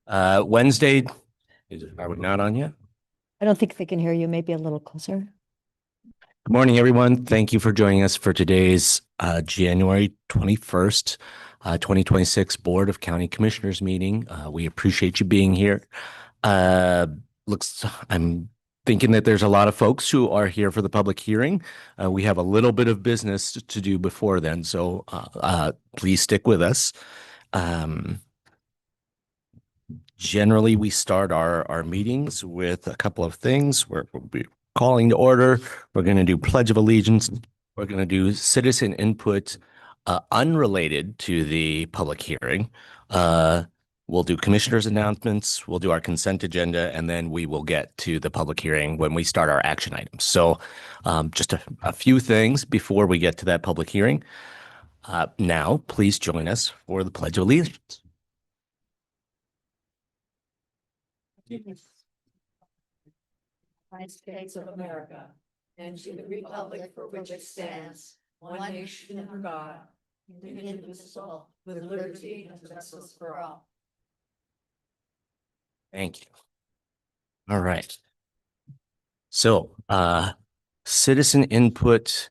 Wednesday, are we not on yet? I don't think they can hear you. Maybe a little closer. Good morning, everyone. Thank you for joining us for today's January 21st, 2026 Board of County Commissioners meeting. We appreciate you being here. I'm thinking that there's a lot of folks who are here for the public hearing. We have a little bit of business to do before then, so please stick with us. Generally, we start our meetings with a couple of things. We'll be calling to order. We're going to do Pledge of Allegiance. We're going to do citizen input unrelated to the public hearing. We'll do commissioners' announcements. We'll do our consent agenda, and then we will get to the public hearing when we start our action items. So just a few things before we get to that public hearing. Now, please join us for the Pledge of Allegiance. United States of America, and to the republic for which it stands, one nation under God, indivisible, with liberty and justice for all. Thank you. All right. So, citizen input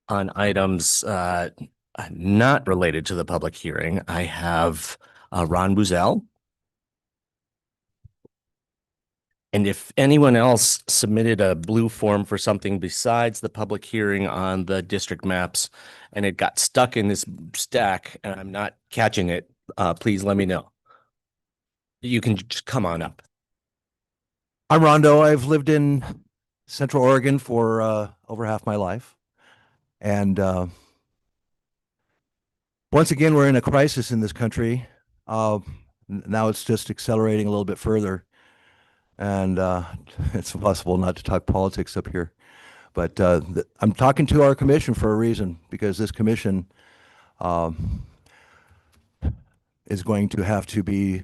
on items not related to the public hearing. I have Ron Buzel. And if anyone else submitted a blue form for something besides the public hearing on the district maps and it got stuck in this stack and I'm not catching it, please let me know. You can just come on up. I'm Rondo. I've lived in Central Oregon for over half my life. And once again, we're in a crisis in this country. Now it's just accelerating a little bit further. And it's impossible not to talk politics up here. But I'm talking to our commission for a reason, because this commission is going to have to be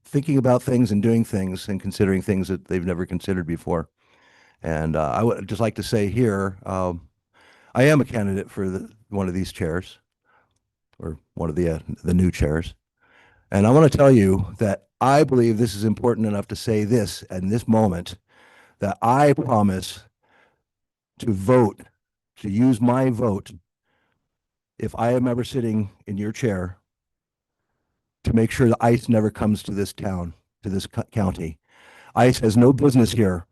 thinking about things and doing things and considering things that they've never considered before. And I would just like to say here, I am a candidate for one of these chairs, or one of the new chairs. And I want to tell you that I believe this is important enough to say this in this moment, that I promise to vote, to use my vote, if I am ever sitting in your chair, to make sure the ICE never comes to this town, to this county. ICE has no business here.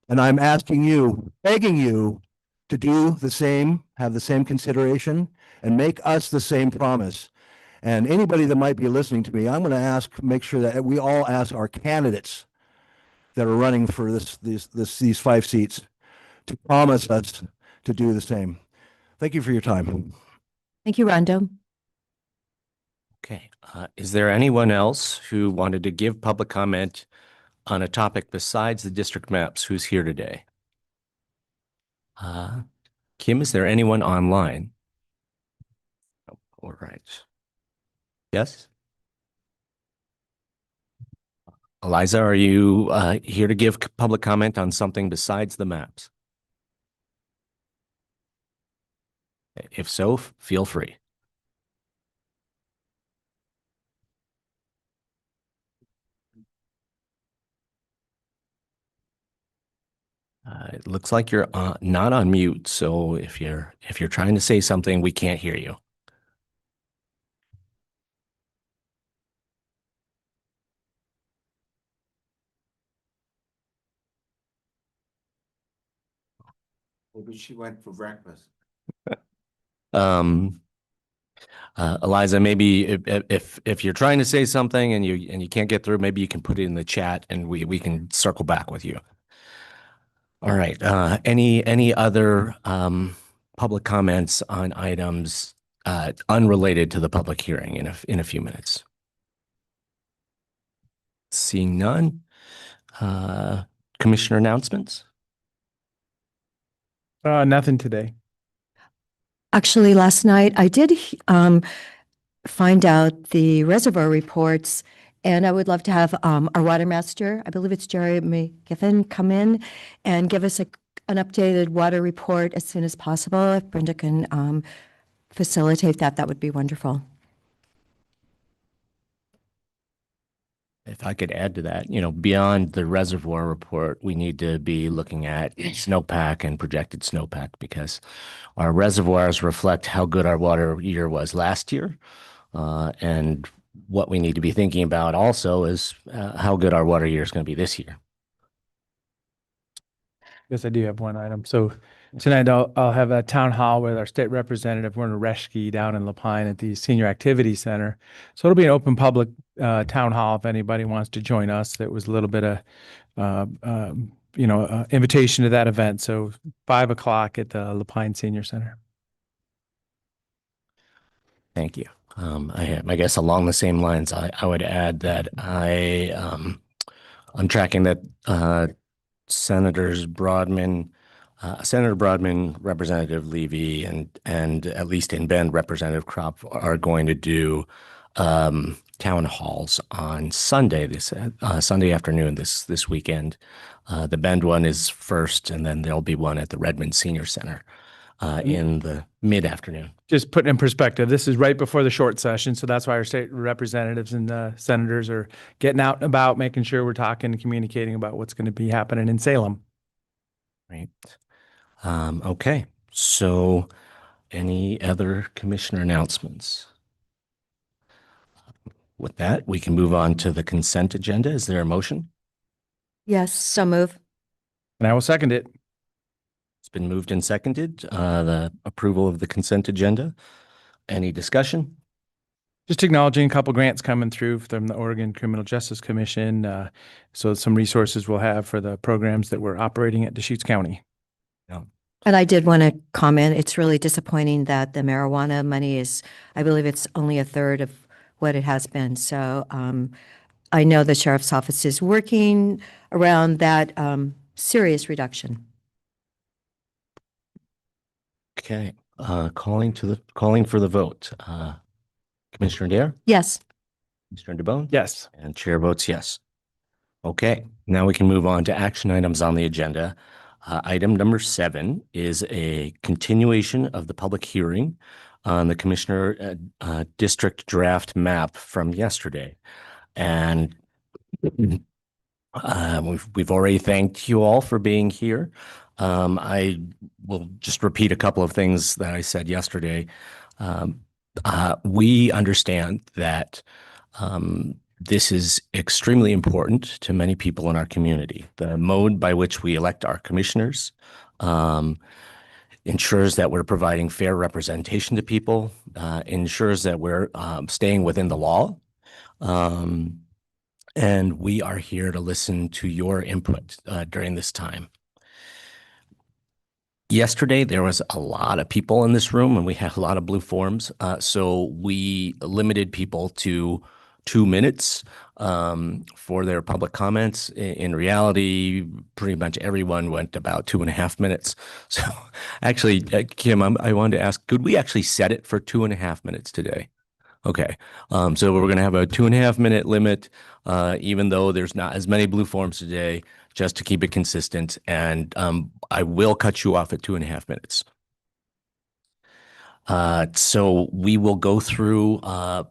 And I'm asking you, begging you to do the same, have the same consideration, and make us the same promise. And anybody that might be listening to me, I'm going to make sure that we all ask our candidates that are running for these 5 seats to promise us to do the same. Thank you for your time. Thank you, Rondo. Okay. Is there anyone else who wanted to give public comment on a topic besides the district maps who's here today? Kim, is there anyone online? Oh, all right. Yes? Eliza, are you here to give public comment on something besides the maps? If so, feel free. It looks like you're not on mute, so if you're trying to say something, we can't hear you. Maybe she went for breakfast. Eliza, maybe if you're trying to say something and you can't get through, maybe you can put it in the chat and we can circle back with you. All right. Any other public comments on items unrelated to the public hearing in a few minutes? Seeing none. Commissioner announcements? Nothing today. Actually, last night I did find out the reservoir reports, and I would love to have our water master, I believe it's Jeremy Giffen, come in and give us an updated water report as soon as possible. If Brenda can facilitate that, that would be wonderful. if I could add to that, beyond the reservoir report, we need to be looking at snowpack and projected snowpack because our reservoirs reflect how good our water year was last year. And what we need to be thinking about also is how good our water year is going to be this year. Yes, I do have one item. So tonight I'll have a town hall with our state representative, Werner Reschke, down in Lapine at the Senior Activity Center. So it'll be an open public town hall if anybody wants to join us. There was a little bit of, invitation to that event. So 5 o'clock at the Lapine Senior Center. Thank you. I guess along the same lines, I would add that I'm tracking that Senator Broadman, Representative Levy, and at least in Bend, Representative Kropp are going to do town halls on Sunday, Sunday afternoon this weekend. The Bend one is first, and then there'll be one at the Redmond Senior Center in the mid-afternoon. Just putting in perspective, this is right before the short session. So that's why our state representatives and senators are getting out and about, making sure we're talking and communicating about what's going to be happening in Salem. Right. Okay. So any other commissioner announcements? With that, we can move on to the consent agenda. Is there a motion? Yes, so move. And I will second it. It's been moved and seconded, the approval of the consent agenda. Any discussion? Just acknowledging a couple grants coming through from the Oregon Criminal Justice Commission. So some resources we'll have for the programs that we're operating at Deschutes County. And I did want to comment, it's really disappointing that the marijuana money is, I believe it's only a third of what it has been. So I know the sheriff's office is working around that serious reduction. Okay. Calling for the vote. Commissioner Dare, Yes. Commissioner DeBonne? Yes. And chair votes yes. Okay, now we can move on to action items on the agenda. Item number 7 is a continuation of the public hearing on the commissioner district draft map from yesterday. And we've already thanked you all for being here. I will just repeat a couple of things that I said yesterday. We understand that this is extremely important to many people in our community. The mode by which we elect our commissioners ensures that we're providing fair representation to people, ensures that we're staying within the law. And we are here to listen to your input during this time. Yesterday, there was a lot of people in this room and we had a lot of blue forms. So we limited people to 2 minutes for their public comments. In reality, pretty much everyone went about 2.5 minutes. So actually, Kim, I wanted to ask, could we actually set it for 2.5 minutes today? Okay. So we're going to have a 2.5 minute limit, even though there's not as many blue forms today, just to keep it consistent. And I will cut you off at 2.5 minutes. So we will go through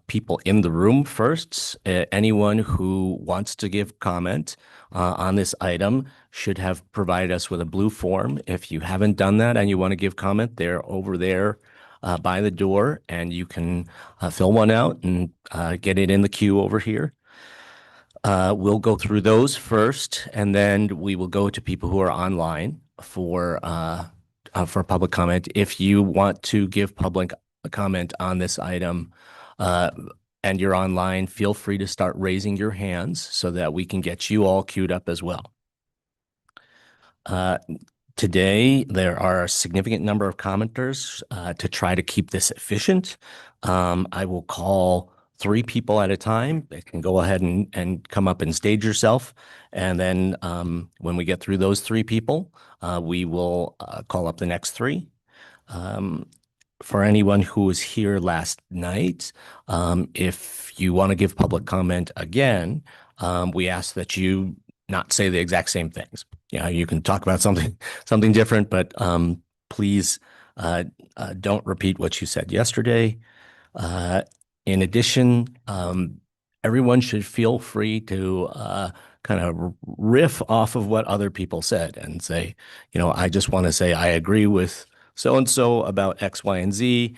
people in the room first. Anyone who wants to give comment on this item should have provided us with a blue form. If you haven't done that and you want to give comment, they're over there by the door, and you can fill one out and get it in the queue over here. We'll go through those first, and then we will go to people who are online for public comment. If you want to give public comment on this item and you're online, feel free to start raising your hands so that we can get you all queued up as well. Today, there are a significant number of commenters to try to keep this efficient. I will call 3 people at a time. They can go ahead and come up and stage yourself. And then when we get through those 3 people, we will call up the next 3. For anyone who was here last night, if you want to give public comment again, we ask that you not say the exact same things. You can talk about something different, but please don't repeat what you said yesterday. In addition, everyone should feel free to kind of riff off of what other people said and say, I just want to say I agree with so-and-so about X, Y, and Z,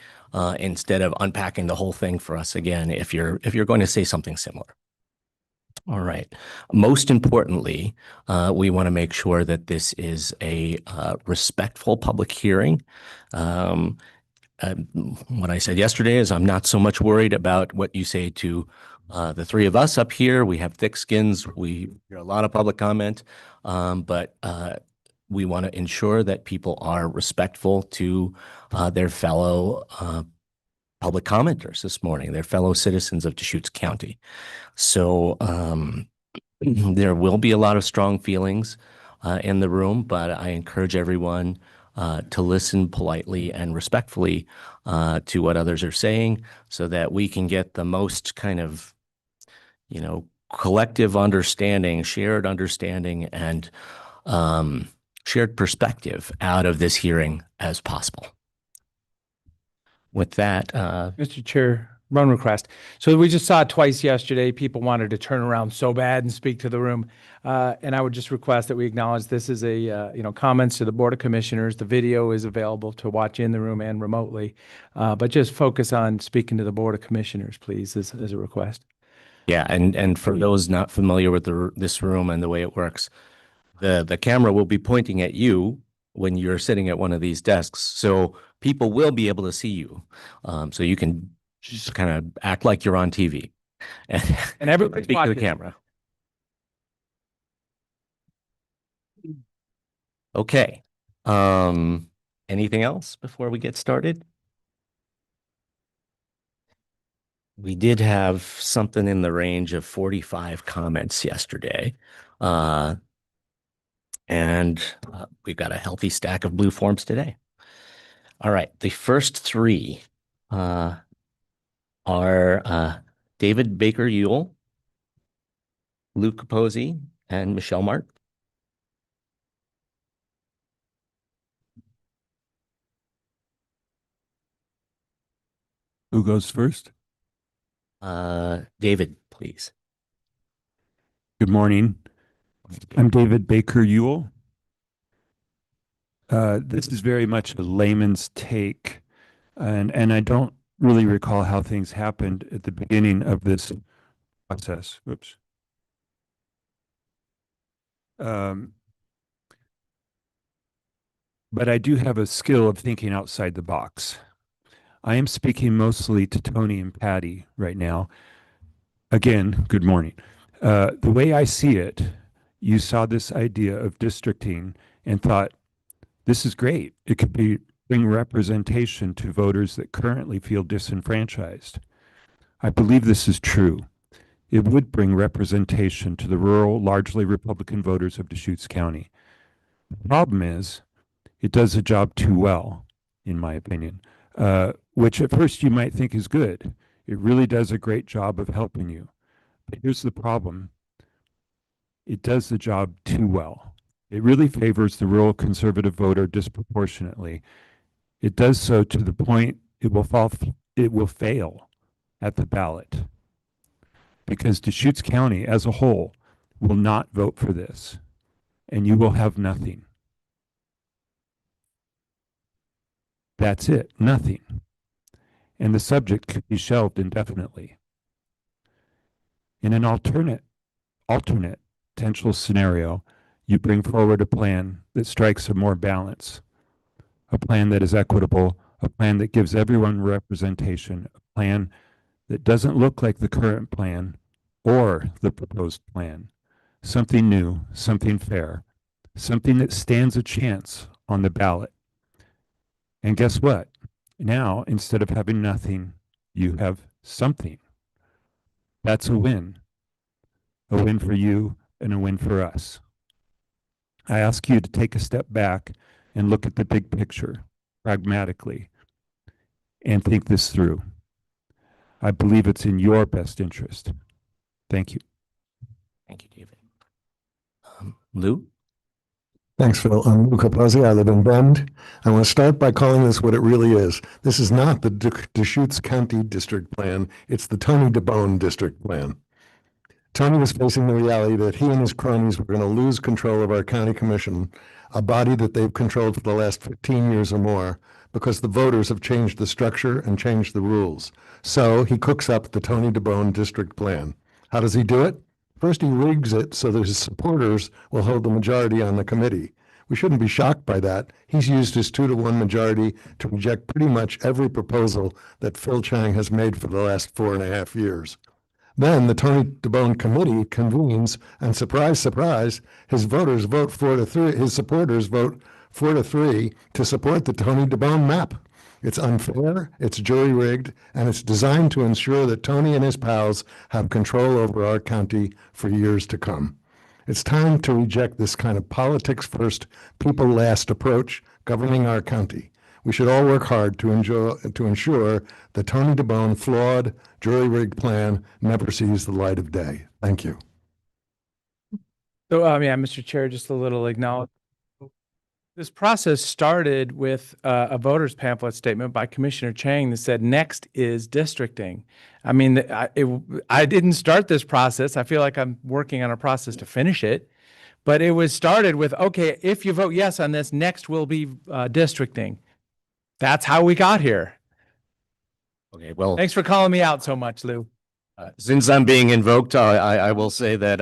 instead of unpacking the whole thing for us again, if you're going to say something similar. All right. Most importantly, we want to make sure that this is a respectful public hearing. What I said yesterday is I'm not so much worried about what you say to the three of us up here. We have thick skins. We hear a lot of public comment, but we want to ensure that people are respectful to their fellow public commenters this morning, their fellow citizens of Deschutes County. So there will be a lot of strong feelings in the room, but I encourage everyone to listen politely and respectfully to what others are saying so that we can get the most kind of, collective understanding, shared understanding, and shared perspective out of this hearing as possible. With that, Mr. Chair, one request. So we just saw it twice yesterday. People wanted to turn around so bad and speak to the room. And I would just request that we acknowledge this is a, comments to the Board of Commissioners. The video is available to watch in the room and remotely. But just focus on speaking to the Board of Commissioners, please, as a request. yeah, and for those not familiar with this room and the way it works, the camera will be pointing at you when you're sitting at one of these desks. So people will be able to see you. So you can just kind of act like you're on TV and everybody's speak to the watching. camera. Okay. Anything else before we get started? We did have something in the range of 45 comments yesterday. And we've got a healthy stack of blue forms today. All right. The first three are David Baker Ewell, Luke Capozzi, and Michelle Mart. Who goes first? David, please. Good morning. I'm David Baker Ewell. This is very much a layman's take, and I don't really recall how things happened at the beginning of this process. Oops. But I do have a skill of thinking outside the box. I am speaking mostly to Tony and Patty right now. Again, good morning. The way I see it, you saw this idea of districting and thought, this is great. It could bring representation to voters that currently feel disenfranchised. I believe this is true. It would bring representation to the rural, largely Republican voters of Deschutes County. The problem is, it does the job too well, in my opinion, which at first you might think is good. It really does a great job of helping you. But here's the problem. It does the job too well. It really favors the rural conservative voter disproportionately. It does so to the point it will fail at the ballot, because Deschutes County as a whole will not vote for this, and you will have nothing. That's it, nothing. And the subject could be shelved indefinitely. In an alternate potential scenario, you bring forward a plan that strikes a more balance, a plan that is equitable, a plan that gives everyone representation, a plan that doesn't look like the current plan or the proposed plan, something new, something fair, something that stands a chance on the ballot. And guess what? Now, instead of having nothing, you have something. That's a win for you and a win for us. I ask you to take a step back and look at the big picture pragmatically and think this through. I believe it's in your best interest. Thank you. Thank you, David. Lou? Thanks, Phil. I'm Luca Pazzi. I live in Bend. I want to start by calling this what it really is. This is not the Deschutes County District Plan. It's the Tony DeBone District Plan. Tony was facing the reality that he and his cronies were going to lose control of our county commission, a body that they've controlled for the last 15 years or more, because the voters have changed the structure and changed the rules. So he cooks up the Tony DeBone district plan. How does he do it? First, he rigs it so that his supporters will hold the majority on the committee. We shouldn't be shocked by that. He's used his 2-to-1 majority to reject pretty much every proposal that Phil Chang has made for the last 4.5 years. Then the Tony DeBone committee convenes, and surprise, surprise, his voters vote 4-3. His supporters vote 4-3 to support the Tony DeBone map. It's unfair, it's jury rigged, and it's designed to ensure that Tony and his pals have control over our county for years to come. It's time to reject this kind of politics first, people last approach governing our county. We should all work hard to ensure the Tony DeBone flawed, jury-rigged plan never sees the light of day. Thank you. So, yeah, Mr. Chair, just a little acknowledge. This process started with a voter's pamphlet statement by Commissioner Chang that said, next is districting. I mean, I didn't start this process. I feel like I'm working on a process to finish it. But it was started with, okay, if you vote yes on this, next will be districting. That's how we got here. Okay, well, Thanks for calling me out so much, Lou. since I'm being invoked, I will say that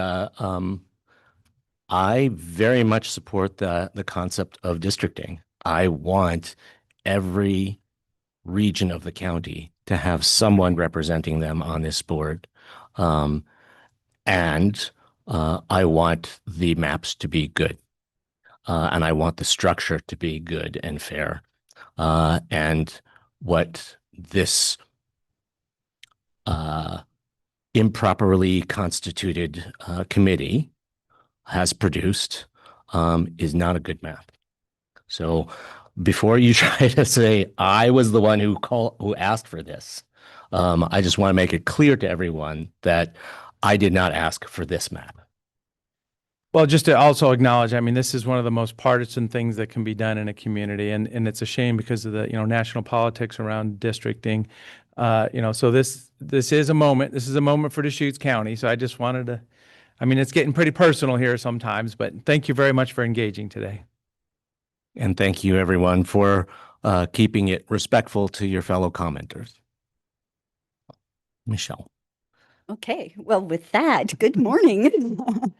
I very much support the concept of districting. I want every region of the county to have someone representing them on this board. And I want the maps to be good. And I want the structure to be good and fair. And what this improperly constituted committee has produced is not a good map. So before you try to say I was the one who asked for this, I just want to make it clear to everyone that I did not ask for this map. Well, just to also acknowledge, I mean, this is one of the most partisan things that can be done in a community, and it's a shame because of the national politics around districting. So this is a moment. This is a moment for Deschutes County. So I just wanted to. I mean, it's getting pretty personal here sometimes, but thank you very much for engaging today. And thank you, everyone, for keeping it respectful to your fellow commenters. Michelle. Okay, well, with that, good morning.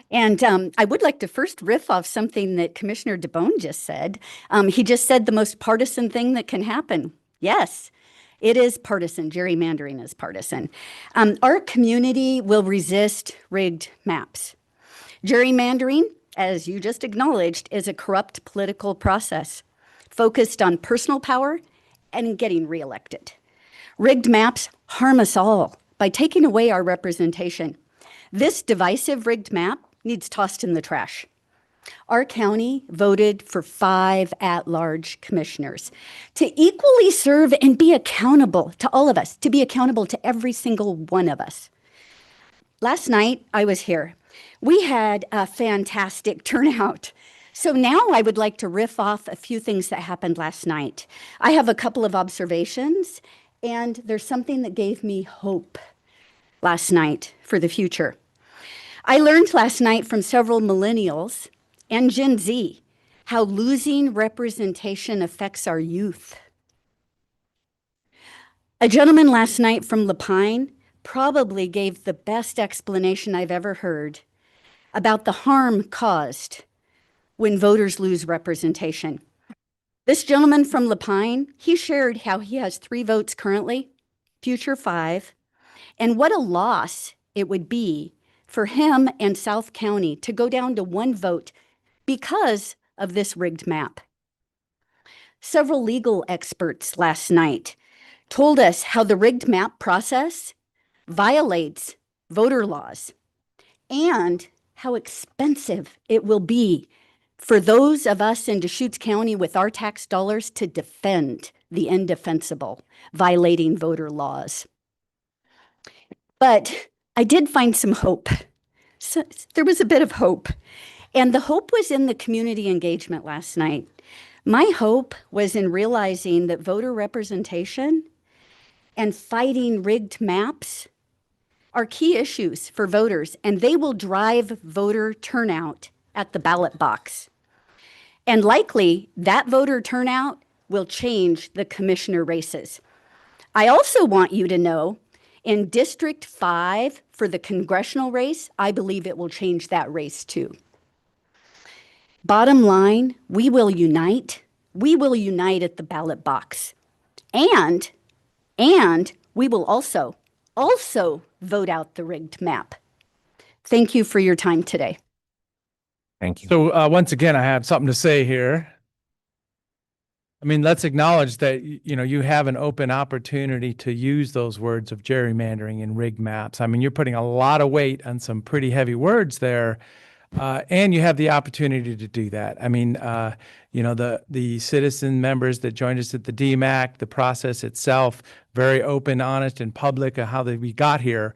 And I would like to first riff off something that Commissioner DeBone just said. He just said the most partisan thing that can happen. Yes, it is partisan. Gerrymandering is partisan. Our community will resist rigged maps. Gerrymandering, as you just acknowledged, is a corrupt political process focused on personal power and getting reelected. Rigged maps harm us all by taking away our representation. This divisive rigged map needs tossed in the trash. Our county voted for 5 at-large commissioners to equally serve and be accountable to all of us, to be accountable to every single one of us. Last night, I was here. We had a fantastic turnout. So now I would like to riff off a few things that happened last night. I have a couple of observations, and there's something that gave me hope last night for the future. I learned last night from several millennials and Gen Z how losing representation affects our youth. A gentleman last night from Lapine probably gave the best explanation I've ever heard about the harm caused when voters lose representation. This gentleman from Lapine, he shared how he has 3 votes currently, future 5, and what a loss it would be for him and South County to go down to 1 vote because of this rigged map. Several legal experts last night told us how the rigged map process violates voter laws and how expensive it will be for those of us in Deschutes County with our tax dollars to defend the indefensible, violating voter laws. But I did find some hope. So there was a bit of hope. And the hope was in the community engagement last night. My hope was in realizing that voter representation and fighting rigged maps are key issues for voters, and they will drive voter turnout at the ballot box. And likely, that voter turnout will change the commissioner races. I also want you to know, in District 5 for the congressional race, I believe it will change that race too. Bottom line, we will unite. We will unite at the ballot box. And we will also vote out the rigged map. Thank you for your time today. Thank you. So once again, I have something to say here. I mean, let's acknowledge that, you know, you have an open opportunity to use those words of gerrymandering and rigged maps. I mean, you're putting a lot of weight on some pretty heavy words there. And you have the opportunity to do that. I mean, you know, the citizen members that joined us at the DMAC, the process itself, very open, honest, and public of how we got here.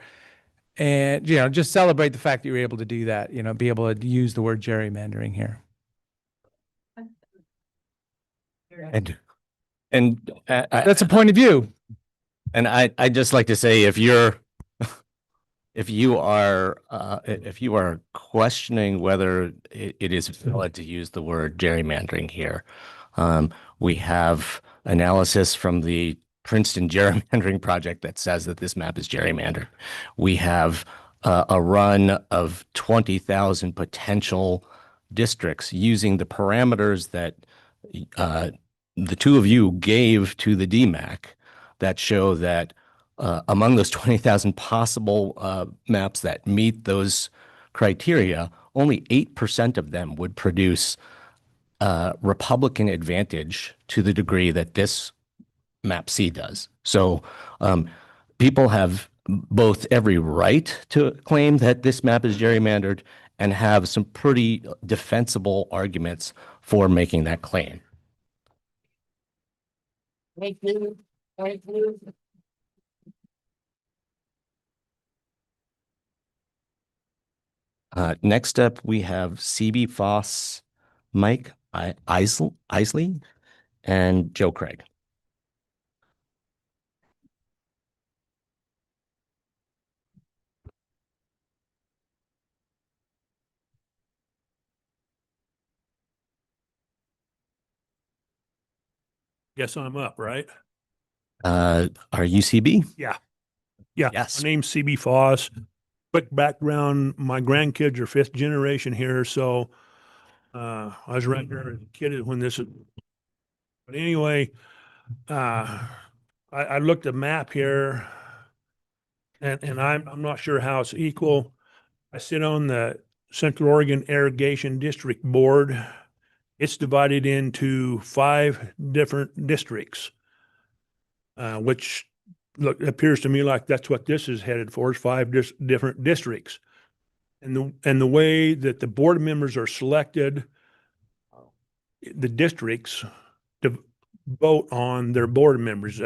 And, you know, just celebrate the fact that you were able to do that, you know, be able to use the word gerrymandering here. And That's a point of view. And I'd just like to say, if you are questioning whether it is valid to use the word gerrymandering here, we have analysis from the Princeton Gerrymandering Project that says that this map is gerrymandered. We have a run of 20,000 potential districts using the parameters that the two of you gave to the DMAC that show that among those 20,000 possible maps that meet those criteria, only 8% of them would produce Republican advantage to the degree that this map C does. So people have both every right to claim that this map is gerrymandered and have some pretty defensible arguments for making that claim. Thank you. Thank you. Next up, we have CB Foss, Mike Isley, and Joe Craig. Guess I'm up, right? Are you CB? Yeah. Yeah. Yes. My name's CB Foss. Quick background, my grandkids are fifth generation here, so I was right there as a kid when this is. But anyway, I looked at a map here, and I'm not sure how it's equal. I sit on the Central Oregon Irrigation District Board. It's divided into 5 different districts, which appears to me like that's what this is headed for, is 5 different districts. And the way that the board members are selected, the districts to vote on their board members.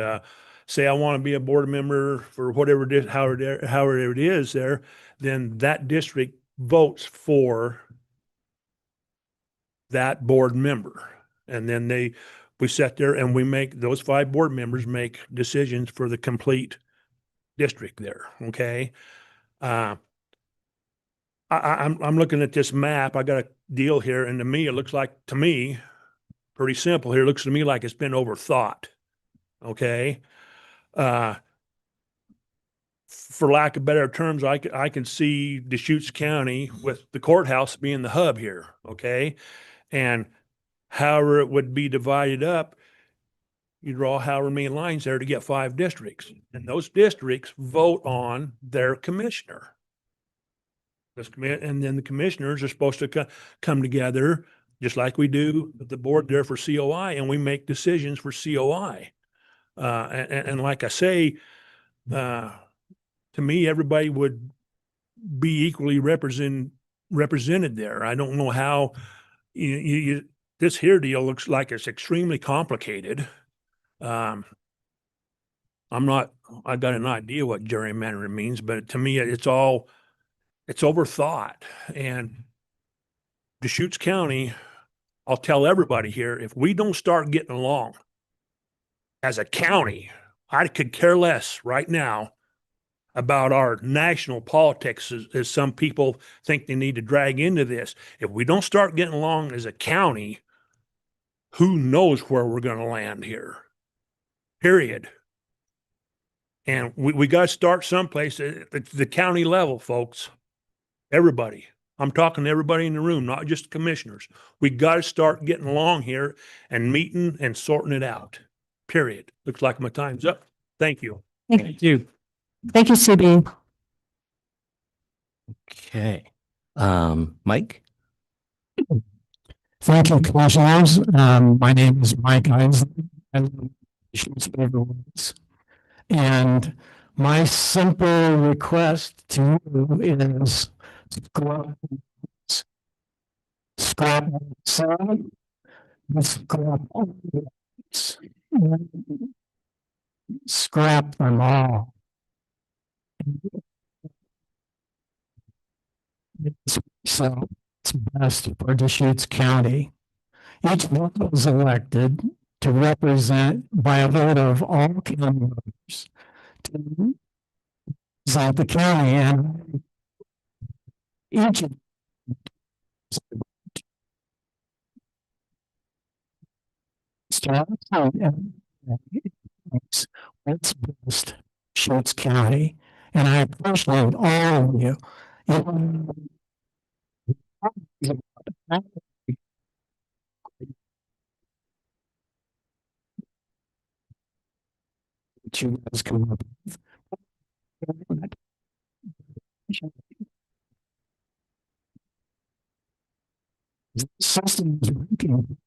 Say I want to be a board member for whatever however it is there, then that district votes for that board member. And then we sit there and we make, those 5 board members make decisions for the complete district there. Okay. I'm looking at this map. I got a deal here. And to me, it looks like, pretty simple here. It looks to me like it's been overthought. Okay. For lack of better terms, I can see Deschutes County with the courthouse being the hub here. Okay. And however it would be divided up, you draw however many lines there to get 5 districts. And those districts vote on their commissioner. And then the commissioners are supposed to come together just like we do with the board there for COI, and we make decisions for COI. And like I say, to me, everybody would be equally represented there. I don't know how this here deal looks like it's extremely complicated. I got an idea what gerrymandering means, but to me, it's overthought. And Deschutes County, I'll tell everybody here, if we don't start getting along as a county, I could care less right now about our national politics as some people think they need to drag into this. If we don't start getting along as a county, who knows where we're going to land here? Period. And we got to start someplace at the county level, folks. Everybody. I'm talking to everybody in the room, not just commissioners. We got to start getting along here and meeting and sorting it out. Period. Looks like my time's up. Thank you. Thank you. Thank you, CB. Okay. Mike? Thank you, Commissioners. My name is Mike Einstein, and and my simple request to you is scrap outside, scrap them all. So it's best for Deschutes County. Each one was elected to represent by a vote of all county members to represent the county, and each of what's best Deschutes County, and I appreciate all of you. You guys come up with. The system is working.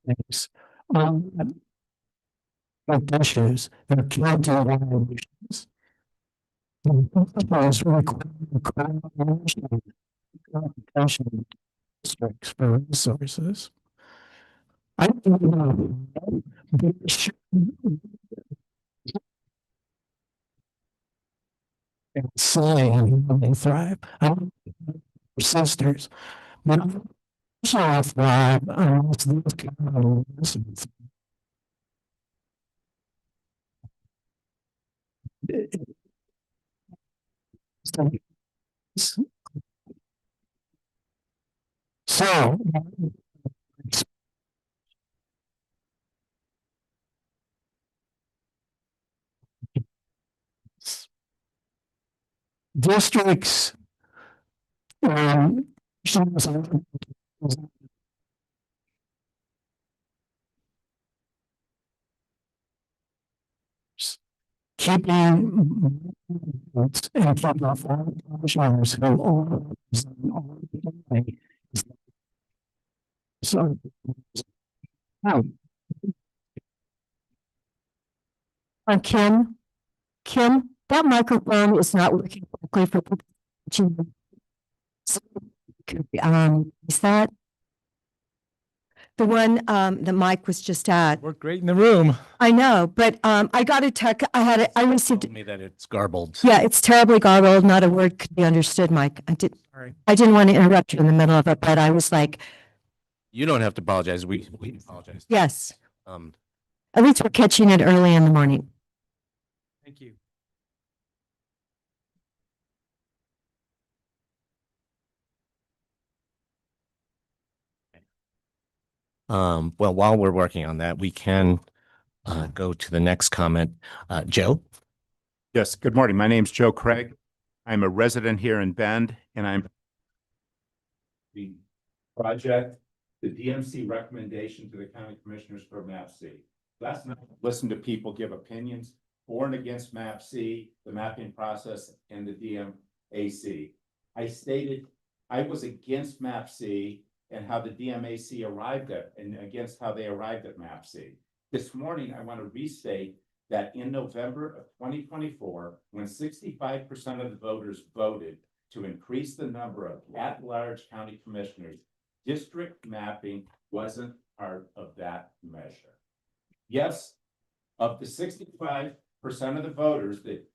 Things. Like issues, there can't do violations. Districts for resources. I don't know. And saying when they thrive. I don't know sisters, but I'm sure thrive unless those kind of lessons. So districts keeping and keeping off all commissioners who all so Kim, that microphone is not working correctly for people. Is that the one the mic was just at? Worked great in the room. I know, but I got a tech. I received. Told me that it's garbled. Yeah, it's terribly garbled. Not a word could be understood, Mike. Sorry. I didn't want to interrupt you in the middle of it, but I was like, You don't have to apologize. We apologize. yes. Um, At least we're catching it early in the morning. Thank you. well, while we're working on that, we can go to the next comment. Joe? Yes, good morning. My name's Joe Craig. I'm a resident here in Bend, and I'm the project, the DMC recommendation to the county commissioners for MAPC. Last night, I listened to people give opinions for and against MAPC, the mapping process, and the DMAC. I stated I was against MAPC and how the DMAC arrived at, and against how they arrived at MAPC. This morning, I want to restate that in November of 2024, when 65% of the voters voted to increase the number of at-large county commissioners, district mapping wasn't part of that measure. Yes, of the 65% of the voters that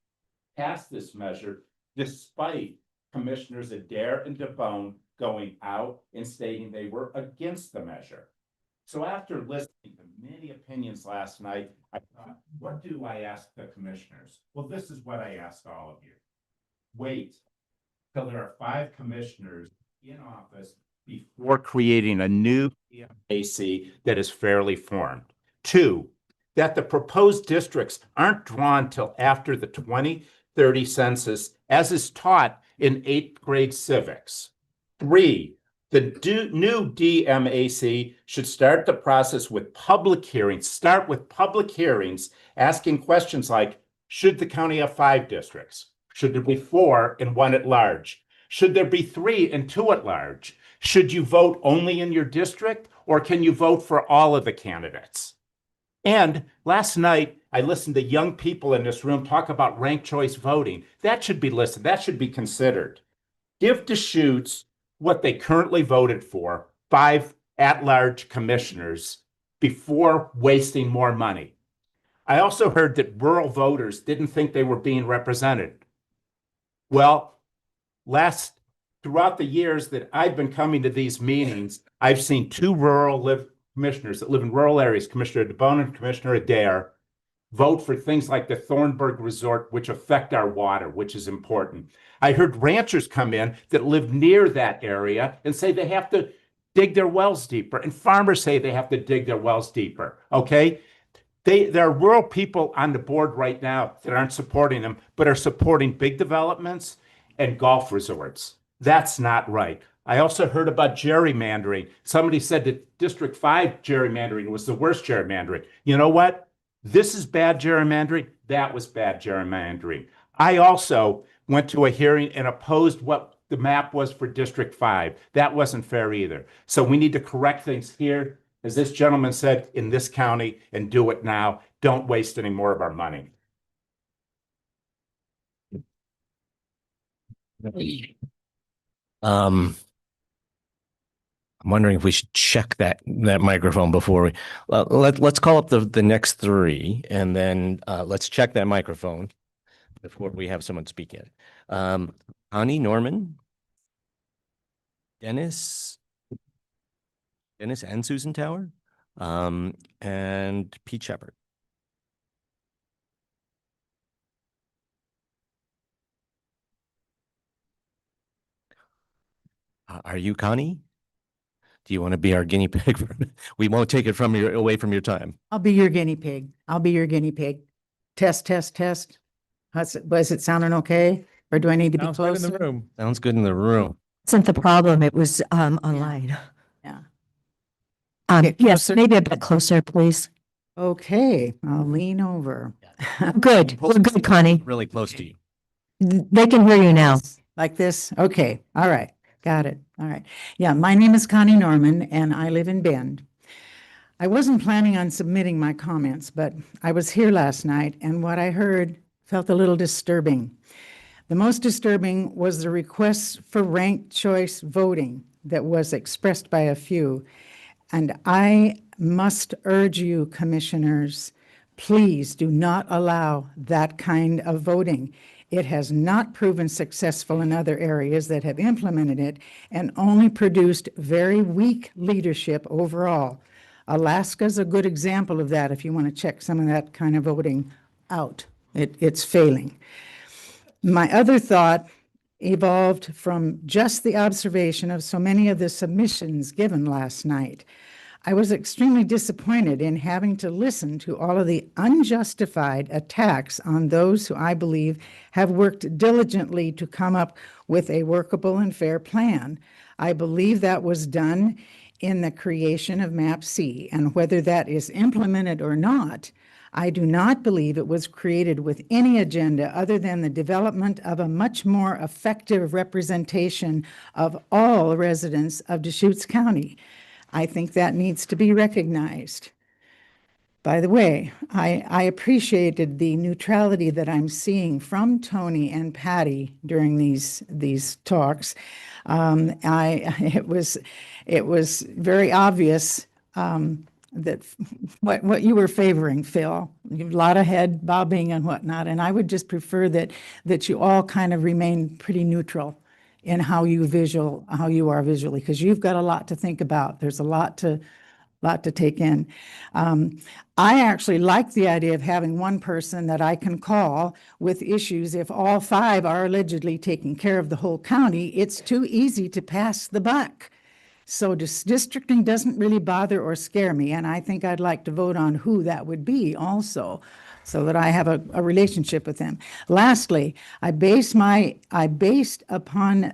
passed this measure, despite Commissioners Adair and DeBonne going out and stating they were against the measure. So after listening to many opinions last night, I thought, what do I ask the commissioners? Well, this is what I asked all of you. Wait till there are 5 commissioners in office before creating a new AC that is fairly formed. 2, that the proposed districts aren't drawn till after the 2030 census, as is taught in 8th grade civics. 3, the new DMAC should start the process with public hearings. Start with public hearings, asking questions like, should the county have 5 districts? Should there be 4 and 1 at large? Should there be 3 and 2 at large? Should you vote only in your district, or can you vote for all of the candidates? And last night, I listened to young people in this room talk about ranked choice voting. That should be listened. That should be considered. Give Deschutes what they currently voted for, 5 at-large commissioners, before wasting more money. I also heard that rural voters didn't think they were being represented. Well, throughout the years that I've been coming to these meetings, I've seen 2 commissioners that live in rural areas, Commissioner DeBonne and Commissioner Adair, vote for things like the Thornburg Resort, which affect our water, which is important. I heard ranchers come in that live near that area and say they have to dig their wells deeper, and farmers say they have to dig their wells deeper, okay? There are rural people on the board right now that aren't supporting them, but are supporting big developments and golf resorts. That's not right. I also heard about gerrymandering. Somebody said that District 5 gerrymandering was the worst gerrymandering. You know what? This is bad gerrymandering. That was bad gerrymandering. I also went to a hearing and opposed what the map was for District 5. That wasn't fair either. So we need to correct things here, as this gentleman said, in this county, and do it now. Don't waste any more of our money. I'm wondering if we should check that microphone before we, let's call up the next 3, and then let's check that microphone before we have someone speak in. Connie Norman, Dennis and Susan Tower, and Pete Shepard. Are you Connie? Do you want to be our guinea pig? We won't take it away from your time. I'll be your guinea pig. I'll be your guinea pig. Test, test, test. Was it sounding okay? Or do I need to be Sounds good in closer? the room. Sounds good in the room. Isn't the problem? It was online. Yeah. Get Yes, closer. maybe a bit closer, please. Okay, I'll lean over. Good. We're good, Connie. Really close to you. They can hear you now. Like this? Okay, all right, got it. All right. Yeah, my name is Connie Norman and I live in Bend. I wasn't planning on submitting my comments, but I was here last night and what I heard felt a little disturbing. The most disturbing was the request for ranked choice voting that was expressed by a few. And I must urge you, commissioners, please do not allow that kind of voting. It has not proven successful in other areas that have implemented it and only produced very weak leadership overall. Alaska's a good example of that if you want to check some of that kind of voting out. It's failing. My other thought evolved from just the observation of so many of the submissions given last night. I was extremely disappointed in having to listen to all of the unjustified attacks on those who I believe have worked diligently to come up with a workable and fair plan. I believe that was done in the creation of MAP-C, and whether that is implemented or not, I do not believe it was created with any agenda other than the development of a much more effective representation of all residents of Deschutes County. I think that needs to be recognized. By the way, I appreciated the neutrality that I'm seeing from Tony and Patty during these talks. It was very obvious that what you were favoring, Phil. You have a lot of head bobbing and whatnot, and I would just prefer that you all kind of remain pretty neutral in how you are visually, because you've got a lot to think about. There's a lot to take in. I actually like the idea of having one person that I can call with issues. If all 5 are allegedly taking care of the whole county, it's too easy to pass the buck. So districting doesn't really bother or scare me, and I think I'd like to vote on who that would be also, so that I have a relationship with them. Lastly, based upon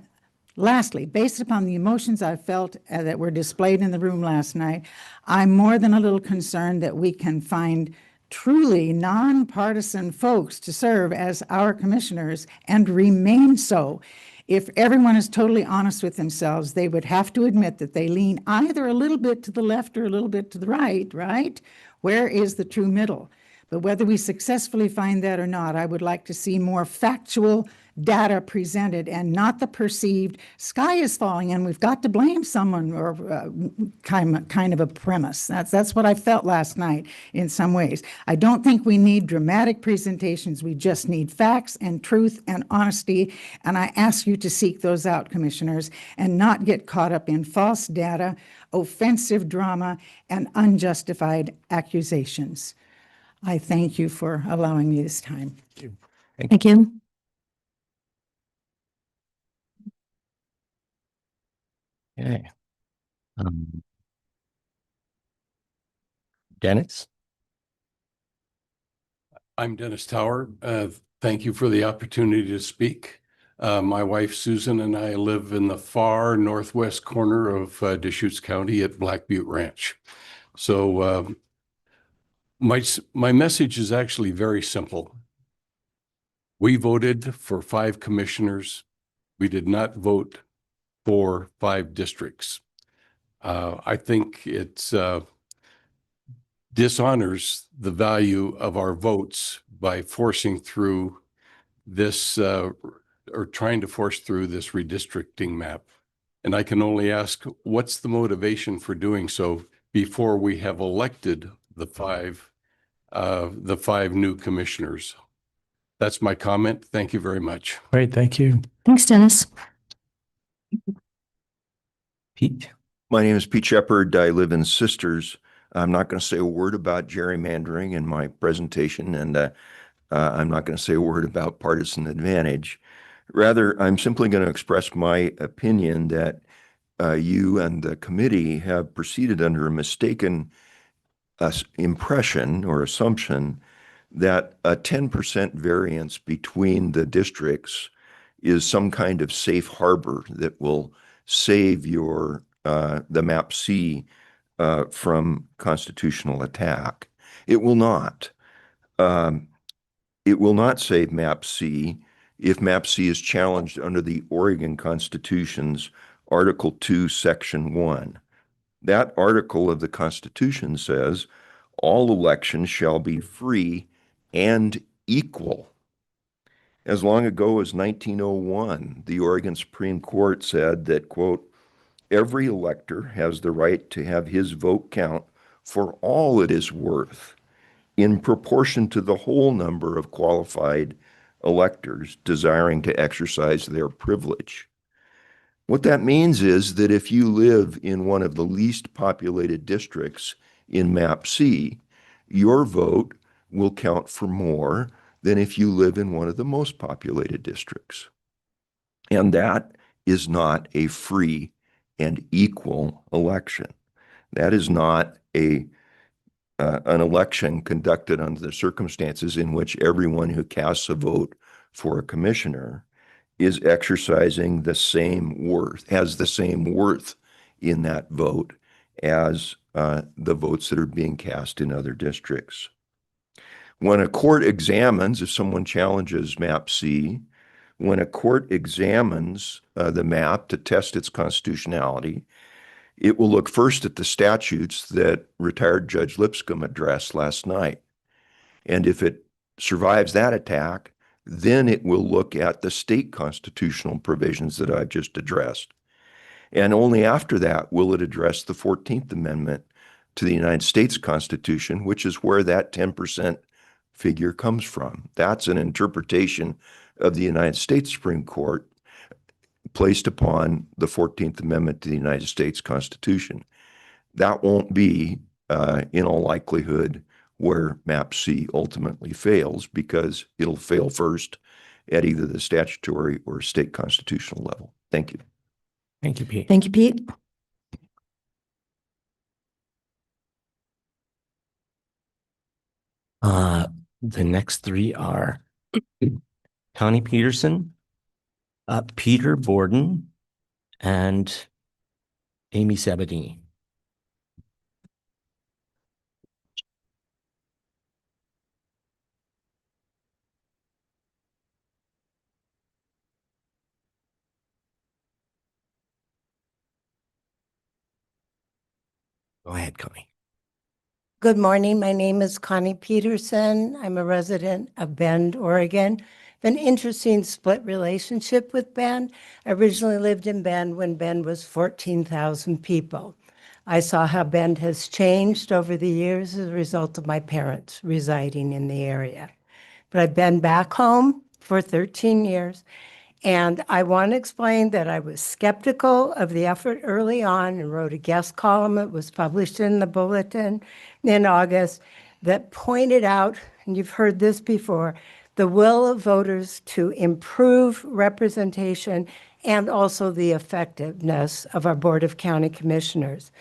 the emotions I felt that were displayed in the room last night, I'm more than a little concerned that we can find truly nonpartisan folks to serve as our commissioners and remain so. If everyone is totally honest with themselves, they would have to admit that they lean either a little bit to the left or a little bit to the right, right? Where is the true middle? But whether we successfully find that or not, I would like to see more factual data presented and not the perceived sky is falling and we've got to blame someone, or kind of a premise. That's what I felt last night in some ways. I don't think we need dramatic presentations. We just need facts and truth and honesty. And I ask you to seek those out, commissioners, and not get caught up in false data, offensive drama, and unjustified accusations. I thank you for allowing me this time. Thank you. Okay. Dennis? I'm Dennis Tower. Thank you for the opportunity to speak. My wife Susan and I live in the far northwest corner of Deschutes County at Black Butte Ranch. So my message is actually very simple. We voted for 5 commissioners. We did not vote for 5 districts. I think it dishonors the value of our votes by forcing through this or trying to force through this redistricting map. And I can only ask, what's the motivation for doing so before we have elected the 5 new commissioners? That's my comment. Thank you very much. Great, thank you. Thanks, Dennis. Pete? My name is Pete Shepard. I live in Sisters. I'm not going to say a word about gerrymandering in my presentation, and I'm not going to say a word about partisan advantage. Rather, I'm simply going to express my opinion that you and the committee have proceeded under a mistaken impression or assumption that a 10% variance between the districts is some kind of safe harbor that will save your the map C from constitutional attack. It will not. It will not save map C if map C is challenged under the Oregon Constitution's Article 2, Section 1. That article of the Constitution says all elections shall be free and equal. As long ago as 1901, the Oregon Supreme Court said that, quote, every elector has the right to have his vote count for all it is worth in proportion to the whole number of qualified electors desiring to exercise their privilege. What that means is that if you live in one of the least populated districts in map C, your vote will count for more than if you live in one of the most populated districts. And that is not a free and equal election. That is not an election conducted under the circumstances in which everyone who casts a vote for a commissioner is exercising the same worth, has the same worth in that vote as the votes that are being cast in other districts. When a court examines, if someone challenges map C, when a court examines the map to test its constitutionality, it will look first at the statutes that retired Judge Lipscomb addressed last night. And if it survives that attack, then it will look at the state constitutional provisions that I've just addressed. And only after that will it address the 14th Amendment to the United States Constitution, which is where that 10% figure comes from. That's an interpretation of the United States Supreme Court placed upon the 14th Amendment to the United States Constitution. That won't be, in all likelihood, where map C ultimately fails, because it'll fail first at either the statutory or state constitutional level. Thank you. Thank you, Pete. Thank you, Pete. The next three are Connie Peterson, Peter Borden, and Amy Sabadini. Go ahead, Connie. Good morning. My name is Connie Peterson. I'm a resident of Bend, Oregon. An interesting split relationship with Bend. I originally lived in Bend when Bend was 14,000 people. I saw how Bend has changed over the years as a result of my parents residing in the area. But I've been back home for 13 years. And I want to explain that I was skeptical of the effort early on and wrote a guest column. It was published in the Bulletin in August that pointed out, and you've heard this before, the will of voters to improve representation and also the effectiveness of our Board of County Commissioners.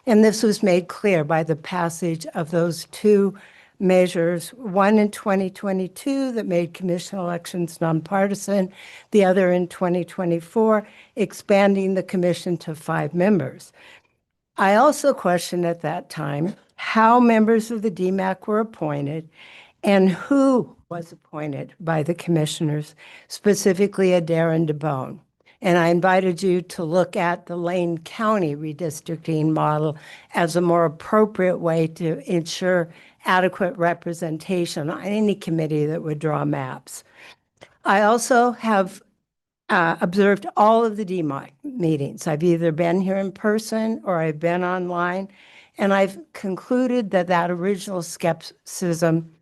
And this was made clear by the passage of those two measures, one in 2022 that made commission elections nonpartisan, the other in 2024, expanding the commission to 5 members. I also questioned at that time how members of the DMAC were appointed and who was appointed by the commissioners, specifically Darren DeBone. And I invited you to look at the Lane County redistricting model as a more appropriate way to ensure adequate representation on any committee that would draw maps. I also have observed all of the DMAC meetings. I've either been here in person or I've been online, and I've concluded that that original skepticism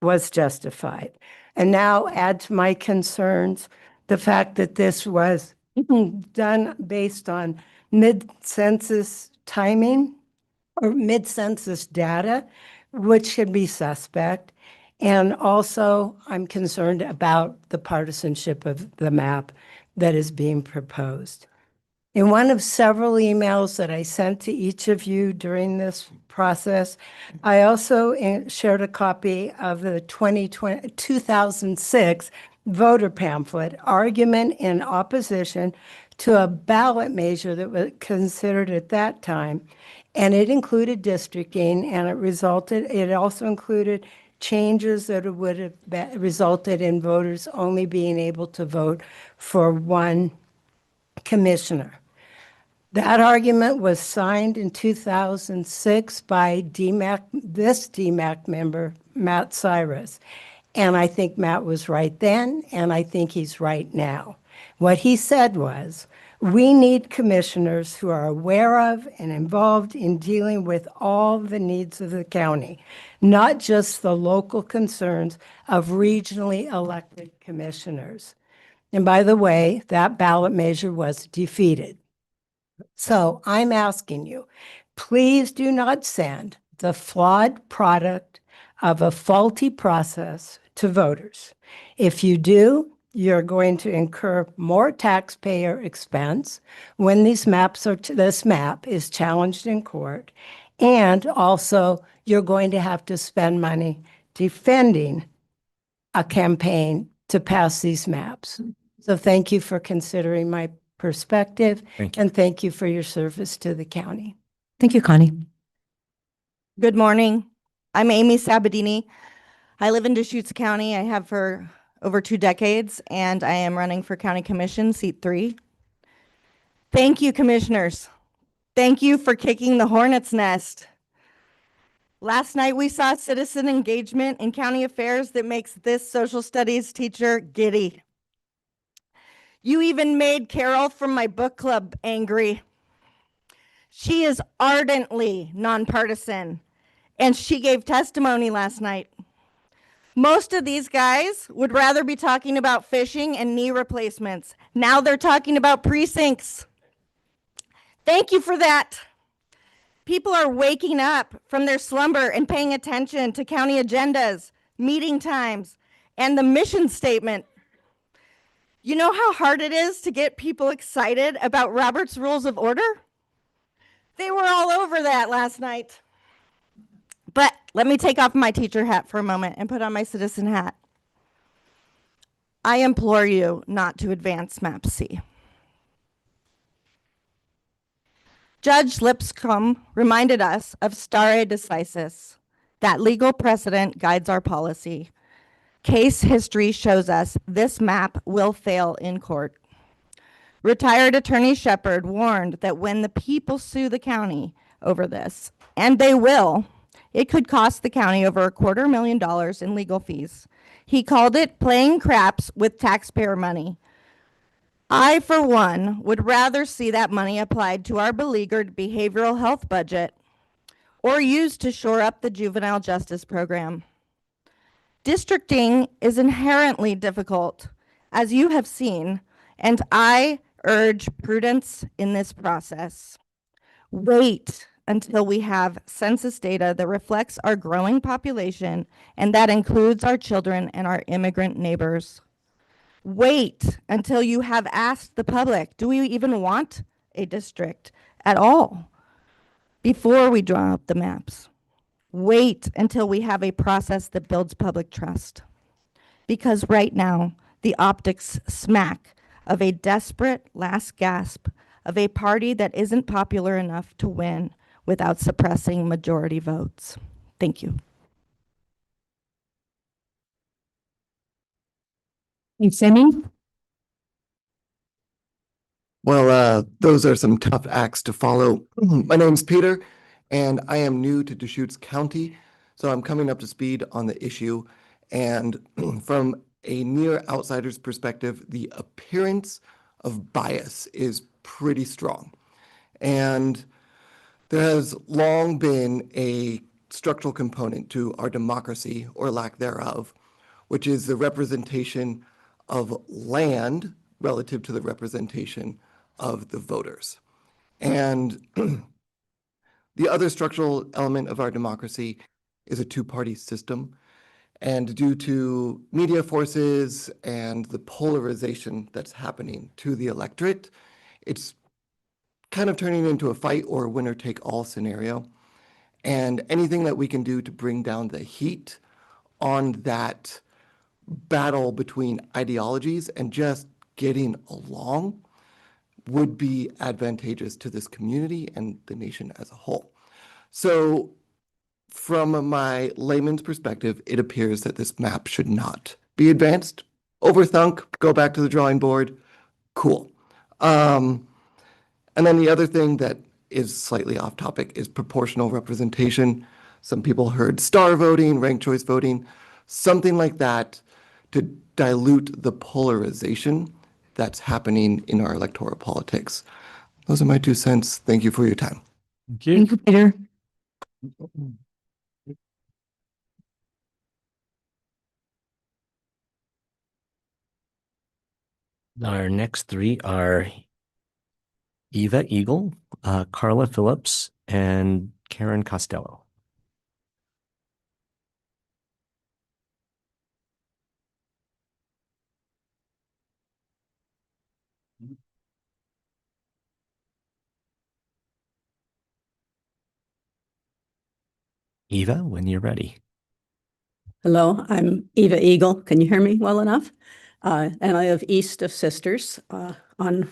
was justified. And now add to my concerns the fact that this was done based on mid-census timing or mid-census data, which should be suspect. And also, I'm concerned about the partisanship of the map that is being proposed. In one of several emails that I sent to each of you during this process, I also shared a copy of the 2006 voter pamphlet, Argument in Opposition to a Ballot Measure that was considered at that time. And it included districting, and it also included changes that would have resulted in voters only being able to vote for one commissioner. That argument was signed in 2006 by this DMAC member, Matt Cyrus. And I think Matt was right then, and I think he's right now. What he said was, we need commissioners who are aware of and involved in dealing with all the needs of the county, not just the local concerns of regionally elected commissioners. And by the way, that ballot measure was defeated. So I'm asking you, please do not send the flawed product of a faulty process to voters. If you do, you're going to incur more taxpayer expense when this map is challenged in court. And also, you're going to have to spend money defending a campaign to pass these maps. So thank you for considering my perspective. And thank you for your service to the county. Thank you, Connie. Good morning. I'm Amy Sabadini. I live in Deschutes County. I have for over 2 decades, and I am running for County Commission, seat 3. Thank you, commissioners. Thank you for kicking the hornet's nest. Last night, we saw citizen engagement in county affairs that makes this social studies teacher giddy. You even made Carol from my book club angry. She is ardently nonpartisan, and she gave testimony last night. Most of these guys would rather be talking about fishing and knee replacements. Now they're talking about precincts. Thank you for that. People are waking up from their slumber and paying attention to county agendas, meeting times, and the mission statement. You know how hard it is to get people excited about Robert's Rules of Order? They were all over that last night. But let me take off my teacher hat for a moment and put on my citizen hat. I implore you not to advance MAP-C. Judge Lipscomb reminded us of stare decisis. That legal precedent guides our policy. Case history shows us this map will fail in court. Retired Attorney Shepard warned that when the people sue the county over this, and they will, it could cost the county over $250,000 in legal fees. He called it playing craps with taxpayer money. I, for one, would rather see that money applied to our beleaguered behavioral health budget or used to shore up the juvenile justice program. Districting is inherently difficult, as you have seen, and I urge prudence in this process. Wait until we have census data that reflects our growing population, and that includes our children and our immigrant neighbors. Wait until you have asked the public, do we even want a district at all, before we draw up the maps. Wait until we have a process that builds public trust. Because right now, the optics smack of a desperate last gasp of a party that isn't popular enough to win without suppressing majority votes. Thank you. Thanks, Amy. Well, those are some tough acts to follow. My name's Peter, and I am new to Deschutes County, so I'm coming up to speed on the issue. And from a near outsider's perspective, the appearance of bias is pretty strong. And there has long been a structural component to our democracy, or lack thereof, which is the representation of land relative to the representation of the voters. And the other structural element of our democracy is a two-party system. And due to media forces and the polarization that's happening to the electorate, it's kind of turning into a fight or a winner-take-all scenario. And anything that we can do to bring down the heat on that battle between ideologies and just getting along would be advantageous to this community and the nation as a whole. So from my layman's perspective, it appears that this map should not be advanced. Overthunk, go back to the drawing board, cool. And then the other thing that is slightly off topic is proportional representation. Some people heard star voting, ranked choice voting, something like that to dilute the polarization that's happening in our electoral politics. Those are my 2 cents. Thank you for your time. Thank you. Thank you, Peter. Our next 3 are Eva Eagle, Carla Phillips, and Karen Costello. Eva, when you're ready. Hello, I'm Eva Eagle. Can you hear me well enough? And I live east of Sisters on a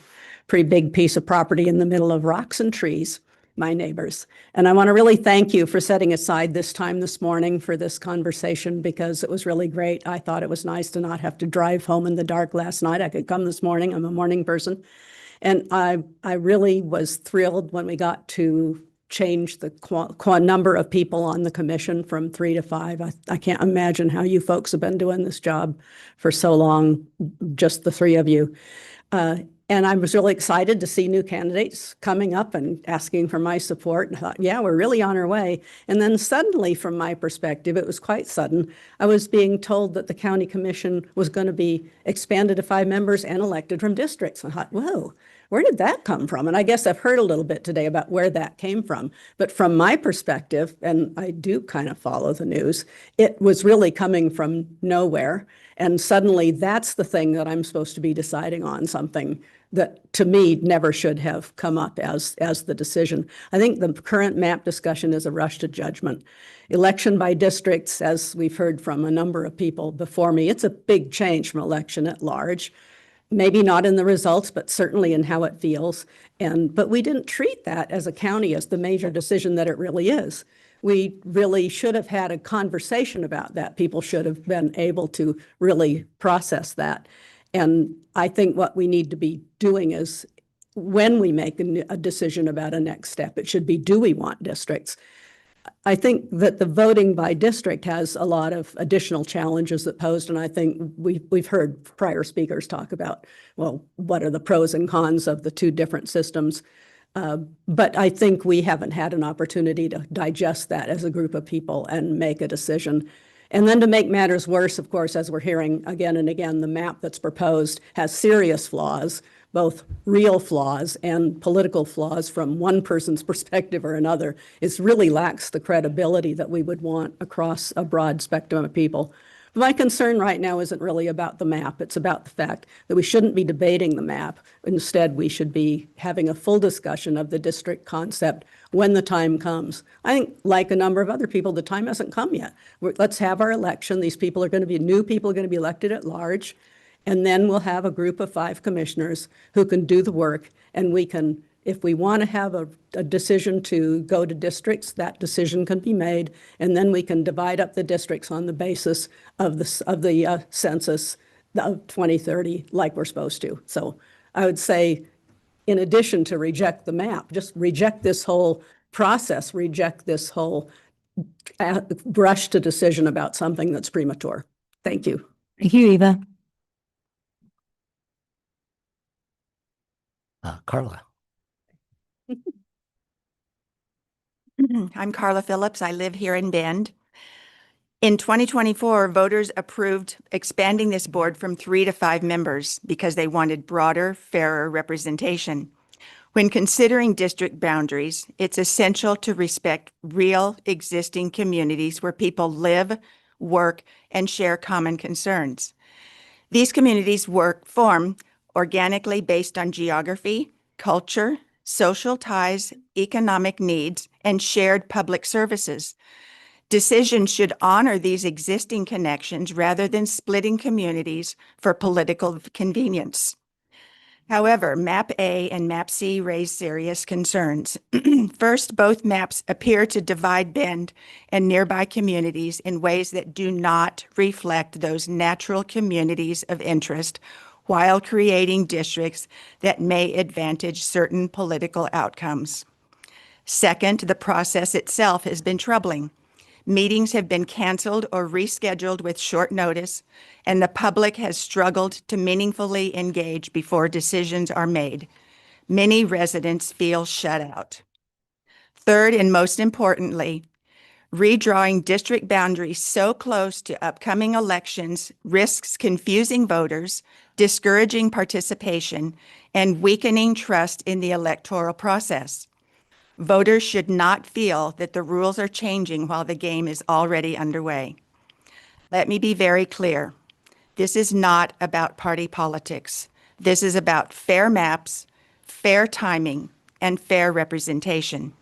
pretty big piece of property in the middle of rocks and trees, my neighbors. And I want to really thank you for setting aside this time this morning for this conversation, because it was really great. I thought it was nice to not have to drive home in the dark last night. I could come this morning. I'm a morning person. And I really was thrilled when we got to change the number of people on the commission from 3 to 5. I can't imagine how you folks have been doing this job for so long, just the 3 of you. And I was really excited to see new candidates coming up and asking for my support. And I thought, yeah, we're really on our way. And then suddenly, from my perspective, it was quite sudden. I was being told that the county commission was going to be expanded to 5 members and elected from districts. And I thought, whoa, where did that come from? And I guess I've heard a little bit today about where that came from. But from my perspective, and I do kind of follow the news, it was really coming from nowhere. And suddenly that's the thing that I'm supposed to be deciding on, something that to me never should have come up as the decision. I think the current map discussion is a rush to judgment. Election by districts, as we've heard from a number of people before me, it's a big change from election at large. Maybe not in the results, but certainly in how it feels. But we didn't treat that as a county as the major decision that it really is. We really should have had a conversation about that. People should have been able to really process that. And I think what we need to be doing is when we make a decision about a next step, it should be, do we want districts? I think that the voting by district has a lot of additional challenges that posed, and I think we've heard prior speakers talk about, well, what are the pros and cons of the 2 different systems? But I think we haven't had an opportunity to digest that as a group of people and make a decision. And then to make matters worse, of course, as we're hearing again and again, the map that's proposed has serious flaws, both real flaws and political flaws from one person's perspective or another. It really lacks the credibility that we would want across a broad spectrum of people. My concern right now isn't really about the map. It's about the fact that we shouldn't be debating the map. Instead, we should be having a full discussion of the district concept when the time comes. I think, like a number of other people, the time hasn't come yet. Let's have our election. These people are going to be, new people are going to be elected at large. And then we'll have a group of 5 commissioners who can do the work. And we can, if we want to have a decision to go to districts, that decision can be made. And then we can divide up the districts on the basis of the census of 2030, like we're supposed to. So I would say, in addition to reject the map, just reject this whole process, reject this whole rush to decision about something that's premature. Thank you. Thank you, Eva. Carla. I'm Carla Phillips. I live here in Bend. In 2024, voters approved expanding this board from 3 to 5 members because they wanted broader, fairer representation. When considering district boundaries, it's essential to respect real existing communities where people live, work, and share common concerns. These communities form organically based on geography, culture, social ties, economic needs, and shared public services. Decisions should honor these existing connections rather than splitting communities for political convenience. However, Map A and Map C raise serious concerns. First, both maps appear to divide Bend and nearby communities in ways that do not reflect those natural communities of interest while creating districts that may advantage certain political outcomes. Second, the process itself has been troubling. Meetings have been canceled or rescheduled with short notice, and the public has struggled to meaningfully engage before decisions are made. Many residents feel shut out. Third, and most importantly, redrawing district boundaries so close to upcoming elections risks confusing voters, discouraging participation, and weakening trust in the electoral process. Voters should not feel that the rules are changing while the game is already underway. Let me be very clear. This is not about party politics. This is about fair maps, fair timing, and fair representation.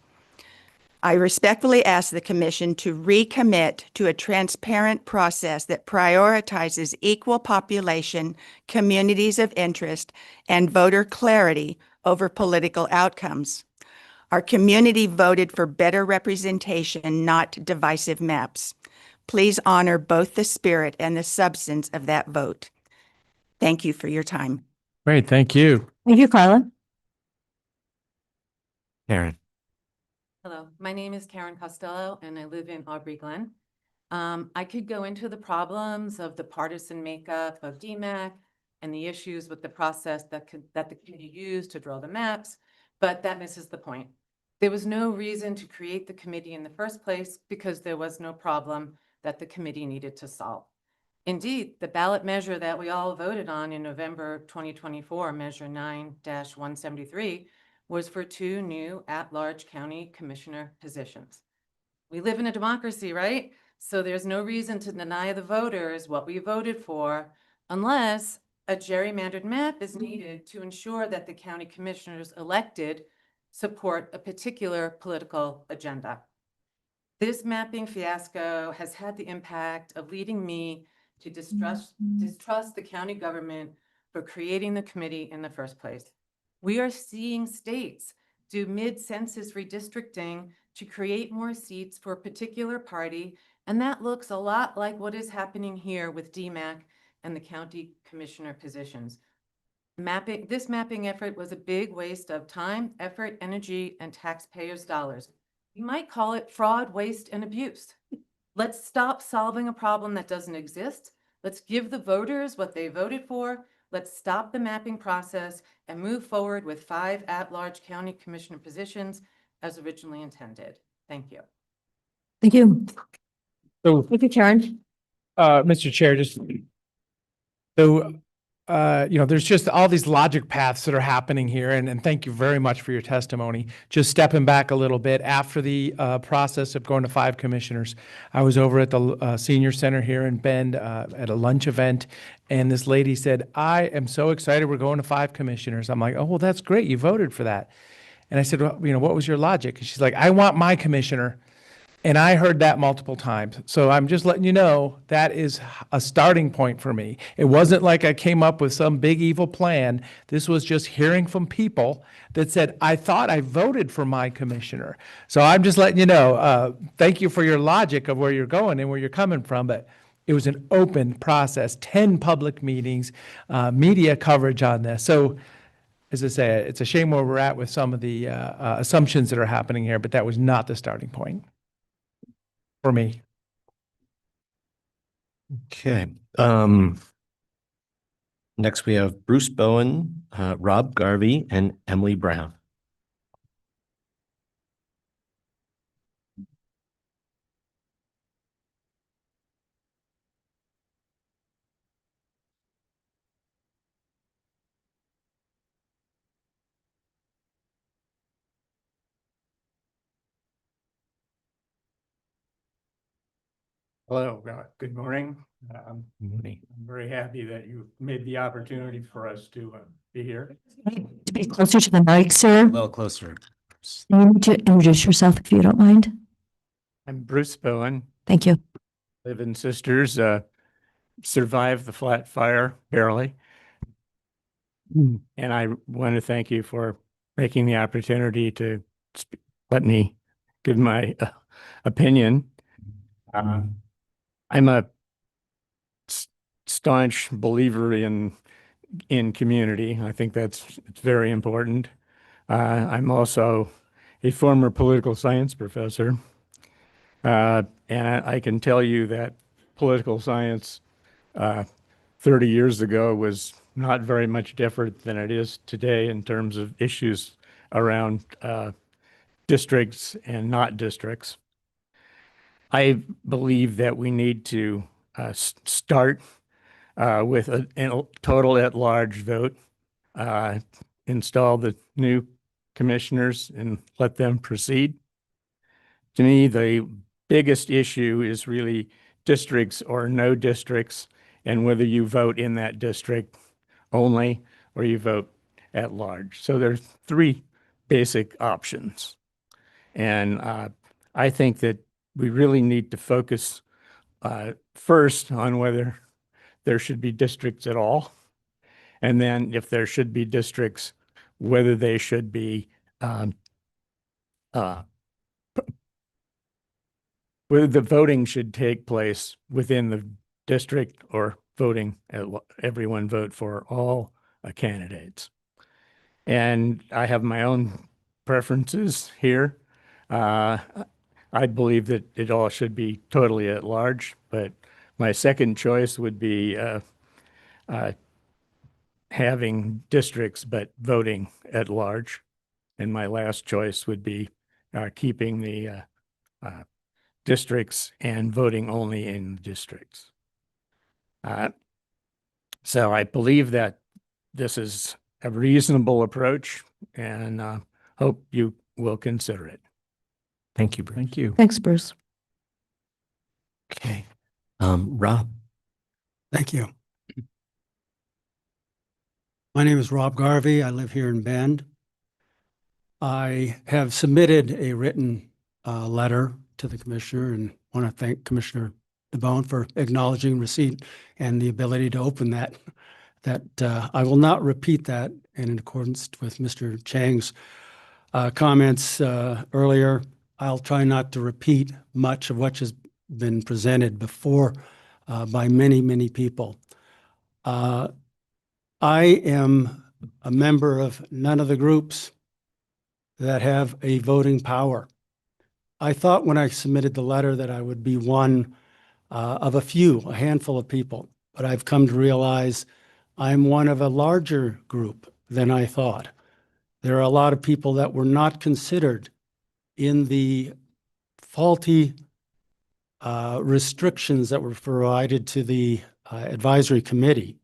I respectfully ask the Commission to recommit to a transparent process that prioritizes equal population, communities of interest, and voter clarity over political outcomes. Our community voted for better representation, not divisive maps. Please honor both the spirit and the substance of that vote. Thank you for your time. Great, thank you. Thank you, Carla. Karen. Hello, my name is Karen Costello and I live in Aubrey Glen. I could go into the problems of the partisan makeup of DMAC and the issues with the process that the committee used to draw the maps, but that misses the point. There was no reason to create the committee in the first place because there was no problem that the committee needed to solve. Indeed, the ballot measure that we all voted on in November 2024, Measure 9-173, was for 2 new at-large county commissioner positions. We live in a democracy, right? So there's no reason to deny the voters what we voted for unless a gerrymandered map is needed to ensure that the county commissioners elected support a particular political agenda. This mapping fiasco has had the impact of leading me to distrust the county government for creating the committee in the first place. We are seeing states do mid-census redistricting to create more seats for a particular party, and that looks a lot like what is happening here with DMAC and the county commissioner positions. This mapping effort was a big waste of time, effort, energy, and taxpayers' dollars. You might call it fraud, waste, and abuse. Let's stop solving a problem that doesn't exist. Let's give the voters what they voted for. Let's stop the mapping process and move forward with 5 at-large county commissioner positions as originally intended. Thank you. Thank you. So, Thank you, Karen. Mr. Chair, there's just all these logic paths that are happening here, and thank you very much for your testimony. Just stepping back a little bit, after the process of going to 5 commissioners, I was over at the senior center here in Bend at a lunch event, and this lady said, "I am so excited we're going to 5 commissioners." I'm like, "Oh, well, that's great. You voted for that." And I said, "Well, what was your logic?" And she's like, "I want my commissioner." And I heard that multiple times. So I'm just letting you know that is a starting point for me. It wasn't like I came up with some big evil plan. This was just hearing from people that said, "I thought I voted for my commissioner." So I'm just letting you know, thank you for your logic of where you're going and where you're coming from. But it was an open process, 10 public meetings, media coverage on this. So as I say, it's a shame where we're at with some of the assumptions that are happening here, but that was not the starting point for me. Okay. Next we have Bruce Bowen, Rob Garvey, and Emily Brown. Hello, good morning. I'm very happy that you made the opportunity for us to be here. To be closer to the mic, sir. A little closer. You need to introduce yourself if you don't mind. I'm Bruce Bowen. Thank you. Live in Sisters, survived the flat fire barely. And I want to thank you for making the opportunity to let me give my opinion. I'm a staunch believer in community. I think it's very important. I'm also a former political science professor. And I can tell you that political science 30 years ago was not very much different than it is today in terms of issues around districts and not districts. I believe that we need to start with a total at-large vote, install the new commissioners and let them proceed. To me, the biggest issue is really districts or no districts, and whether you vote in that district only or you vote at large. So there's 3 basic options. And I think that we really need to focus first on whether there should be districts at all. And then if there should be districts, whether they should be, whether the voting should take place within the district or voting, everyone vote for all candidates. And I have my own preferences here. I believe that it all should be totally at large, but my second choice would be having districts, but voting at large. And my last choice would be keeping the districts and voting only in districts. So I believe that this is a reasonable approach and hope you will consider it. Thank you, Bruce. Thank you. Thanks, Bruce. Okay. Rob. Thank you. My name is Rob Garvey. I live here in Bend. I have submitted a written letter to the commissioner and want to thank Commissioner DeBonne for acknowledging receipt and the ability to open that. I will not repeat that, and in accordance with Mr. Chang's comments earlier, I'll try not to repeat much of what has been presented before by many, many people. I am a member of none of the groups that have a voting power. I thought when I submitted the letter that I would be one of a handful of people, but I've come to realize I'm one of a larger group than I thought. There are a lot of people that were not considered in the faulty restrictions that were provided to the advisory committee.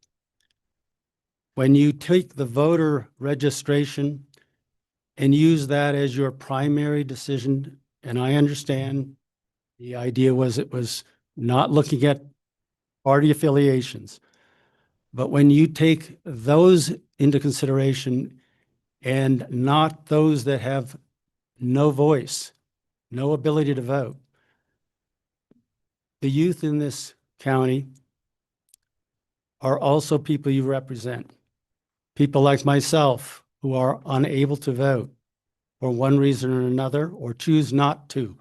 When you take the voter registration and use that as your primary decision, and I understand the idea was it was not looking at party affiliations, but when you take those into consideration and not those that have no voice, no ability to vote, the youth in this county are also people you represent. People like myself who are unable to vote for one reason or another, or choose not to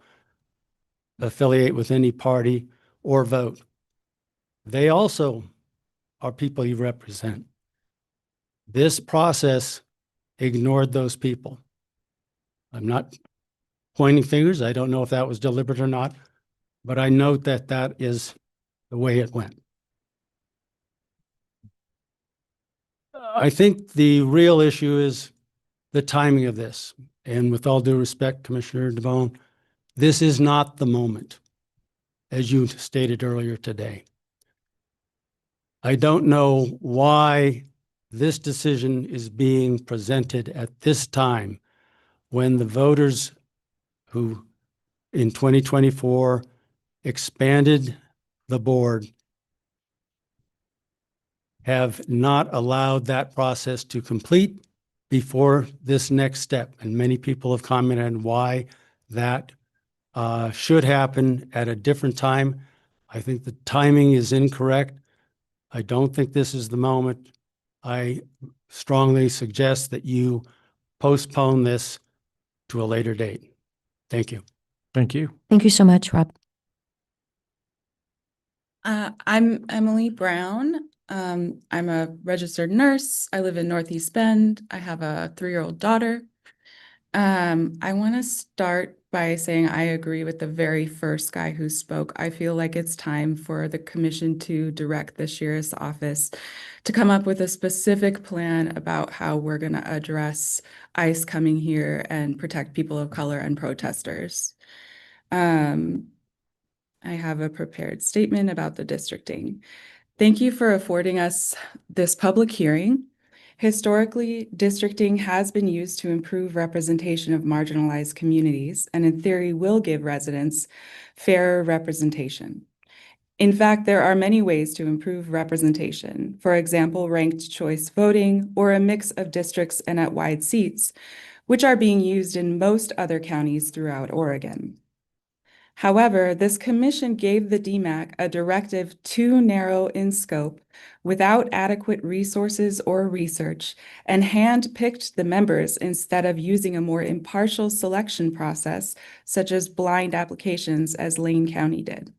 affiliate with any party or vote. They also are people you represent. This process ignored those people. I'm not pointing fingers. I don't know if that was deliberate or not, but I note that that is the way it went. I think the real issue is the timing of this. And with all due respect, Commissioner DeBonne, this is not the moment, as you stated earlier today. I don't know why this decision is being presented at this time when the voters who in 2024 expanded the board have not allowed that process to complete before this next step. And many people have commented on why that should happen at a different time. I think the timing is incorrect. I don't think this is the moment. I strongly suggest that you postpone this to a later date. Thank you. Thank you. Thank you so much, Rob. I'm Emily Brown. I'm a registered nurse. I live in Northeast Bend. I have a 3-year-old daughter. I want to start by saying I agree with the very first guy who spoke. I feel like it's time for the commission to direct the sheriff's office to come up with a specific plan about how we're going to address ICE coming here and protect people of color and protesters. I have a prepared statement about the districting. Thank you for affording us this public hearing. Historically, districting has been used to improve representation of marginalized communities and in theory will give residents fairer representation. In fact, there are many ways to improve representation. For example, ranked choice voting or a mix of districts and at-wide seats, which are being used in most other counties throughout Oregon. However, this commission gave the DMAC a directive too narrow in scope without adequate resources or research and hand-picked the members instead of using a more impartial selection process, such as blind applications as Lane County did.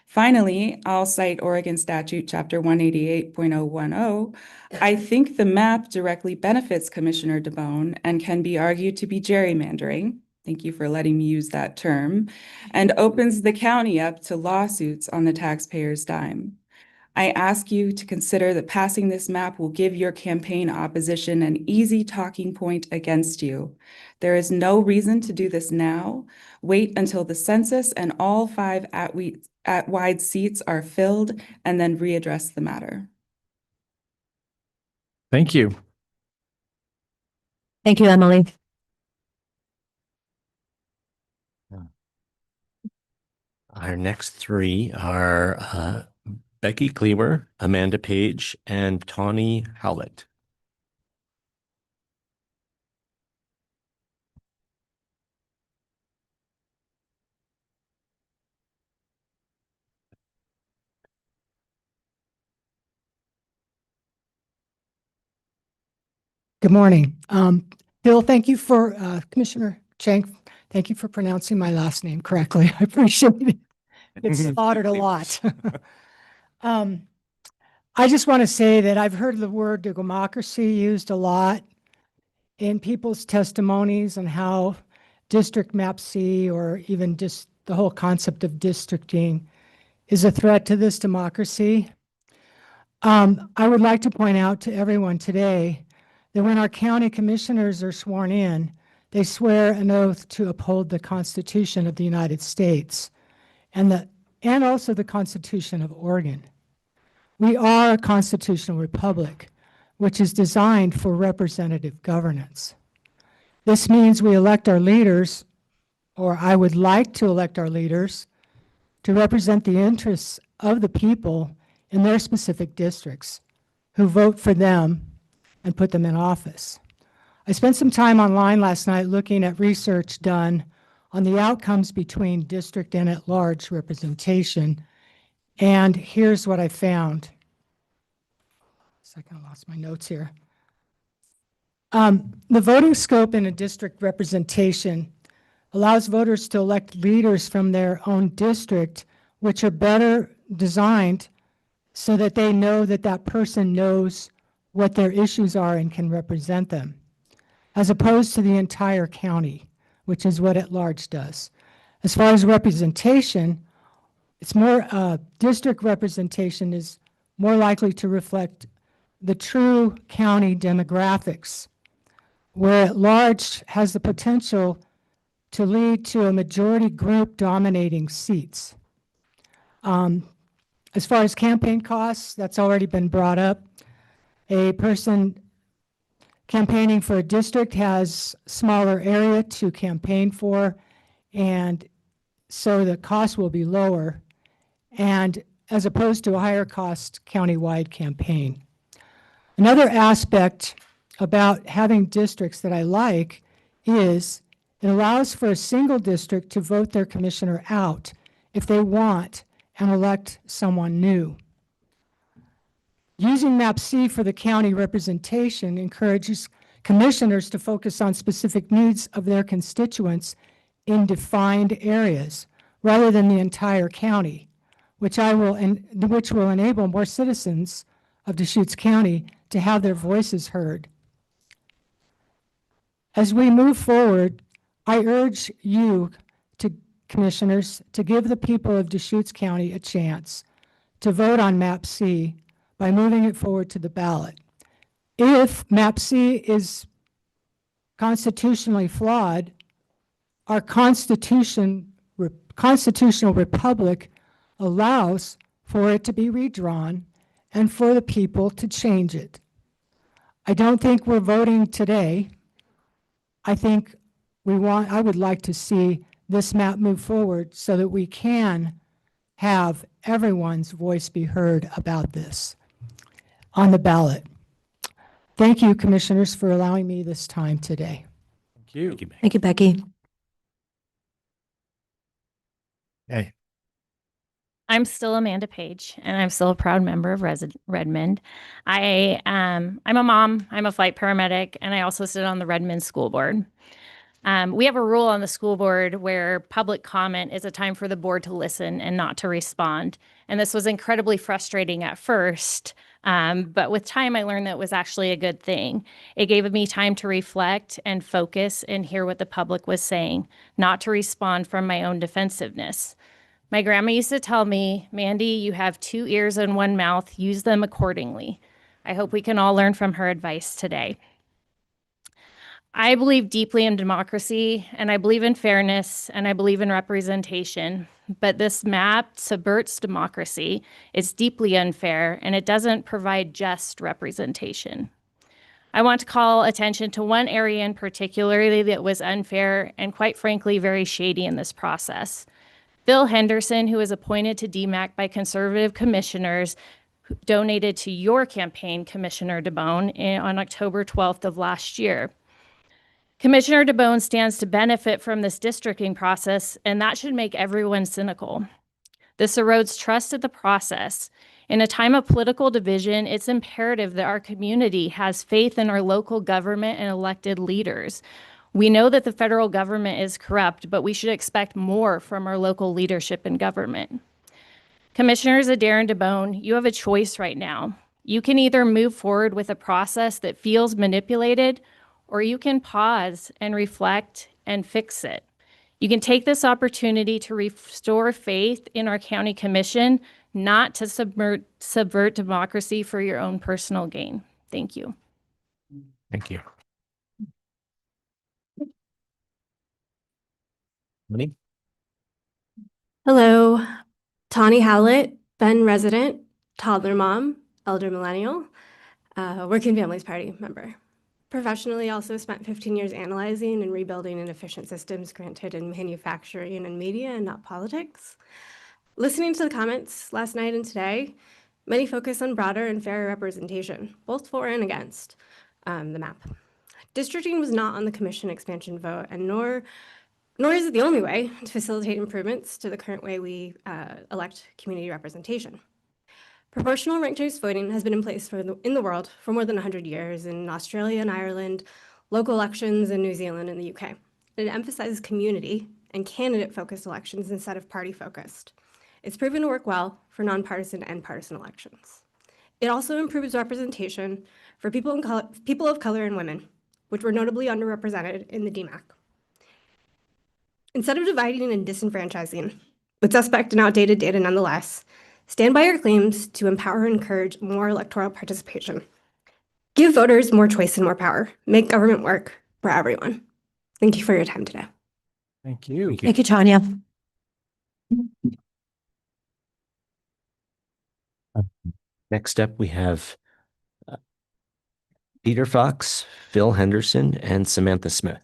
Finally, I'll cite Oregon Statute Chapter 188.010. I think the map directly benefits Commissioner DeBonne and can be argued to be gerrymandering. Thank you for letting me use that term, and opens the county up to lawsuits on the taxpayer's dime. I ask you to consider that passing this map will give your campaign opposition an easy talking point against you. There is no reason to do this now. Wait until the census and all 5 at-wide seats are filled and then readdress the matter. Thank you. Thank you, Emily. Our next 3 are Becky Kleber, Amanda Page, and Tawny Howlett. Good morning. Bill, thank you for, Commissioner Chang, thank you for pronouncing my last name correctly. I appreciate it. It's slaughtered a lot. I just want to say that I've heard the word democracy used a lot in people's testimonies on how district map C, or even just the whole concept of districting, is a threat to this democracy. I would like to point out to everyone today that when our county commissioners are sworn in, they swear an oath to uphold the Constitution of the United States and also the Constitution of Oregon. We are a constitutional republic, which is designed for representative governance. This means we elect our leaders, or I would like to elect our leaders, to represent the interests of the people in their specific districts who vote for them and put them in office. I spent some time online last night looking at research done on the outcomes between district and at-large representation, and here's what I found. I lost my notes here. The voting scope in a district representation allows voters to elect leaders from their own district, which are better designed so that they know that that person knows what their issues are and can represent them, as opposed to the entire county, which is what at-large does. As far as representation, it's more, district representation is more likely to reflect the true county demographics, where at-large has the potential to lead to a majority group dominating seats. As far as campaign costs, that's already been brought up. A person campaigning for a district has smaller area to campaign for, and so the cost will be lower, and as opposed to a higher cost countywide campaign. Another aspect about having districts that I like is it allows for a single district to vote their commissioner out if they want and elect someone new. Using map C for the county representation encourages commissioners to focus on specific needs of their constituents in defined areas rather than the entire county, which will enable more citizens of Deschutes County to have their voices heard. As we move forward, I urge you, commissioners, to give the people of Deschutes County a chance to vote on map C by moving it forward to the ballot. If map C is constitutionally flawed, our constitutional republic allows for it to be redrawn and for the people to change it. I don't think we're voting today. I think I would like to see this map move forward so that we can have everyone's voice be heard about this on the ballot. Thank you, commissioners, for allowing me this time today. Thank you. Thank you, Becky. Hey. I'm still Amanda Page, and I'm still a proud member of Redmond. I'm a mom, I'm a flight paramedic, and I also sit on the Redmond School Board. We have a rule on the school board where public comment is a time for the board to listen and not to respond. And this was incredibly frustrating at first, but with time I learned that it was actually a good thing. It gave me time to reflect and focus and hear what the public was saying, not to respond from my own defensiveness. My grandma used to tell me, Mandy, you have 2 ears and 1 mouth. Use them accordingly. I hope we can all learn from her advice today. I believe deeply in democracy, and I believe in fairness, and I believe in representation. But this map subverts democracy. It's deeply unfair, and it doesn't provide just representation. I want to call attention to one area in particular that was unfair and, quite frankly, very shady in this process. Phil Henderson, who was appointed to DMACC by conservative commissioners, donated to your campaign, Commissioner DeBone, on October 12th of last year. Commissioner DeBone stands to benefit from this districting process, and that should make everyone cynical. This erodes trust in the process. In a time of political division, it's imperative that our community has faith in our local government and elected leaders. We know that the federal government is corrupt, but we should expect more from our local leadership and government. Commissioners Adair and DeBone, you have a choice right now. You can either move forward with a process that feels manipulated, or you can pause and reflect and fix it. You can take this opportunity to restore faith in our county commission, not to subvert democracy for your own personal gain. Thank you. Thank you. Money? Hello, Tawny Howlett, Bend resident, toddler mom, elder millennial, Working Families Party member. Professionally, also spent 15 years analyzing and rebuilding inefficient systems granted in manufacturing and media and not politics. Listening to the comments last night and today, many focus on broader and fairer representation, both for and against the map. Districting was not on the commission expansion vote, and nor is it the only way to facilitate improvements to the current way we elect community representation. Proportional ranked choice voting has been in place in the world for more than 100 years in Australia and Ireland, local elections in New Zealand and the UK. It emphasizes community and candidate-focused elections instead of party-focused. It's proven to work well for nonpartisan and partisan elections. It also improves representation for people of color and women, which were notably underrepresented in the DMACC. Instead of dividing and disenfranchising, with suspect and outdated data nonetheless, stand by your claims to empower and encourage more electoral participation. Give voters more choice and more power. Make government work for everyone. Thank you for your time today. Thank you. Thank you, Tanya. Next up, we have Peter Fox, Phil Henderson, and Samantha Smith.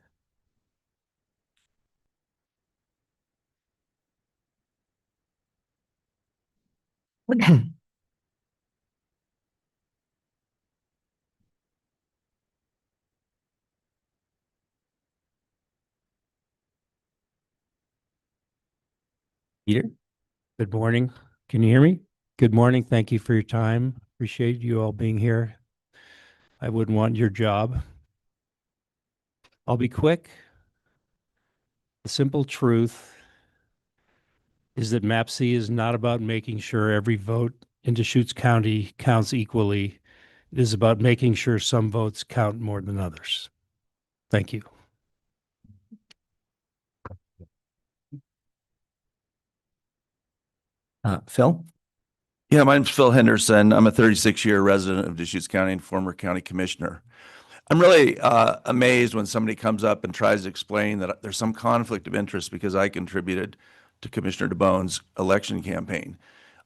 Peter? Good morning. Can you hear me? Good morning. Thank you for your time. Appreciate you all being here. I wouldn't want your job. I'll be quick. The simple truth is that MAPC is not about making sure every vote in Deschutes County counts equally. It is about making sure some votes count more than others. Thank you. Phil? Yeah, my name's Phil Henderson. I'm a 36-year resident of Deschutes County and former county commissioner. I'm really amazed when somebody comes up and tries to explain that there's some conflict of interest because I contributed to Commissioner DeBone's election campaign.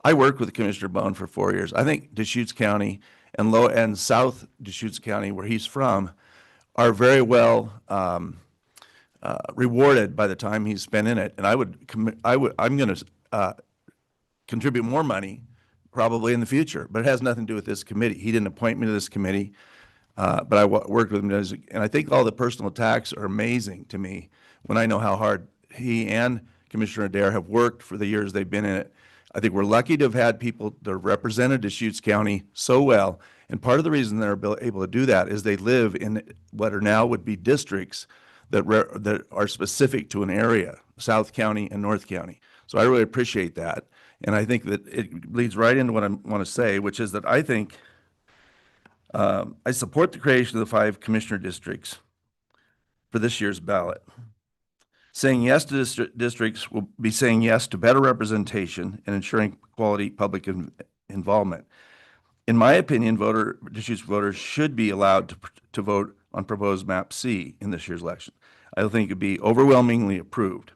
I worked with Commissioner DeBone for 4 years. I think Deschutes County and South Deschutes County, where he's from, are very well rewarded by the time he's spent in it. And I'm going to contribute more money probably in the future, but it has nothing to do with this committee. He didn't appoint me to this committee, but I worked with him. And I think all the personal attacks are amazing to me when I know how hard he and Commissioner Adair have worked for the years they've been in it. I think we're lucky to have had people that have represented Deschutes County so well. And part of the reason they're able to do that is they live in what are now would be districts that are specific to an area, South County and North County. So I really appreciate that. And I think that it leads right into what I want to say, which is that I think I support the creation of the 5 commissioner districts for this year's ballot. Saying yes to districts will be saying yes to better representation and ensuring quality public involvement. In my opinion, Deschutes voters should be allowed to vote on proposed map C in this year's election. I think it'd be overwhelmingly approved.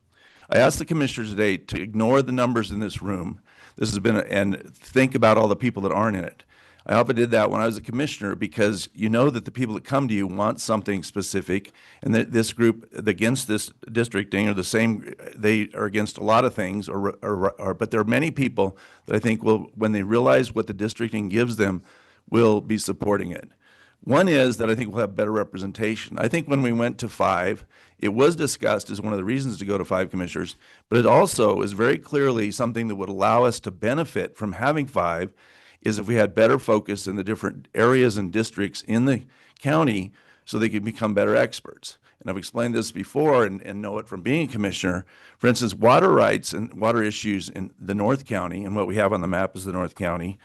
I asked the commissioners today to ignore the numbers in this room. This has been, and think about all the people that aren't in it. I often did that when I was a commissioner because you know that the people that come to you want something specific, and that this group against this districting are the same. They are against a lot of things, but there are many people that I think will, when they realize what the districting gives them, will be supporting it. One is that I think we'll have better representation. I think when we went to 5, it was discussed as one of the reasons to go to 5 commissioners, but it also is very clearly something that would allow us to benefit from having 5 is if we had better focus in the different areas and districts in the county so they could become better experts. And I've explained this before and know it from being a commissioner. For instance, water rights and water issues in the North County, and what we have on the map is the North County,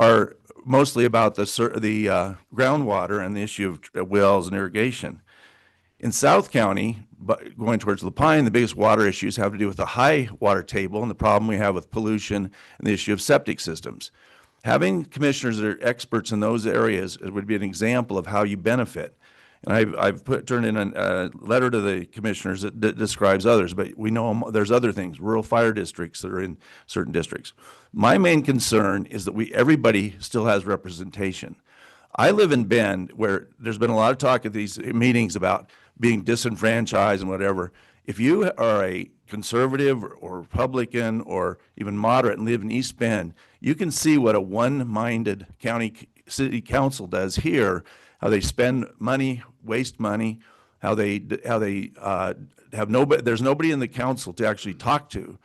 are mostly about the groundwater and the issue of wells and irrigation. In South County, but going towards Lapine, the biggest water issues have to do with the high water table and the problem we have with pollution and the issue of septic systems. Having commissioners that are experts in those areas would be an example of how you benefit. And I've turned in a letter to the commissioners that describes others, but we know there's other things, rural fire districts that are in certain districts. My main concern is that everybody still has representation. I live in Bend, where there's been a lot of talk at these meetings about being disenfranchised and whatever. If you are a conservative or Republican or even moderate and live in East Bend, you can see what a one-minded city council does here, how they spend money, waste money, how they have nobody, there's nobody in the council to actually talk to.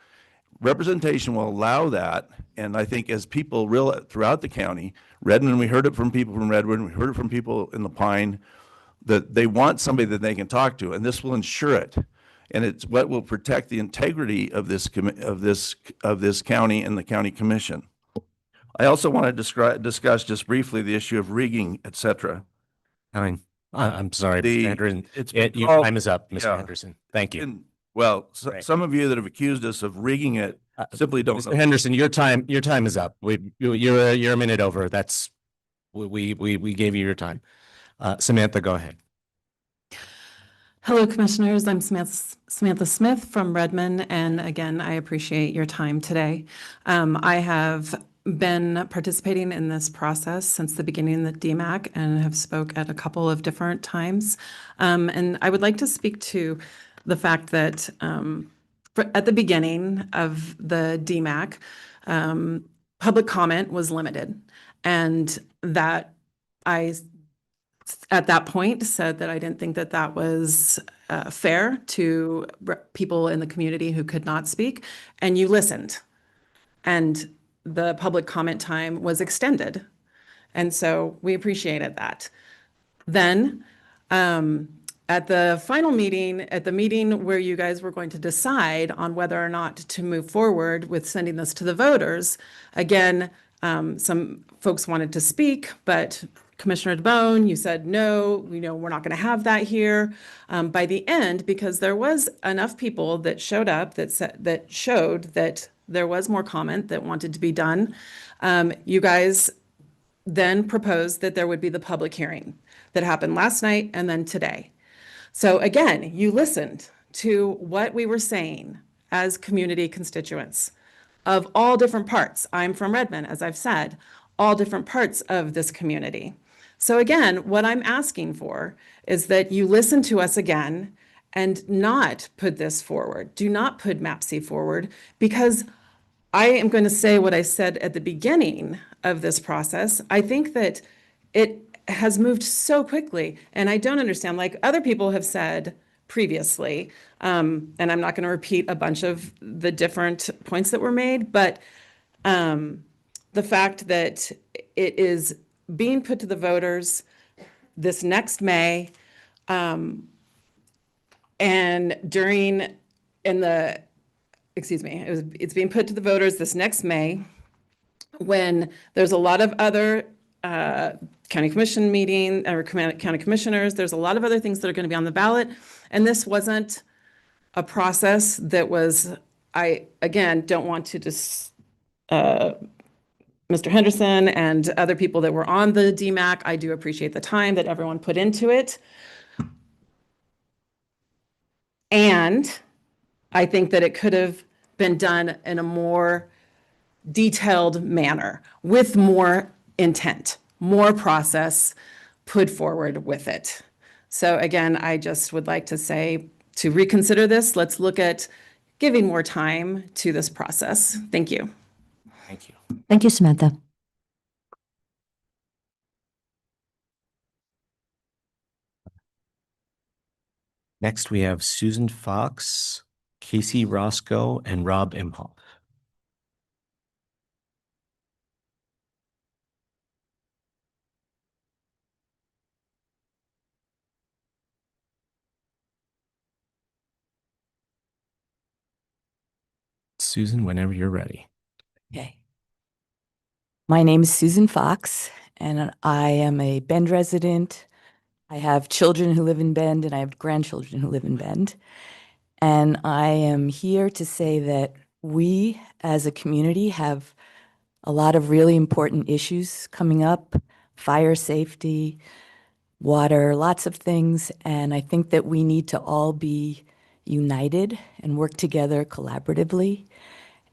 Representation will allow that, and I think as people throughout the county, Redmond, we heard it from people from Redwood, we heard it from people in Lapine, that they want somebody that they can talk to, and this will ensure it. And it's what will protect the integrity of this county and the county commission. I also want to discuss just briefly the issue of rigging, et cetera. I'm sorry, Mr. Henderson. Your time is up, Mr. Henderson. Thank you. Some of you that have accused us of rigging it simply don't know. Mr. Henderson, your time is up. You're a minute over. We gave you your time. Samantha, go ahead. Hello, Commissioners. I'm Samantha Smith from Redmond, and again, I appreciate your time today. I have been participating in this process since the beginning of the DMAC and have spoke at a couple of different times. And I would like to speak to the fact that at the beginning of the DMAC, public comment was limited, and that I at that point said that I didn't think that that was fair to people in the community who could not speak, and you listened, and the public comment time was extended, and so we appreciated that. Then at the final meeting, at the meeting where you guys were going to decide on whether or not to move forward with sending this to the voters, again, some folks wanted to speak, but Commissioner DeBone, you said, no, we're not going to have that here. By the end, because there was enough people that showed up that showed that there was more comment that wanted to be done, you guys then proposed that there would be the public hearing that happened last night and then today. So again, you listened to what we were saying as community constituents of all different parts. I'm from Redmond, as I've said, all different parts of this community. So again, what I'm asking for is that you listen to us again and not put this forward. Do not put MAPC forward, because I am going to say what I said at the beginning of this process. I think that it has moved so quickly, and I don't understand, like other people have said previously, and I'm not going to repeat a bunch of the different points that were made, but the fact that it is being put to the voters this next May, and it's being put to the voters this next May, when there's a lot of other county commission meeting or county commissioners, there's a lot of other things that are going to be on the ballot, and this wasn't a process that was, I, again, don't want to just, Mr. Henderson and other people that were on the DMAC, I do appreciate the time that everyone put into it. And I think that it could have been done in a more detailed manner with more intent, more process put forward with it. So again, I just would like to say to reconsider this, let's look at giving more time to this process. Thank you. Thank you. Thank you, Samantha. Next, we have Susan Fox, Casey Roscoe, and Rob Imhoff. Susan, whenever you're ready. Okay. My name is Susan Fox, and I am a Bend resident. I have children who live in Bend, and I have grandchildren who live in Bend. And I am here to say that we, as a community, have a lot of really important issues coming up: fire safety, water, lots of things. And I think that we need to all be united and work together collaboratively.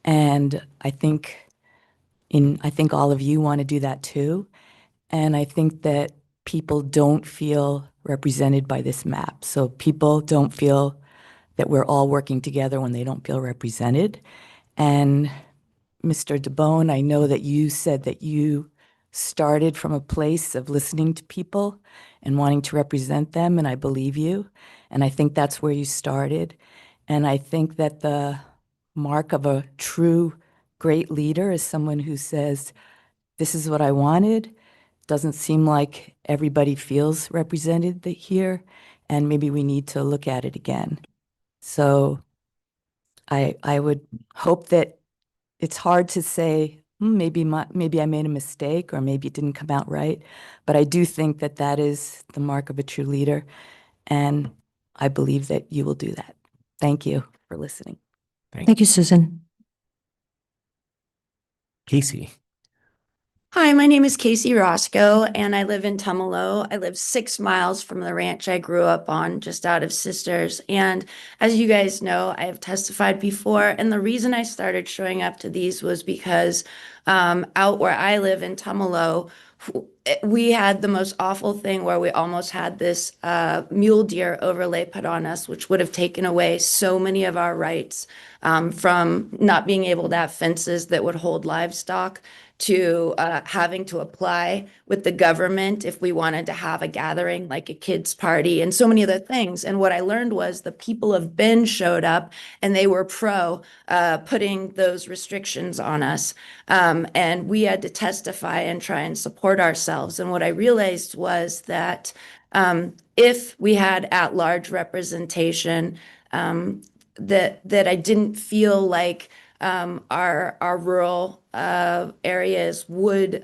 And I think all of you want to do that too. And I think that people don't feel represented by this map. So people don't feel that we're all working together when they don't feel represented. And Mr. DeBone, I know that you said that you started from a place of listening to people and wanting to represent them, and I believe you. And I think that's where you started. And I think that the mark of a true great leader is someone who says, this is what I wanted. Doesn't seem like everybody feels represented here, and maybe we need to look at it again. So I would hope that it's hard to say, maybe I made a mistake or maybe it didn't come out right, but I do think that that is the mark of a true leader, and I believe that you will do that. Thank you for listening. Thank you, Susan. Casey. Hi, my name is Casey Roscoe, and I live in Tumalo. I live 6 miles from the ranch I grew up on, just out of Sisters. And as you guys know, I have testified before, and the reason I started showing up to these was because out where I live in Tumalo, we had the most awful thing where we almost had this mule deer overlay put on us, which would have taken away so many of our rights, from not being able to have fences that would hold livestock to having to apply with the government if we wanted to have a gathering like a kids party and so many other things. And what I learned was the people of Bend showed up and they were pro putting those restrictions on us. And we had to testify and try and support ourselves. And what I realized was that if we had at-large representation, that I didn't feel like our rural areas would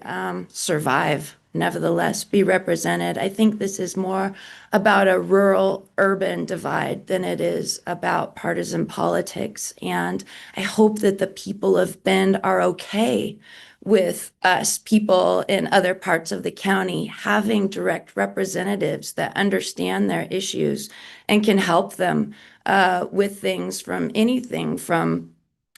survive, nevertheless be represented. I think this is more about a rural-urban divide than it is about partisan politics. And I hope that the people of Bend are okay with us people in other parts of the county having direct representatives that understand their issues and can help them with things, from anything from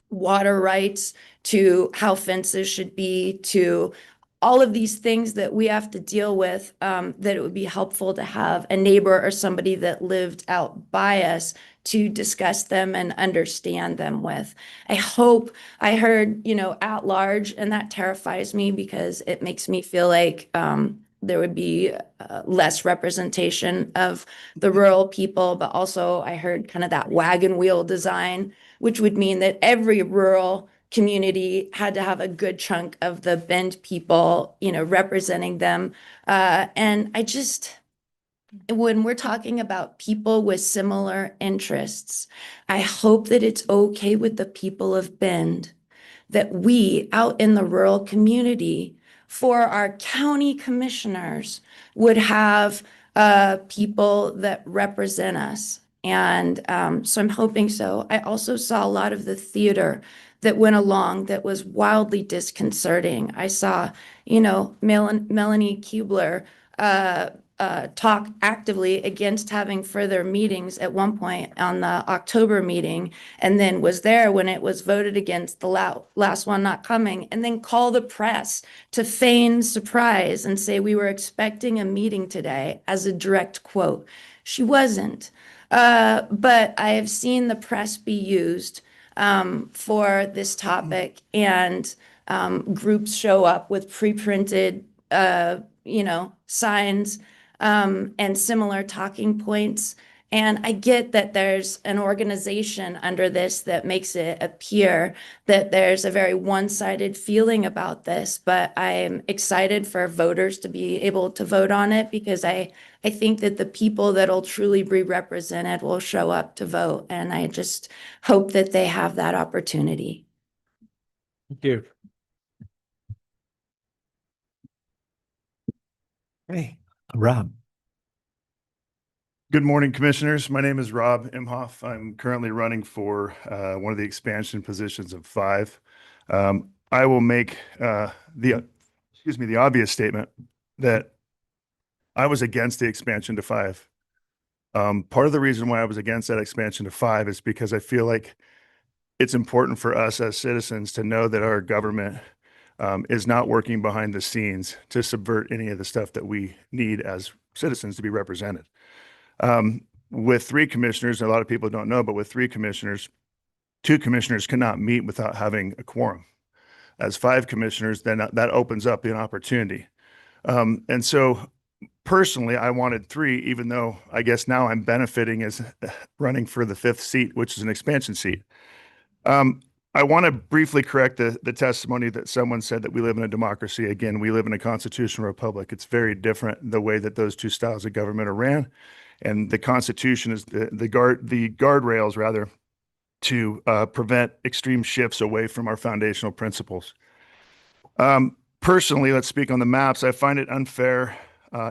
water rights to how fences should be, to all of these things that we have to deal with, that it would be helpful to have a neighbor or somebody that lived out by us to discuss them and understand them with. I hope I heard, at large, and that terrifies me because it makes me feel like there would be less representation of the rural people, but also I heard kind of that wagon wheel design, which would mean that every rural community had to have a good chunk of the Bend people, representing them. And when we're talking about people with similar interests, I hope that it's okay with the people of Bend that we out in the rural community, for our county commissioners, would have people that represent us. And so I'm hoping so. I also saw a lot of the theater that went along that was wildly disconcerting. I saw, Melanie Kubler talk actively against having further meetings at one point on the October meeting, and then was there when it was voted against the last one not coming, and then call the press to feign surprise and say we were expecting a meeting today as a direct quote. She wasn't. But I have seen the press be used for this topic, and groups show up with pre-printed, signs and similar talking points. And I get that there's an organization under this that makes it appear that there's a very one-sided feeling about this, but I'm excited for voters to be able to vote on it, because I think that the people that'll truly be represented will show up to vote. And I just hope that they have that opportunity. Thank you. Hey, Rob. Good morning, Commissioners. My name is Rob Imhoff. I'm currently running for one of the expansion positions of 5. I will make the obvious statement that I was against the expansion to 5. Part of the reason why I was against that expansion to 5 is because I feel like it's important for us as citizens to know that our government is not working behind the scenes to subvert any of the stuff that we need as citizens to be represented. With 3 commissioners, a lot of people don't know, but with 3 commissioners, 2 commissioners cannot meet without having a quorum. As 5 commissioners, then that opens up an opportunity. And so personally, I wanted 3, even though I guess now I'm benefiting as running for the 5th seat, which is an expansion seat. I want to briefly correct the testimony that someone said that we live in a democracy. Again, we live in a constitutional republic. It's very different the way that those 2 styles of government are ran. And the Constitution is the guardrails rather to prevent extreme shifts away from our foundational principles. Personally, let's speak on the maps. I find it unfair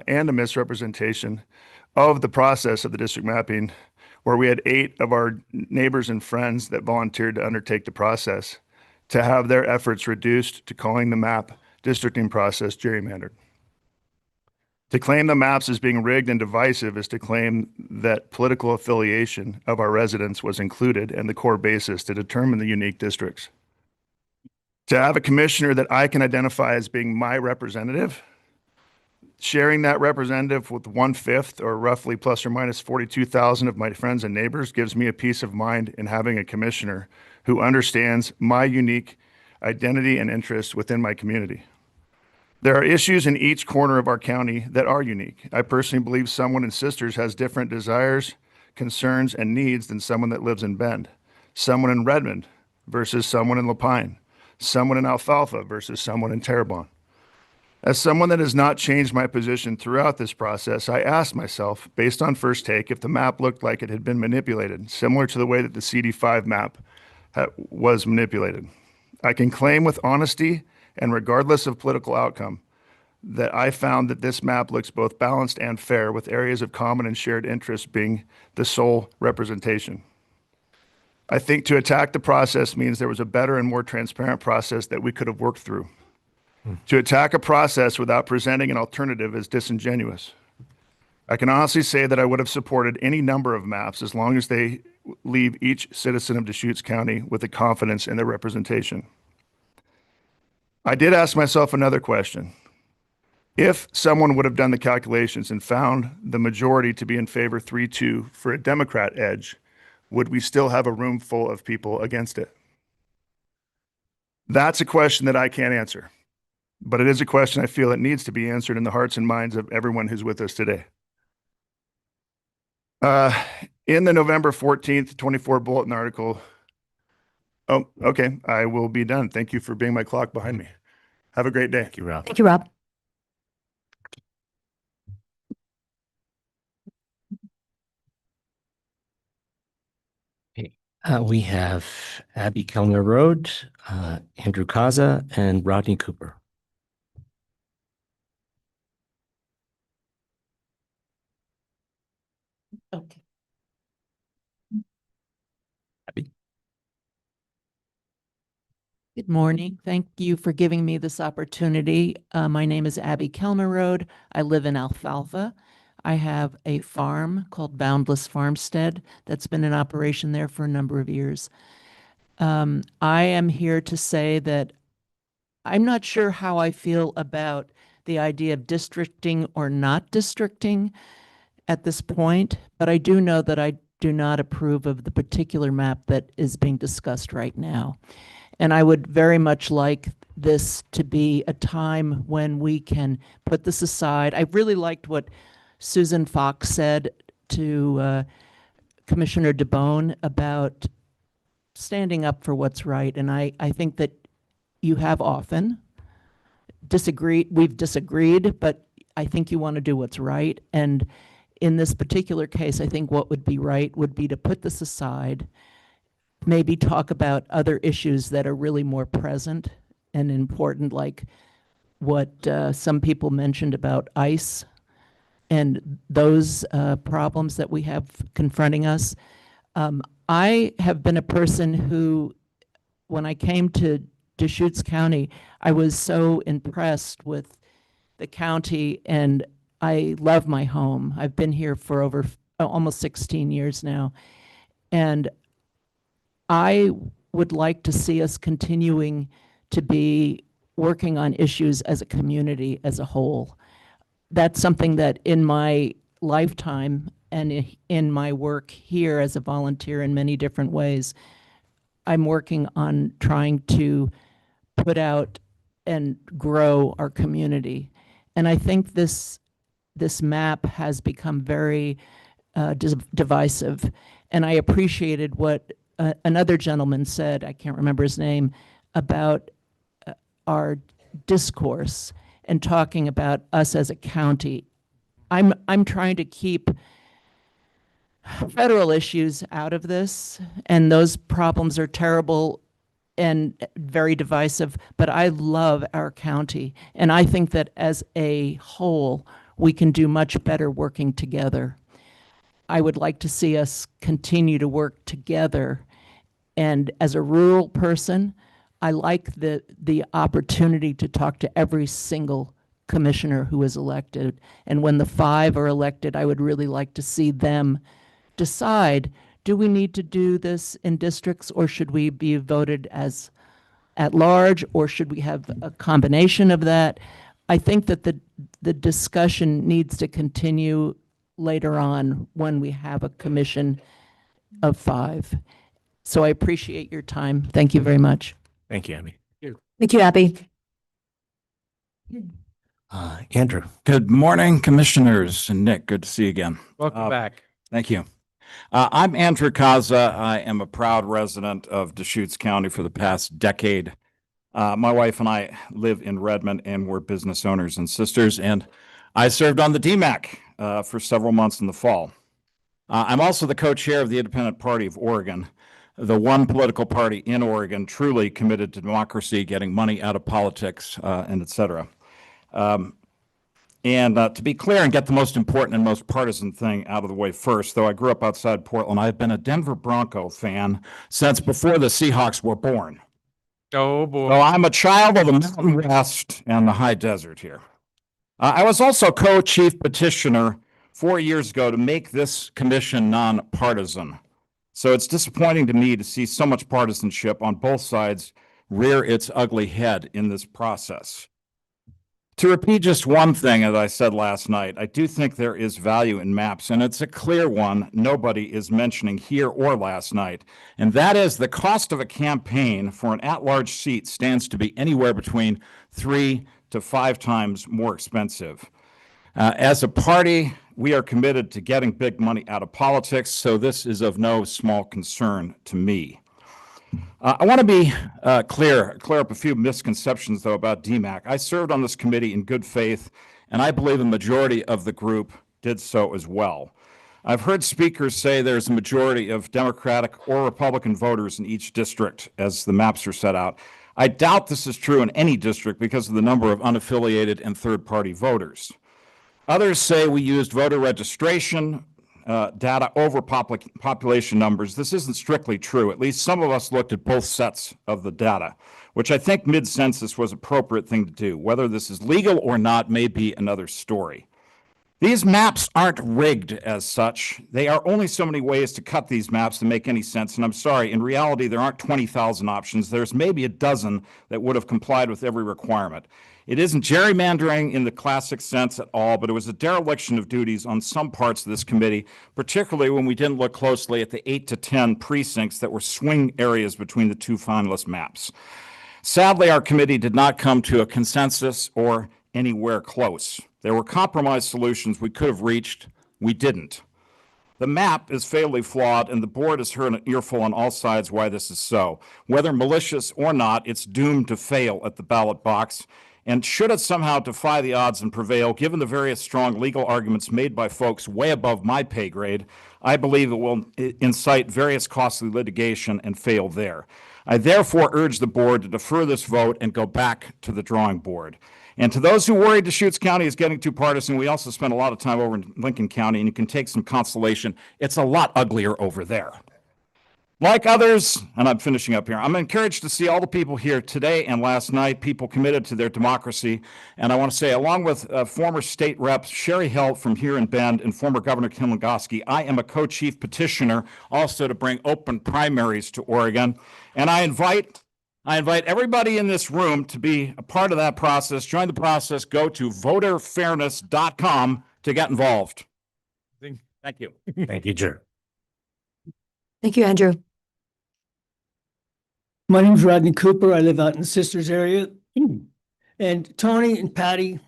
and a misrepresentation of the process of the district mapping, where we had 8 of our neighbors and friends that volunteered to undertake the process, to have their efforts reduced to calling the map districting process gerrymandered. To claim the maps as being rigged and divisive is to claim that political affiliation of our residents was included in the core basis to determine the unique districts. To have a commissioner that I can identify as being my representative, sharing that representative with 1/5 or roughly plus or minus 42,000 of my friends and neighbors gives me a peace of mind in having a commissioner who understands my unique identity and interests within my community. There are issues in each corner of our county that are unique. I personally believe someone in Sisters has different desires, concerns, and needs than someone that lives in Bend, someone in Redmond versus someone in Lapine, someone in Alfalfa versus someone in Terrebonne. As someone that has not changed my position throughout this process, I asked myself, based on first take, if the map looked like it had been manipulated, similar to the way that the CD5 map was manipulated. I can claim with honesty and regardless of political outcome that I found that this map looks both balanced and fair, with areas of common and shared interest being the sole representation. I think to attack the process means there was a better and more transparent process that we could have worked through. To attack a process without presenting an alternative is disingenuous. I can honestly say that I would have supported any number of maps as long as they leave each citizen of Deschutes County with the confidence in their representation. I did ask myself another question. If someone would have done the calculations and found the majority to be in favor 3-2 for a Democrat edge, would we still have a room full of people against it? That's a question that I can't answer, but it is a question I feel it needs to be answered in the hearts and minds of everyone who's with us today. In the November 14th, 24 bulletin article, oh, okay, I will be done. Thank you for being my clock behind me. Have a great day. Thank you, Rob. Thank you, Rob. We have Abby Kellner Road, Andrew Kaza, and Rodney Cooper. Okay. Good morning. Thank you for giving me this opportunity. My name is Abby Kelmerode. I live in Alfalfa. I have a farm called Boundless Farmstead that's been in operation there for a number of years. I am here to say that I'm not sure how I feel about the idea of districting or not districting at this point, but I do know that I do not approve of the particular map that is being discussed right now. And I would very much like this to be a time when we can put this aside. I really liked what Susan Fox said to Commissioner DeBonne about standing up for what's right. And I think that you have often disagreed. We've disagreed, but I think you want to do what's right. And in this particular case, I think what would be right would be to put this aside, maybe talk about other issues that are really more present and important, like what some people mentioned about ICE and those problems that we have confronting us. I have been a person who, when I came to Deschutes County, I was so impressed with the county, and I love my home. I've been here for over almost 16 years now. And I would like to see us continuing to be working on issues as a community as a whole. That's something that in my lifetime and in my work here as a volunteer in many different ways, I'm working on trying to put out and grow our community. And I think this map has become very divisive. And I appreciated what another gentleman said, I can't remember his name, about our discourse and talking about us as a county. I'm trying to keep federal issues out of this, and those problems are terrible and very divisive, but I love our county. And I think that as a whole, we can do much better working together. I would like to see us continue to work together. And as a rural person, I like the opportunity to talk to every single commissioner who is elected. And when the 5 are elected, I would really like to see them decide, do we need to do this in districts, or should we be voted as at large, or should we have a combination of that? I think that the discussion needs to continue later on when we have a commission of 5. So I appreciate your time. Thank you very much. Thank you, Abby. Thank you, Abby. Andrew. Good morning, commissioners, and Nick, good to see you again. Welcome back. Thank you. I'm Andrew Kaza. I am a proud resident of Deschutes County for the past decade. My wife and I live in Redmond, and we're business owners and sisters, and I served on the DMAC for several months in the fall. I'm also the co-chair of the Independent Party of Oregon, the one political party in Oregon truly committed to democracy, getting money out of politics, and et cetera. To be clear and get the most important and most partisan thing out of the way first, though I grew up outside Portland, I've been a Denver Bronco fan since before the Seahawks were born. Oh, boy. So I'm a child of the Mountain West and the high desert here. I was also co-chief petitioner 4 years ago to make this commission nonpartisan. So it's disappointing to me to see so much partisanship on both sides rear its ugly head in this process. To repeat just one thing, as I said last night, I do think there is value in maps, and it's a clear one nobody is mentioning here or last night, and that is the cost of a campaign for an at-large seat stands to be anywhere between 3 to 5 times more expensive. As a party, we are committed to getting big money out of politics, so this is of no small concern to me. I want to be clear up a few misconceptions, though, about DMAC. I served on this committee in good faith, and I believe a majority of the group did so as well. I've heard speakers say there's a majority of Democratic or Republican voters in each district as the maps are set out. I doubt this is true in any district because of the number of unaffiliated and third-party voters. Others say we used voter registration data over population numbers. This isn't strictly true. At least some of us looked at both sets of the data. which I think mid-census was appropriate thing to do. Whether this is legal or not may be another story. These maps aren't rigged as such. They are only so many ways to cut these maps to make any sense. And I'm sorry, in reality, there aren't 20,000 options. There's maybe a dozen that would have complied with every requirement. It isn't gerrymandering in the classic sense at all, but it was a dereliction of duties on some parts of this committee, particularly when we didn't look closely at the 8 to 10 precincts that were swing areas between the two finalist maps. Sadly, our committee did not come to a consensus or anywhere close. There were compromise solutions we could have reached. We didn't. The map is fatally flawed, and the board has heard an earful on all sides why this is so. Whether malicious or not, it's doomed to fail at the ballot box. And should it somehow defy the odds and prevail, given the various strong legal arguments made by folks way above my pay grade, I believe it will incite various costly litigation and fail there. I therefore urge the board to defer this vote and go back to the drawing board. And to those who worry Deschutes County is getting too partisan, we also spend a lot of time over in Lincoln County, and you can take some consolation. It's a lot uglier over there. Like others, and I'm finishing up here, I'm encouraged to see all the people here today and last night, people committed to their democracy. And I want to say, along with former state rep Sherry Helt from here in Bend and former Governor Kim Legosky, I am a co-chief petitioner also to bring open primaries to Oregon. And I invite everybody in this room to be a part of that process. Join the process. Go to voterfairness.com to get involved. Thank you. Thank you, Jer. Thank you, Andrew. My name is Rodney Cooper. I live out in the Sisters area. And Tony and Patty,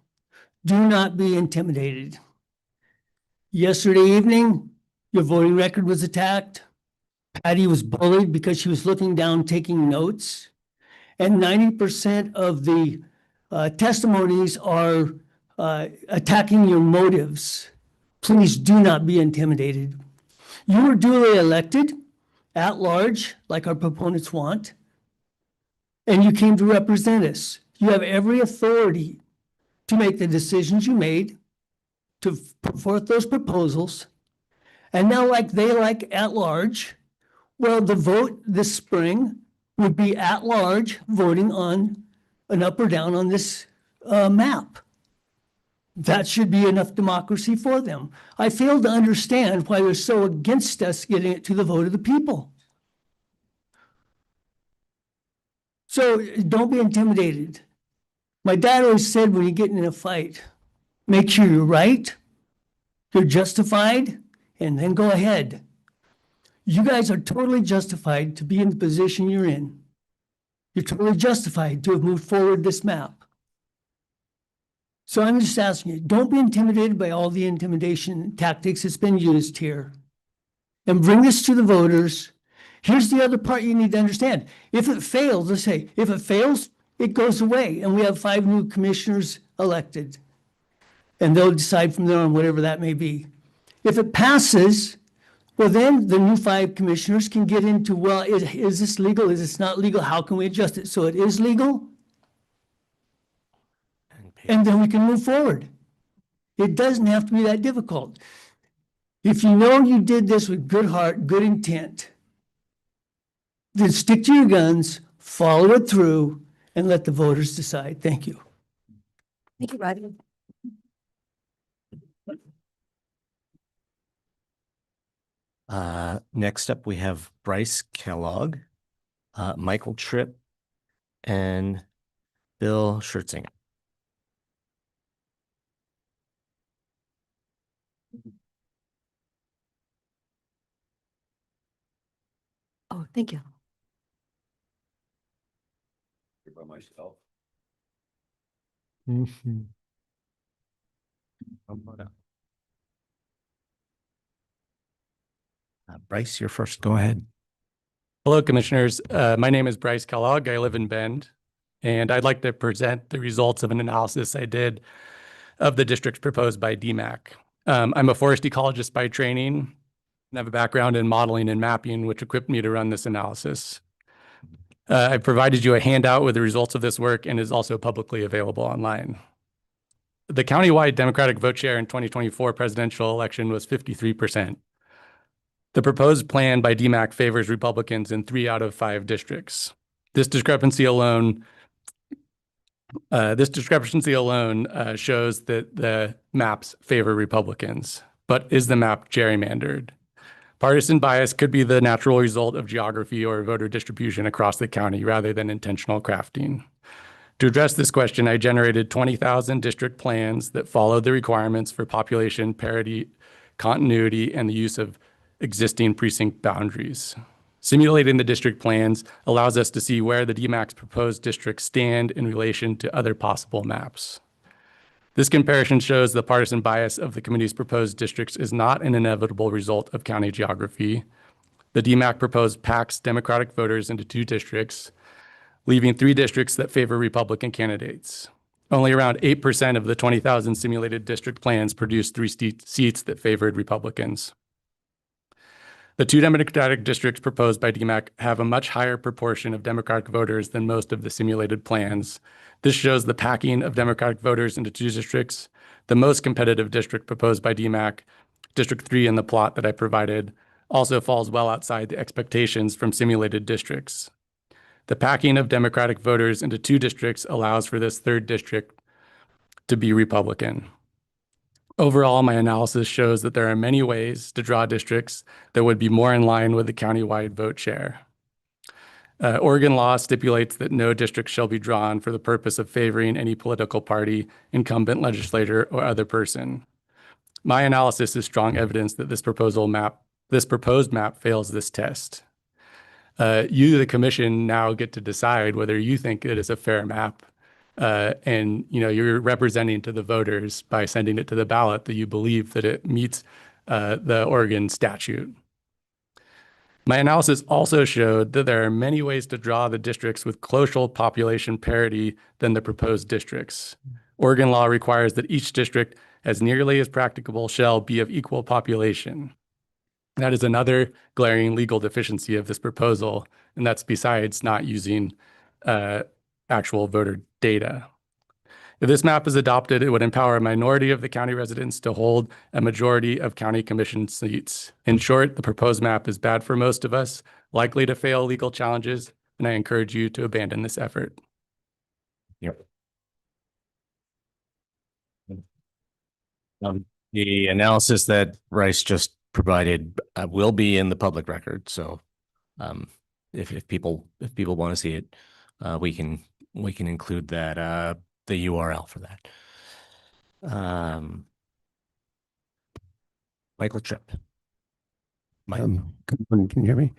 do not be intimidated. Yesterday evening, your voting record was attacked. Patty was bullied because she was looking down, taking notes. And 90% of the testimonies are attacking your motives. Please do not be intimidated. You were duly elected at large, like our proponents want, and you came to represent us. You have every authority to make the decisions you made, to put forth those proposals. And now, like at large, well, the vote this spring would be at large voting on an up or down on this map. That should be enough democracy for them. I fail to understand why they're so against us getting it to the vote of the people. So don't be intimidated. My dad always said when you get in a fight, make sure you're right, you're justified, and then go ahead. You guys are totally justified to be in the position you're in. You're totally justified to have moved forward this map. So I'm just asking you, don't be intimidated by all the intimidation tactics that's been used here. And bring this to the voters. Here's the other part you need to understand. If it fails, let's say, if it fails, it goes away and we have 5 new commissioners elected. And they'll decide from there on whatever that may be. If it passes, well, then the new 5 commissioners can get into, well, is this legal? Is this not legal? How can we adjust it so it is legal? And then we can move forward. It doesn't have to be that difficult. If you know you did this with good heart, good intent, then stick to your guns, follow it through, and let the voters decide. Thank you. Thank you, Rodney. Next up, we have Bryce Kellogg, Michael Tripp, and Bill Schertzinger. Oh, thank you. By myself. Bryce, you're first. Go ahead. Hello, Commissioners. My name is Bryce Kellogg. I live in Bend, and I'd like to present the results of an analysis I did of the districts proposed by DMAC. I'm a forest ecologist by training and have a background in modeling and mapping, which equipped me to run this analysis. I've provided you a handout with the results of this work and is also publicly available online. The countywide Democratic vote share in 2024 presidential election was 53%. The proposed plan by DMAC favors Republicans in 3 out of 5 districts. This discrepancy alone shows that the maps favor Republicans. But is the map gerrymandered? Partisan bias could be the natural result of geography or voter distribution across the county rather than intentional crafting. To address this question, I generated 20,000 district plans that followed the requirements for population parity, continuity, and the use of existing precinct boundaries. Simulating the district plans allows us to see where the DMAC's proposed districts stand in relation to other possible maps. This comparison shows the partisan bias of the committee's proposed districts is not an inevitable result of county geography. The DMAC proposed packs Democratic voters into 2 districts, leaving 3 districts that favor Republican candidates. Only around 8% of the 20,000 simulated district plans produced 3 seats that favored Republicans. The 2 Democratic districts proposed by DMAC have a much higher proportion of Democratic voters than most of the simulated plans. This shows the packing of Democratic voters into 2 districts. The most competitive district proposed by DMAC, District 3 in the plot that I provided, also falls well outside the expectations from simulated districts. The packing of Democratic voters into 2 districts allows for this 3rd district to be Republican. Overall, my analysis shows that there are many ways to draw districts that would be more in line with the countywide vote share. Oregon law stipulates that no district shall be drawn for the purpose of favoring any political party, incumbent legislator, or other person. My analysis is strong evidence that this proposed map fails this test. You, the commission, now get to decide whether you think it is a fair map. And you're representing to the voters by sending it to the ballot that you believe that it meets the Oregon statute. My analysis also showed that there are many ways to draw the districts with closer population parity than the proposed districts. Oregon law requires that each district, as nearly as practicable, shall be of equal population. That is another glaring legal deficiency of this proposal, and that's besides not using actual voter data. If this map is adopted, it would empower a minority of the county residents to hold a majority of county commission seats. In short, the proposed map is bad for most of us, likely to fail legal challenges, and I encourage you to abandon this effort. Yep. The analysis that Rice just provided will be in the public record. So if people want to see it, we can include that the URL for that. Michael Tripp. Good morning. Can you hear me?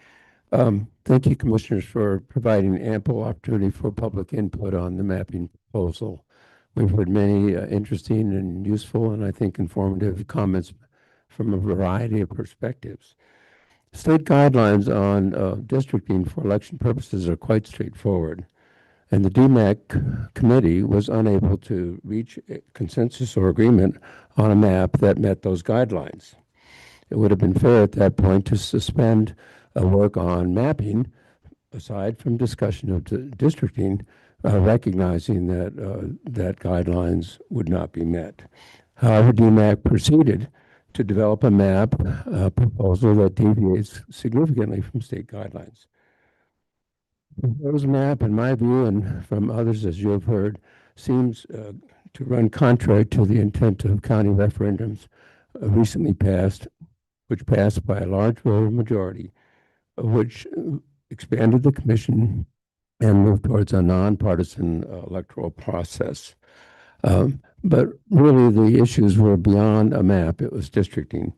Thank you, commissioners, for providing ample opportunity for public input on the mapping proposal. We've heard many interesting and useful and I think informative comments from a variety of perspectives. State guidelines on districting for election purposes are quite straightforward. And the DMAC committee was unable to reach a consensus or agreement on a map that met those guidelines. It would have been fair at that point to suspend work on mapping, aside from discussion of districting, recognizing that that guidelines would not be met. However, DMAC proceeded to develop a map proposal that deviates significantly from state guidelines. The proposed map, in my view, and from others as you have heard, seems to run contrary to the intent of county referendums recently passed, which passed by a large voter majority, which expanded the commission and moved towards a nonpartisan electoral process. But really the issues were beyond a map, it was districting.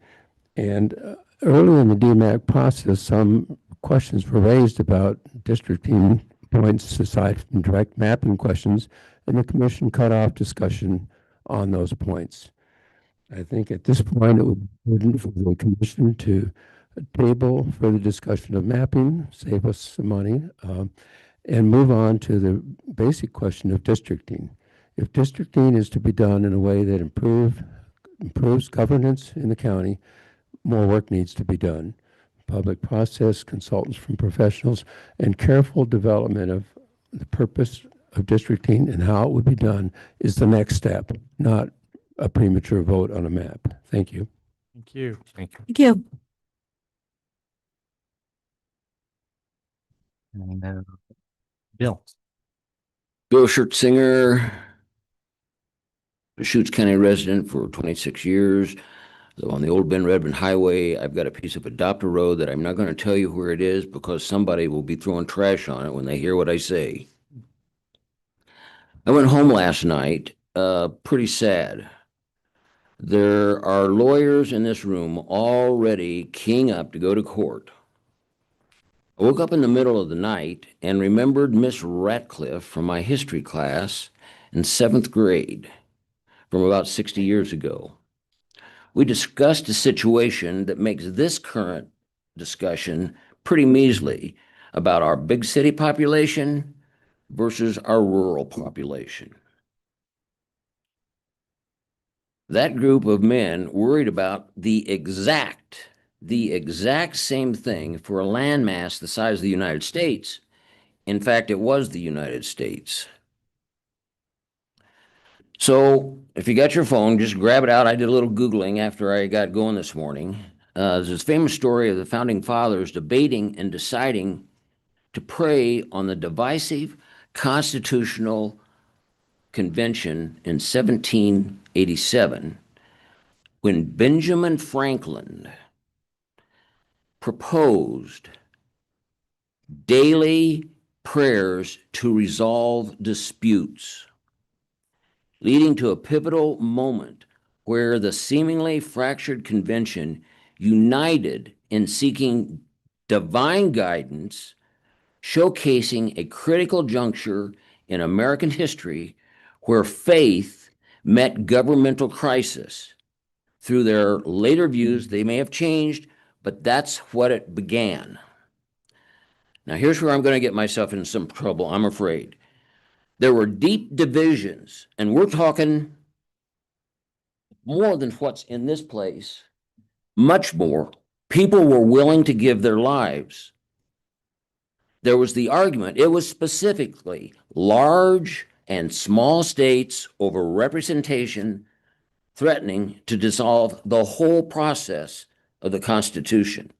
And early in the DMAC process, some questions were raised about districting points aside from direct mapping questions, and the commission cut off discussion on those points. I think at this point it would be prudent for the commission to table further discussion of mapping, save us some money, and move on to the basic question of districting. If districting is to be done in a way that improves governance in the county, more work needs to be done. Public process, consultants from professionals, and careful development of the purpose of districting and how it would be done is the next step, not a premature vote on a map. Thank you. Thank you. Thank you. Thank you. And, Bill. Bill Schertzinger, Deschutes County resident for 26 years. Live on the old Bend Redmond Highway. I've got a piece of Adopt a Road that I'm not going to tell you where it is because somebody will be throwing trash on it when they hear what I say. I went home last night, pretty sad. There are lawyers in this room already keying up to go to court. I woke up in the middle of the night and remembered Miss Ratcliffe from my history class in 7th grade from about 60 years ago. We discussed a situation that makes this current discussion pretty measly about our big city population versus our rural population. That group of men worried about the exact same thing for a landmass the size of the United States. In fact, it was the United States. So if you got your phone, just grab it out. I did a little Googling after I got going this morning. There's this famous story of the founding fathers debating and deciding to pray on the divisive Constitutional Convention in 1787 when Benjamin Franklin proposed daily prayers to resolve disputes, leading to a pivotal moment where the seemingly fractured convention united in seeking divine guidance, showcasing a critical juncture in American history where faith met governmental crisis. Through their later views, they may have changed, but that's what it began. Now, here's where I'm going to get myself in some trouble, I'm afraid. There were deep divisions, and we're talking more than what's in this place, much more. People were willing to give their lives. There was the argument, it was specifically large and small states over representation threatening to dissolve the whole process of the Constitution.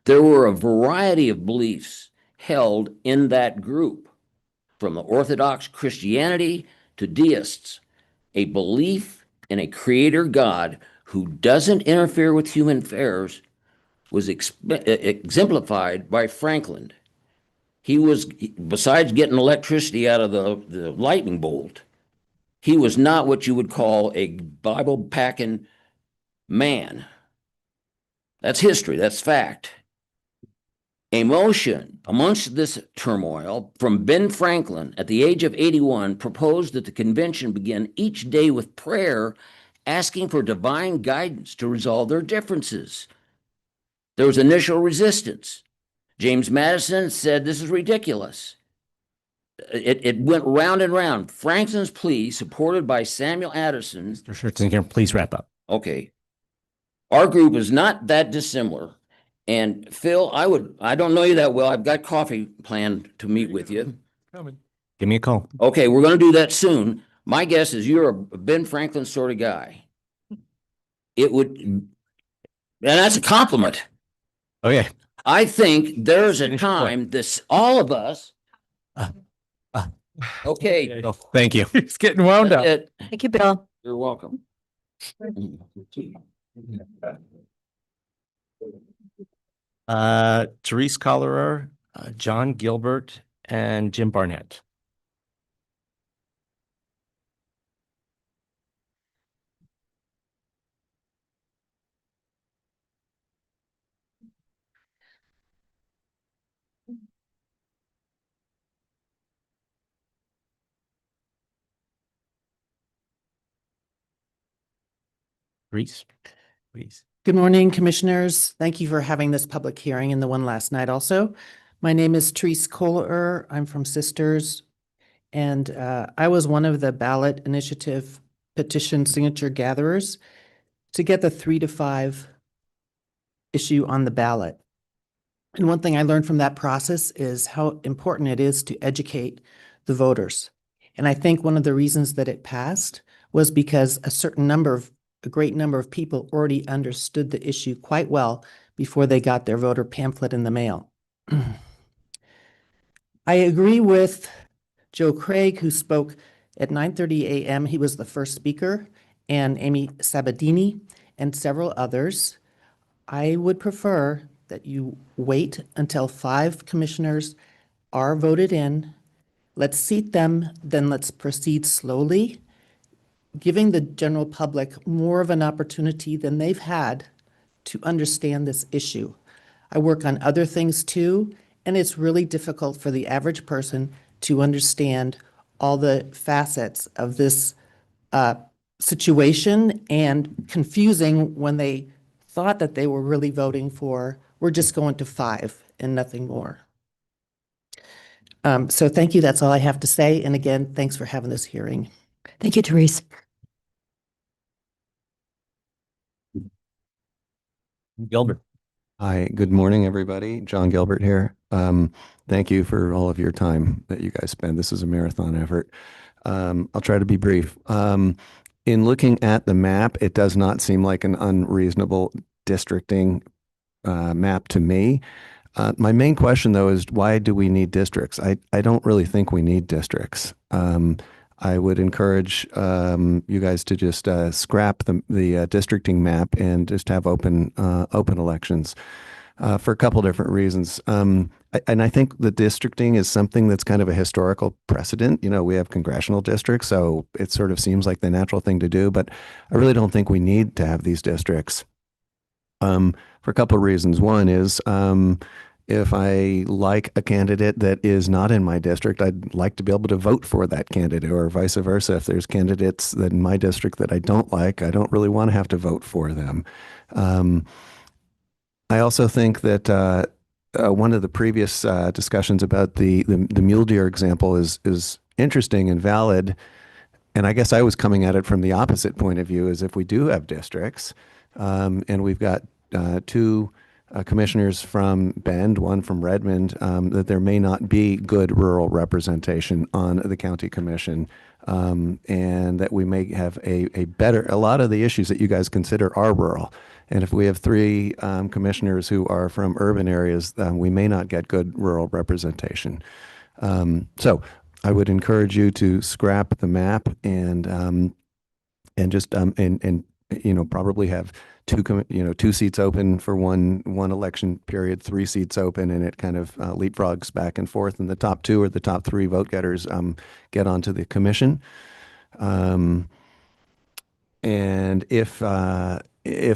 There were a variety of beliefs held in that group, from the Orthodox Christianity to deists, a belief in a creator God who doesn't interfere with human affairs was exemplified by Franklin. He was, besides getting electricity out of the lightning bolt, he was not what you would call a Bible-packing man. That's history, that's fact. Emotion amongst this turmoil from Ben Franklin at the age of 81 proposed that the convention begin each day with prayer, asking for divine guidance to resolve their differences. There was initial resistance. James Madison said this is ridiculous. It went round and round. Franklin's plea, supported by Samuel Addison. Mr. Schertzinger, please wrap up. Okay. Our group is not that dissimilar. And Phil, I don't know you that well. I've got coffee planned to meet with you. Give me a call. Okay, we're going to do that soon. My guess is you're a Ben Franklin sort of guy. It would, and that's a compliment. Okay. I think there's a time this, all of us. Okay. Thank you. It's getting wound up. Thank you, Bill. You're welcome. Therese Collerer, John Gilbert, and Jim Barnett. Therese, please. Good morning, Commissioners. Thank you for having this public hearing and the one last night also. My name is Therese Kohler. I'm from Sisters, and I was one of the ballot initiative petition signature gatherers to get the 3 to 5 issue on the ballot. And one thing I learned from that process is how important it is to educate the voters. And I think one of the reasons that it passed was because a great number of people already understood the issue quite well before they got their voter pamphlet in the mail. I agree with Joe Craig, who spoke at 9:30 a.m. He was the first speaker, and Amy Sabadini and several others. I would prefer that you wait until 5 commissioners are voted in. Let's seat them, then let's proceed slowly, giving the general public more of an opportunity than they've had to understand this issue. I work on other things too, and it's really difficult for the average person to understand all the facets of this situation, and confusing when they thought that they were really voting for, we're just going to 5 and nothing more. So thank you. That's all I have to say. And again, thanks for having this hearing. Thank you, Therese. Gilbert. Hi, good morning, everybody. John Gilbert here. Thank you for all of your time that you guys spend. This is a marathon effort. I'll try to be brief. In looking at the map, it does not seem like an unreasonable districting map to me. My main question, though, is why do we need districts? I don't really think we need districts. I would encourage you guys to just scrap the districting map and just have open elections for a couple different reasons. And I think the districting is something that's kind of a historical precedent. You know, we have congressional districts, so it sort of seems like the natural thing to do, but I really don't think we need to have these districts for a couple of reasons. One is if I like a candidate that is not in my district, I'd like to be able to vote for that candidate, or vice versa. If there's candidates that in my district that I don't like, I don't really want to have to vote for them. I also think that one of the previous discussions about the mule deer example is interesting and valid. And I guess I was coming at it from the opposite point of view, is if we do have districts, and we've got 2 commissioners from Bend, 1 from Redmond, that there may not be good rural representation on the county commission, and that we may have a lot of the issues that you guys consider are rural. And if we have 3 commissioners who are from urban areas, we may not get good rural representation. So I would encourage you to scrap the map and just and probably have 2 seats open for one election period, 3 seats open, and it kind of leapfrogs back and forth. And the top 2 or the top 3 vote getters get onto the commission. And if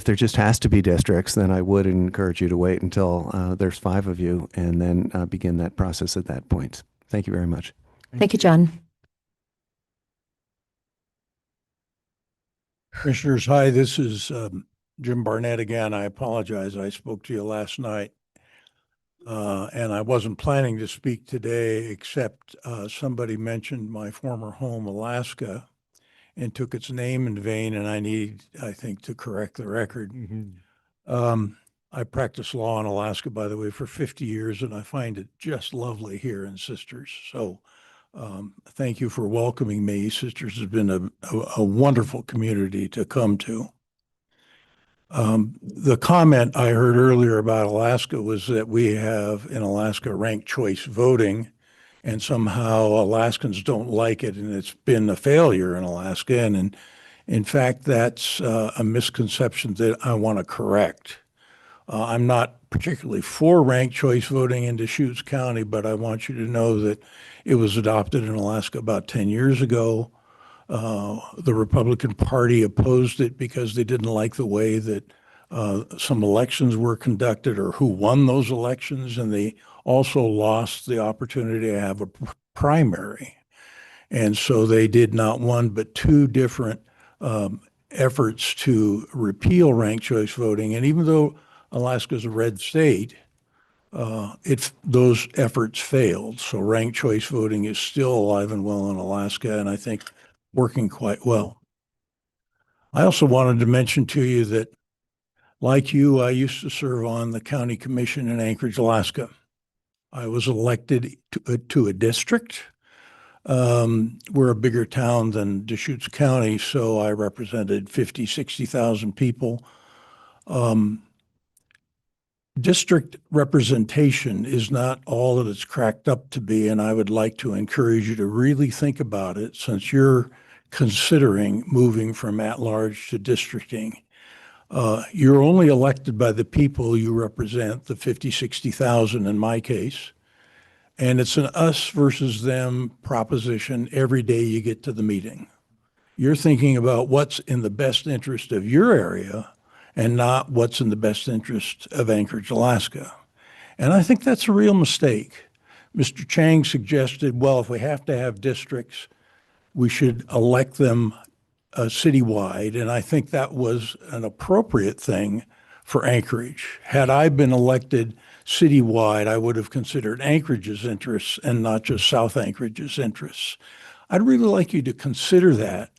there just has to be districts, then I would encourage you to wait until there's 5 of you, and then begin that process at that point. Thank you very much. Thank you, John. Commissioners, hi, this is Jim Barnett again. I apologize. I spoke to you last night, and I wasn't planning to speak today, except somebody mentioned my former home, Alaska, and took its name in vain, and I think, to correct the record. I practiced law in Alaska, by the way, for 50 years, and I find it just lovely here in Sisters. So thank you for welcoming me. Sisters has been a wonderful community to come to. The comment I heard earlier about Alaska was that we have in Alaska ranked choice voting, and somehow Alaskans don't like it, and it's been a failure in Alaska. And in fact, that's a misconception that I want to correct. I'm not particularly for ranked choice voting in Deschutes County, but I want you to know that it was adopted in Alaska about 10 years ago. The Republican Party opposed it because they didn't like the way that some elections were conducted, or who won those elections, and they also lost the opportunity to have a primary. And so they did not 1 but 2 different efforts to repeal ranked choice voting. And even though Alaska is a red state, those efforts failed. So ranked choice voting is still alive and well in Alaska, and I think working quite well. I also wanted to mention to you that, like you, I used to serve on the county commission in Anchorage, Alaska. I was elected to a district. We're a bigger town than Deschutes County, so I represented 50,000, 60,000 people. district representation is not all that it's cracked up to be, and I would like to encourage you to really think about it since you're considering moving from at-large to districting. You're only elected by the people you represent, the 50, 60,000 in my case. And it's an us versus them proposition every day you get to the meeting. You're thinking about what's in the best interest of your area and not what's in the best interest of Anchorage, Alaska. And I think that's a real mistake. Mr. Chang suggested, well, if we have to have districts, we should elect them citywide. And I think that was an appropriate thing for Anchorage. Had I been elected citywide, I would have considered Anchorage's interests and not just South Anchorage's interests. I'd really like you to consider that.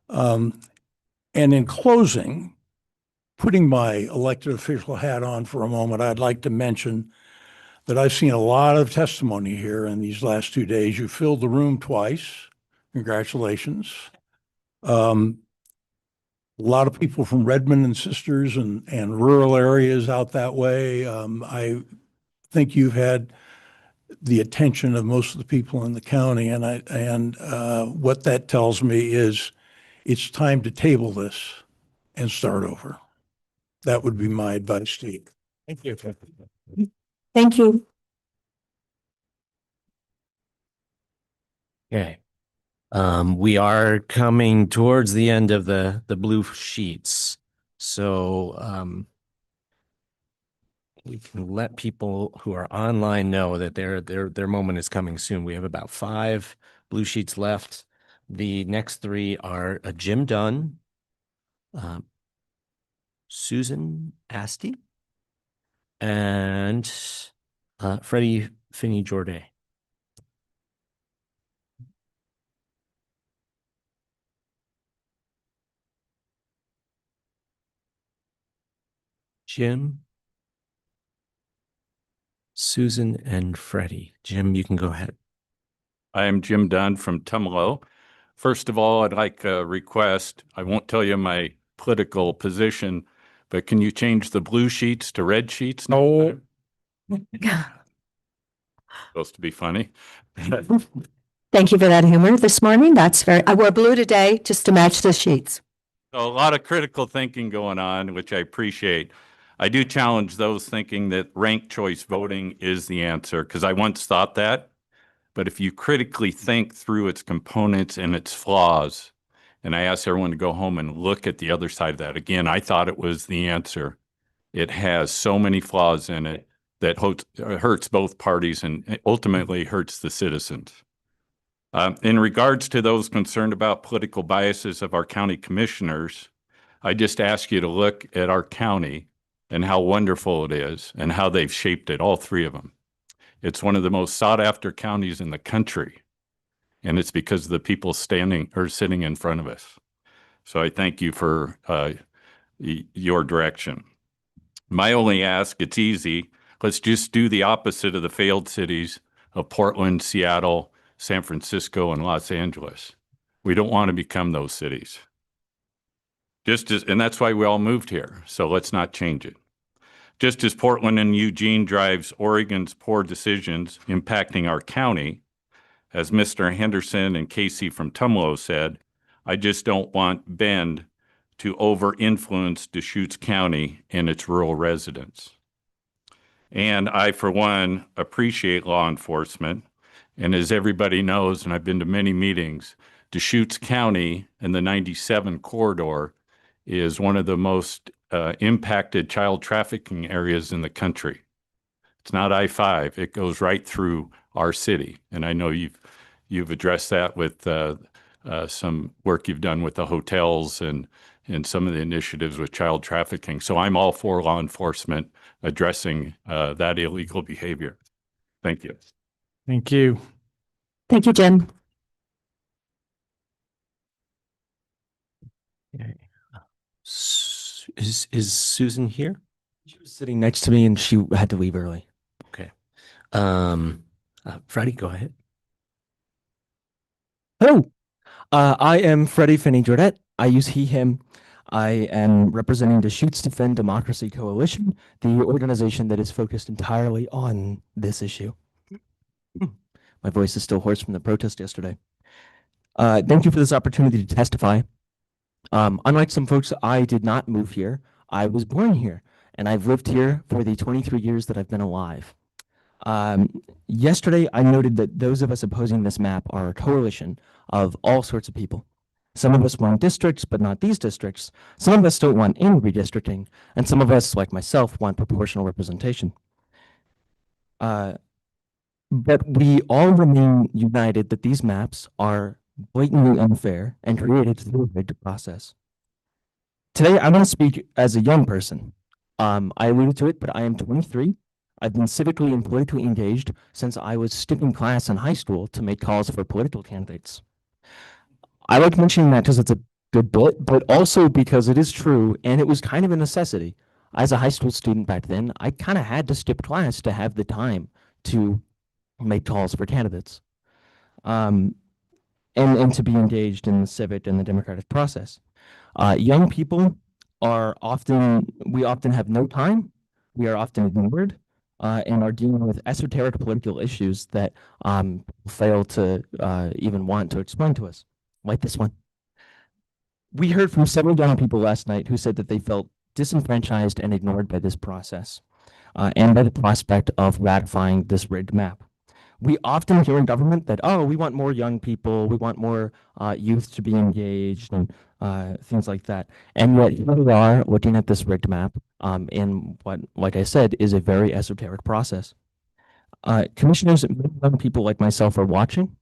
And in closing, putting my elected official hat on for a moment, I'd like to mention that I've seen a lot of testimony here in these last 2 days. You filled the room twice. Congratulations. A lot of people from Redmond and Sisters and rural areas out that way. I think you've had the attention of most of the people in the county, and what that tells me is it's time to table this and start over. That would be my advice to you. Thank you. Thank you. Okay. We are coming towards the end of the blue sheets. So we can let people who are online know that their moment is coming soon. We have about 5 blue sheets left. The next 3 are Jim Dunn, Susan Asti, and Freddie Finney-Jordan. Jim, Susan, and Freddie. Jim, you can go ahead. I am Jim Dunn from Tumalo. First of all, I'd like a request. I won't tell you my political position, but can you change the blue sheets to red sheets? No. Supposed to be funny. Thank you for that humor this morning. That's very, I wore blue today just to match the sheets. So a lot of critical thinking going on, which I appreciate. I do challenge those thinking that ranked choice voting is the answer, because I once thought that. But if you critically think through its components and its flaws, and I ask everyone to go home and look at the other side of that. Again, I thought it was the answer. It has so many flaws in it that hurts both parties and ultimately hurts the citizens. In regards to those concerned about political biases of our county commissioners, I just ask you to look at our county and how wonderful it is and how they've shaped it, all 3 of them. It's one of the most sought after counties in the country. And it's because of the people standing or sitting in front of us. So I thank you for your direction. My only ask, it's easy. Let's just do the opposite of the failed cities of Portland, Seattle, San Francisco, and Los Angeles. We don't want to become those cities. And that's why we all moved here. So let's not change it. Just as Portland and Eugene drives Oregon's poor decisions impacting our county, as Mr. Henderson and Casey from Tumalo said, I just don't want Bend to over-influence Deschutes County and its rural residents. And I, for one, appreciate law enforcement. And as everybody knows, and I've been to many meetings, Deschutes County and the 97 corridor is one of the most impacted child trafficking areas in the country. It's not I-5. It goes right through our city. And I know you've addressed that with some work you've done with the hotels and some of the initiatives with child trafficking. So I'm all for law enforcement addressing that illegal behavior. Thank you. Thank you. Thank you, Jim. Okay. Is Susan here? She was sitting next to me and she had to leave early. Okay. Freddie, go ahead. Hello, I am Freddie Finney-Jordan. I use he, him. I am representing the Shoots Defend Democracy Coalition, the organization that is focused entirely on this issue. My voice is still hoarse from the protest yesterday. Thank you for this opportunity to testify. Unlike some folks, I did not move here. I was born here, and I've lived here for the 23 years that I've been alive. Yesterday, I noted that those of us opposing this map are a coalition of all sorts of people. Some of us want districts, but not these districts. Some of us don't want any redistricting, and some of us, like myself, want proportional representation. But we all remain united that these maps are blatantly unfair and created through a rigged process. Today, I want to speak as a young person. I alluded to it, but I am 23. I've been civically and politically engaged since I was skipping class in high school to make calls for political candidates. I like mentioning that because it's a good bit, but also because it is true and it was kind of a necessity. As a high school student back then, I kind of had to skip class to have the time to make calls for candidates and to be engaged in the civic and the democratic process. Young people we often have no time. We are often ignored. And are dealing with esoteric political issues that fail to even want to explain to us, like this one. We heard from several young people last night who said that they felt disenfranchised and ignored by this process and by the prospect of ratifying this rigged map. We often hear in government that, oh, we want more young people, we want more youth to be engaged and things like that. And yet here we are looking at this rigged map in what, like I said, is a very esoteric process. Commissioners and young people like myself are watching.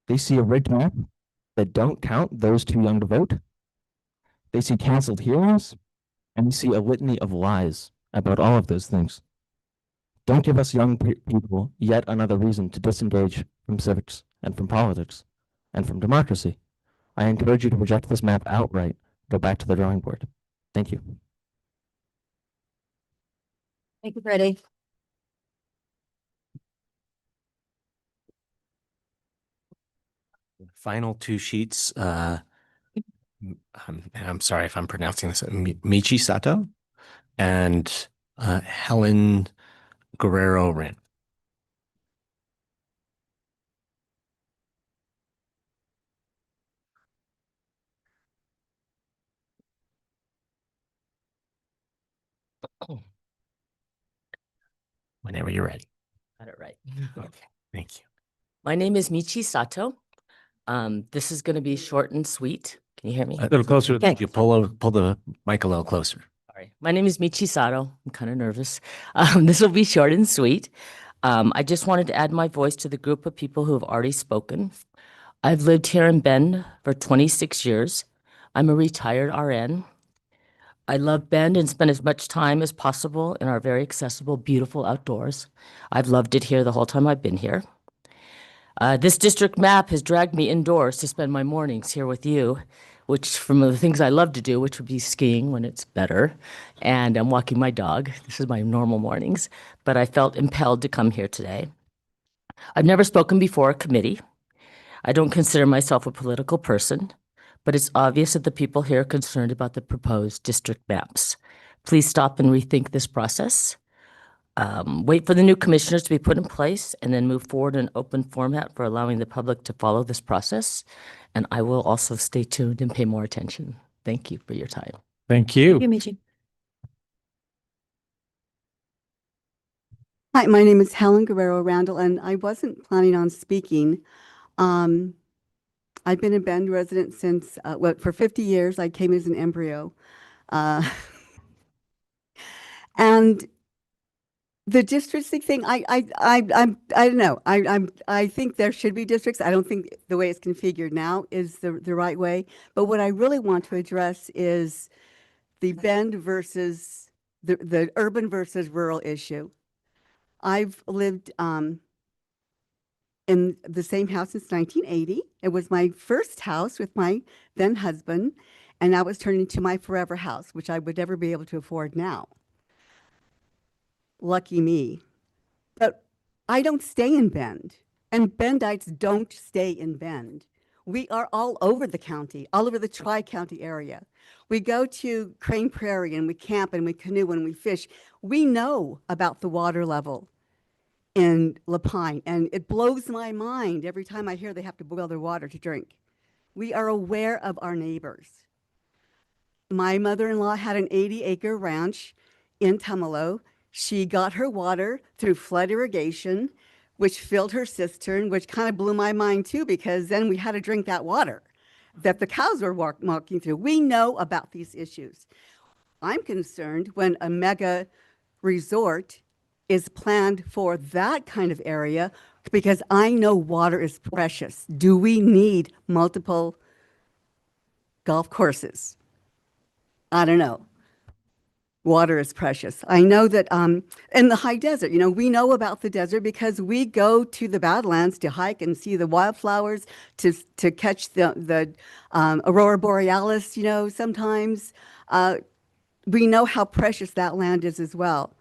They see a rigged map that don't count those too young to vote. They see canceled hearings, and they see a litany of lies about all of those things. Don't give us young people yet another reason to disengage from civics and from politics and from democracy. I encourage you to reject this map outright. Go back to the drawing board. Thank you. Thank you, Freddie. Final two sheets. I'm sorry if I'm pronouncing this. Michi Sato and Helen Guerrero Rin. Whenever you're ready. Got it right. Okay, thank you. My name is Michi Sato. This is going to be short and sweet. Can you hear me? A little closer. Okay. You pull the mic a little closer. Sorry. My name is Michi Sato. I'm kind of nervous. This will be short and sweet. I just wanted to add my voice to the group of people who have already spoken. I've lived here in Bend for 26 years. I'm a retired RN. I love Bend and spend as much time as possible in our very accessible, beautiful outdoors. I've loved it here the whole time I've been here. This district map has dragged me indoors to spend my mornings here with you, which from the things I love to do, which would be skiing when it's better, and I'm walking my dog. This is my normal mornings, but I felt impelled to come here today. I've never spoken before a committee. I don't consider myself a political person, but it's obvious that the people here are concerned about the proposed district maps. Please stop and rethink this process. Wait for the new commissioners to be put in place and then move forward in an open format for allowing the public to follow this process. And I will also stay tuned and pay more attention. Thank you for your time. Thank you. Thank you, Michi. Hi, my name is Helen Guerrero Randall, and I wasn't planning on speaking. I've been a Bend resident since, for 50 years. I came as an embryo. And the districting thing, I don't know. I think there should be districts. I don't think the way it's configured now is the right way. But what I really want to address is the Bend versus the urban versus rural issue. I've lived in the same house since 1980. It was my first house with my then husband, and that was turned into my forever house, which I would never be able to afford now. Lucky me. But I don't stay in Bend, and Bendites don't stay in Bend. We are all over the county, all over the Tri-County area. We go to Crane Prairie and we camp and we canoe and we fish. We know about the water level in Lapine, and it blows my mind every time I hear they have to boil their water to drink. We are aware of our neighbors. My mother-in-law had an 80-acre ranch in Tumalo. She got her water through flood irrigation, which filled her cistern, which kind of blew my mind too, because then we had to drink that water that the cows were walking through. We know about these issues. I'm concerned when a mega resort is planned for that kind of area, because I know water is precious. Do we need multiple golf courses? I don't know. Water is precious. I know that in the high desert, you know, we know about the desert because we go to the Badlands to hike and see the wildflowers, to catch the aurora borealis, you know, sometimes. We know how precious that land is as well.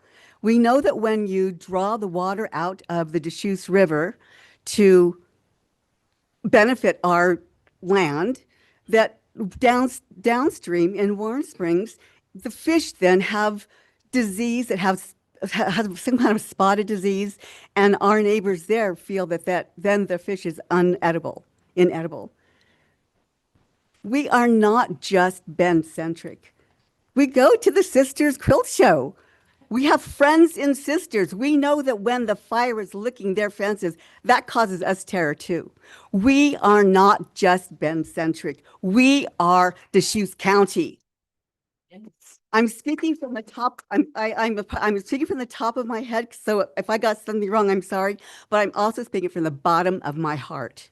We know that when you draw the water out of the Deschutes River to benefit our land, that downstream in Warm Springs, the fish then have disease that have some kind of spotted disease, and our neighbors there feel that then the fish is inedible. We are not just Bend-centric. We go to the Sisters Quilt Show. We have friends in Sisters. We know that when the fire is licking their fences, that causes us terror too. We are not just Bend-centric. We are Deschutes County. I'm speaking from the top. I'm speaking from the top of my head. So if I got something wrong, I'm sorry. But I'm also speaking from the bottom of my heart.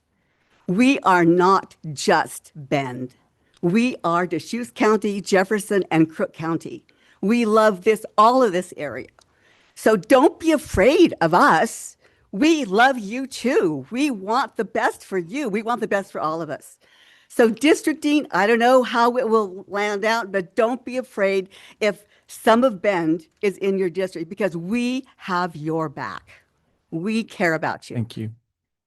We are not just Bend. We are Deschutes County, Jefferson, and Crook County. We love all of this area. So don't be afraid of us. We love you too. We want the best for you. We want the best for all of us. So districting, I don't know how it will land out, but don't be afraid if some of Bend is in your district, because we have your back. We care about you. Thank you.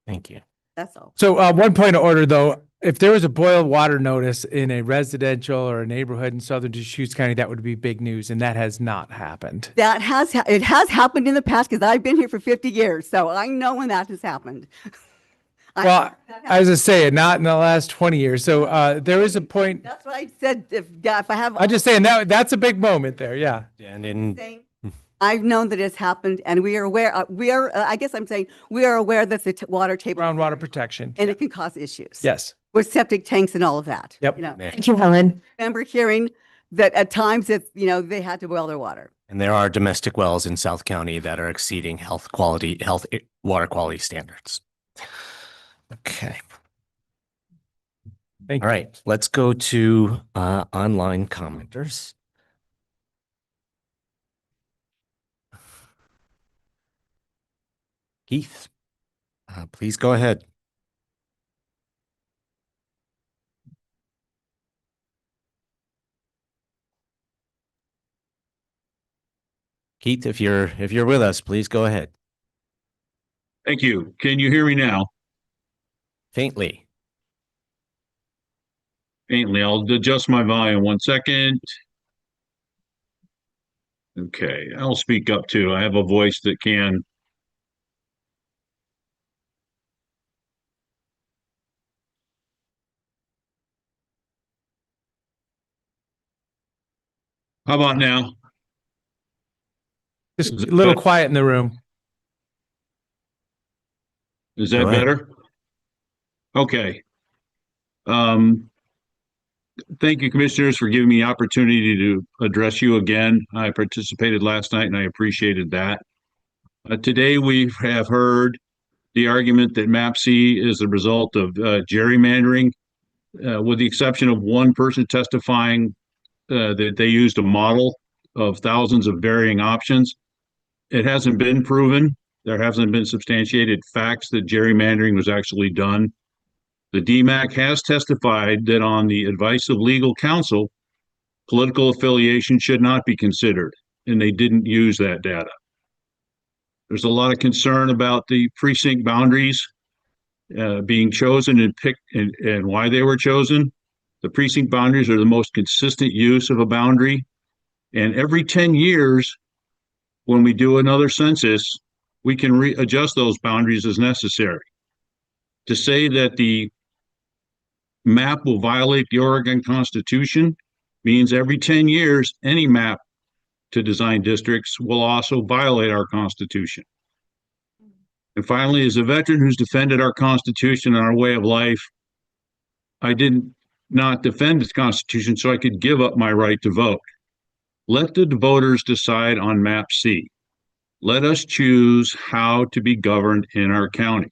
Thank you. That's all. So one point of order, though, if there was a boil water notice in a residential or a neighborhood in southern Deschutes County, that would be big news, and that has not happened. It has happened in the past, because I've been here for 50 years, so I know when that has happened. Well, I was just saying, not in the last 20 years. So there is a point. That's what I said. If I have, I'm just saying that's a big moment there. Yeah. And I've known that it's happened, and we are aware. I guess I'm saying we are aware that the water table, Groundwater protection, and it can cause issues. Yes. With septic tanks and all of that. Yep. You know. Thank you, Helen. I remember hearing that at times they had to boil their water. And there are domestic wells in South County that are exceeding water quality standards. Okay. Thank All right, let's go to online commenters. Keith, please go ahead. Keith, if you're with us, please go ahead. Thank you. Can you hear me now? Faintly. Faintly. I'll adjust my volume 1 second. Okay, I'll speak up too. I have a voice that can. How about now? Just a little quiet in the room. Is that better? Okay. Thank you, commissioners, for giving me the opportunity to address you again. I participated last night and I appreciated that. Today we have heard the argument that MAPC is the result of gerrymandering, with the exception of one person testifying that they used a model of thousands of varying options. It hasn't been proven. There hasn't been substantiated facts that gerrymandering was actually done. The DMAC has testified that on the advice of legal counsel, political affiliation should not be considered, and they didn't use that data. There's a lot of concern about the precinct boundaries being chosen and picked and why they were chosen. The precinct boundaries are the most consistent use of a boundary. And every 10 years, when we do another census, we can readjust those boundaries as necessary. To say that the map will violate the Oregon Constitution means every 10 years, any map to design districts will also violate our Constitution. And finally, as a veteran who's defended our Constitution and our way of life, I did not defend the Constitution so I could give up my right to vote. Let the voters decide on map C. Let us choose how to be governed in our county.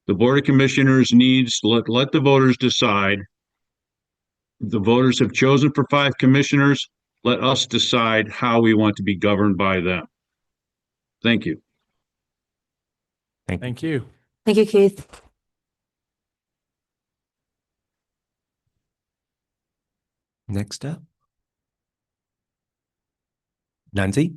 The Board of Commissioners needs, let the voters decide. The voters have chosen for 5 commissioners. Let us decide how we want to be governed by them. Thank you. Thank you. Thank you, Keith. Next up. Nancy?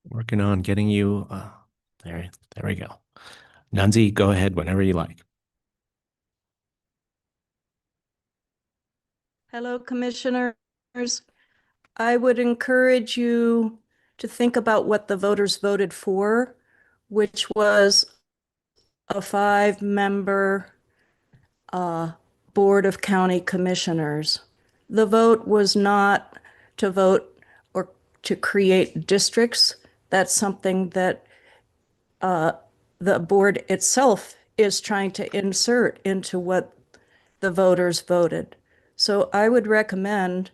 Working on getting you, there we go. Nancy, go ahead whenever you like. Hello, Commissioners. I would encourage you to think about what the voters voted for, which was a 5-member Board of County Commissioners. The vote was not to vote or to create districts. That's something that the board itself is trying to insert into what the voters voted. So I would recommend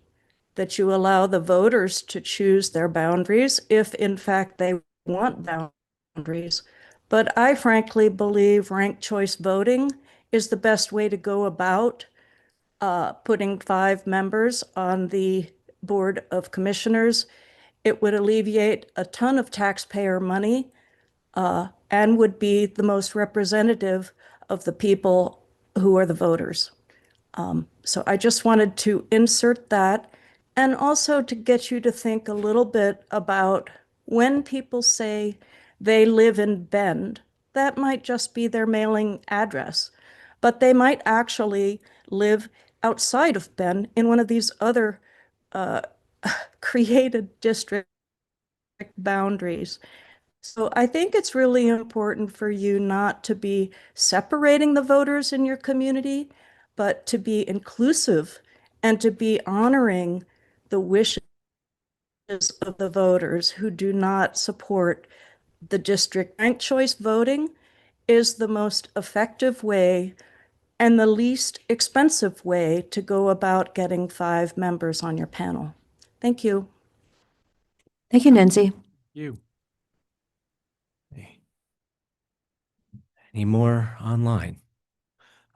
that you allow the voters to choose their boundaries if in fact they want boundaries. But I frankly believe ranked choice voting is the best way to go about putting 5 members on the Board of Commissioners. It would alleviate a ton of taxpayer money and would be the most representative of the people who are the voters. So I just wanted to insert that, and also to get you to think a little bit about when people say they live in Bend, that might just be their mailing address, but they might actually live outside of Bend in one of these other created district boundaries. So I think it's really important for you not to be separating the voters in your community, but to be inclusive and to be honoring the wishes of the voters who do not support the district. Ranked choice voting is the most effective way and the least expensive way to go about getting 5 members on your panel. Thank you. Thank you, Nancy. You. Any more online?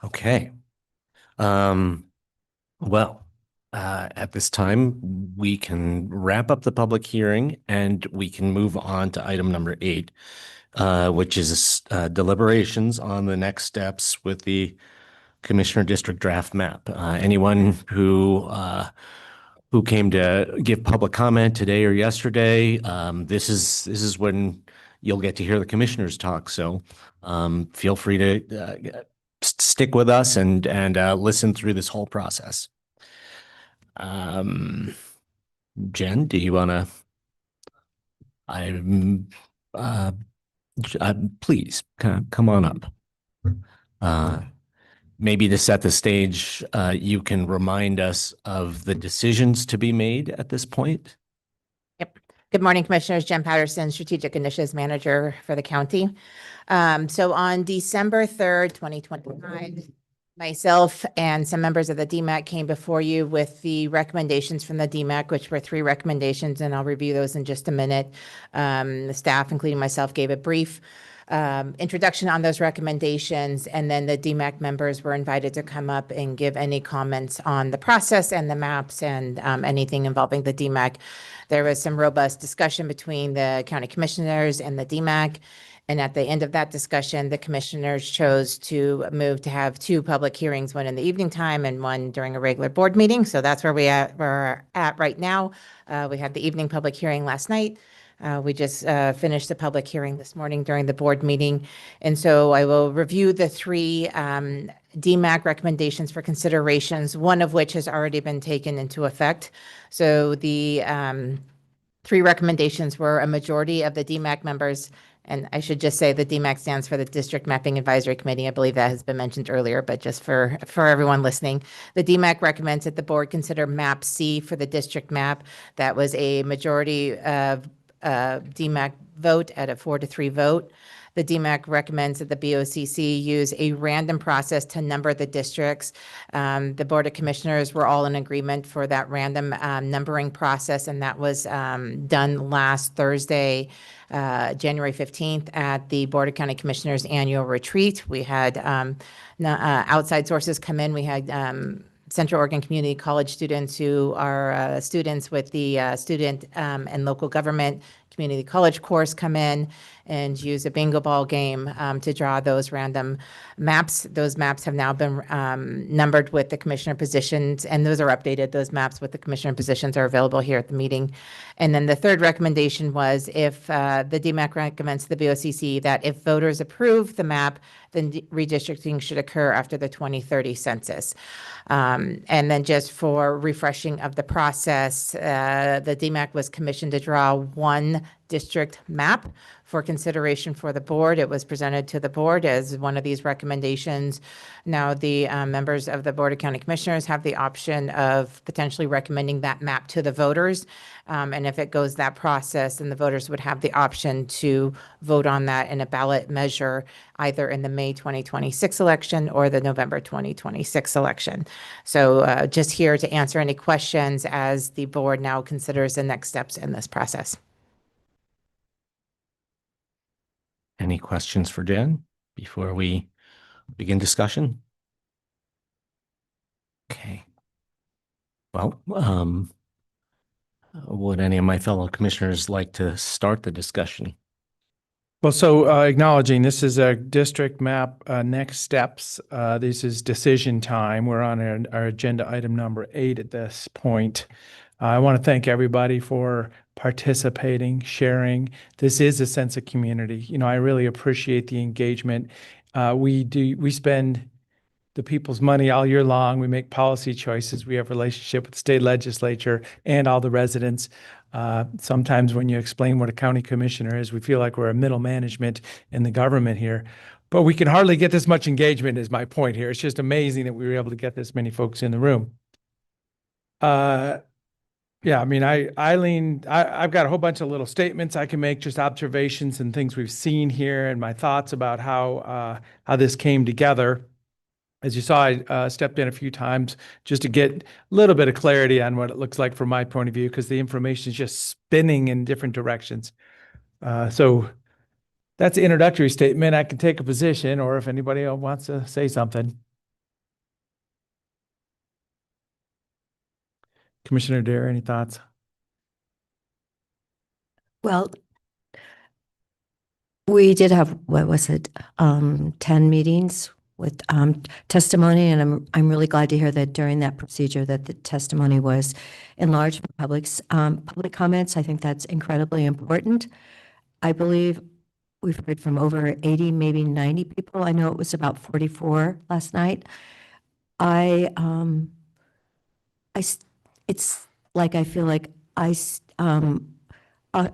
Okay. Well, at this time, we can wrap up the public hearing and we can move on to item number 8, which is deliberations on the next steps with the Commissioner District Draft Map. Anyone who came to give public comment today or yesterday, this is when you'll get to hear the commissioners talk. So feel free to stick with us and listen through this whole process. Jen, do you want to? Please come on up. Maybe to set the stage, you can remind us of the decisions to be made at this point. Yep. Good morning, Commissioners. Jen Patterson, Strategic Initiatives Manager for the county. So on December 3rd, 2025, myself and some members of the DMAC came before you with the recommendations from the DMAC, which were 3 recommendations, and I'll review those in just a minute. The staff, including myself, gave a brief. introduction on those recommendations, and then the DMAC members were invited to come up and give any comments on the process and the maps and anything involving the DMAC. There was some robust discussion between the county commissioners and the DMAC. And at the end of that discussion, the commissioners chose to move to have 2 public hearings, one in the evening time and one during a regular board meeting. So that's where we're at right now. We had the evening public hearing last night. We just finished the public hearing this morning during the board meeting. And so I will review the 3 DMAC recommendations for considerations, one of which has already been taken into effect. So the 3 recommendations were a majority of the DMAC members. And I should just say the DMAC stands for the District Mapping Advisory Committee. I believe that has been mentioned earlier, but just for everyone listening, the DMAC recommends that the board consider map C for the district map. That was a majority of DMAC vote at a 4-3 vote. The DMAC recommends that the BOCC use a random process to number the districts. The Board of Commissioners were all in agreement for that random numbering process, and that was done last Thursday, January 15th at the Board of County Commissioners annual retreat. We had outside sources come in. We had Central Oregon Community College students who are students with the Student and Local Government Community College course come in and use a bingo ball game to draw those random maps. Those maps have now been numbered with the commissioner positions, and those are updated. Those maps with the commissioner positions are available here at the meeting. And then the third recommendation was if the DMAC recommends to the BOCC that if voters approve the map, then redistricting should occur after the 2030 census. And then just for refreshing of the process, the DMAC was commissioned to draw 1 district map for consideration for the board. It was presented to the board as one of these recommendations. Now, the members of the Board of County Commissioners have the option of potentially recommending that map to the voters. And if it goes that process, then the voters would have the option to vote on that in a ballot measure, either in the May 2026 election or the November 2026 election. So just here to answer any questions as the board now considers the next steps in this process. Any questions for Jen before we begin discussion? Okay. Well, would any of my fellow commissioners like to start the discussion? Well, so acknowledging this is a district map next steps. This is decision time. We're on our agenda item number 8 at this point. I want to thank everybody for participating, sharing. This is a sense of community. You know, I really appreciate the engagement. We spend the people's money all year long. We make policy choices. We have relationship with the state legislature and all the residents. Sometimes when you explain what a county commissioner is, we feel like we're a middle management in the government here. But we can hardly get this much engagement is my point here. It's just amazing that we were able to get this many folks in the room. Yeah, I mean, I've got a whole bunch of little statements I can make, just observations and things we've seen here and my thoughts about how this came together. As you saw, I stepped in a few times just to get a little bit of clarity on what it looks like from my point of view, because the information is just spinning in different directions. So that's the introductory statement. I can take a position, or if anybody else wants to say something. Commissioner Dare, any thoughts? Well, we did have, what was it, 10 meetings with testimony, and I'm really glad to hear that during that procedure that the testimony was enlarged for public comments. I think that's incredibly important. I believe we've heard from over 80, maybe 90 people. I know it was about 44 last night. It's like I feel like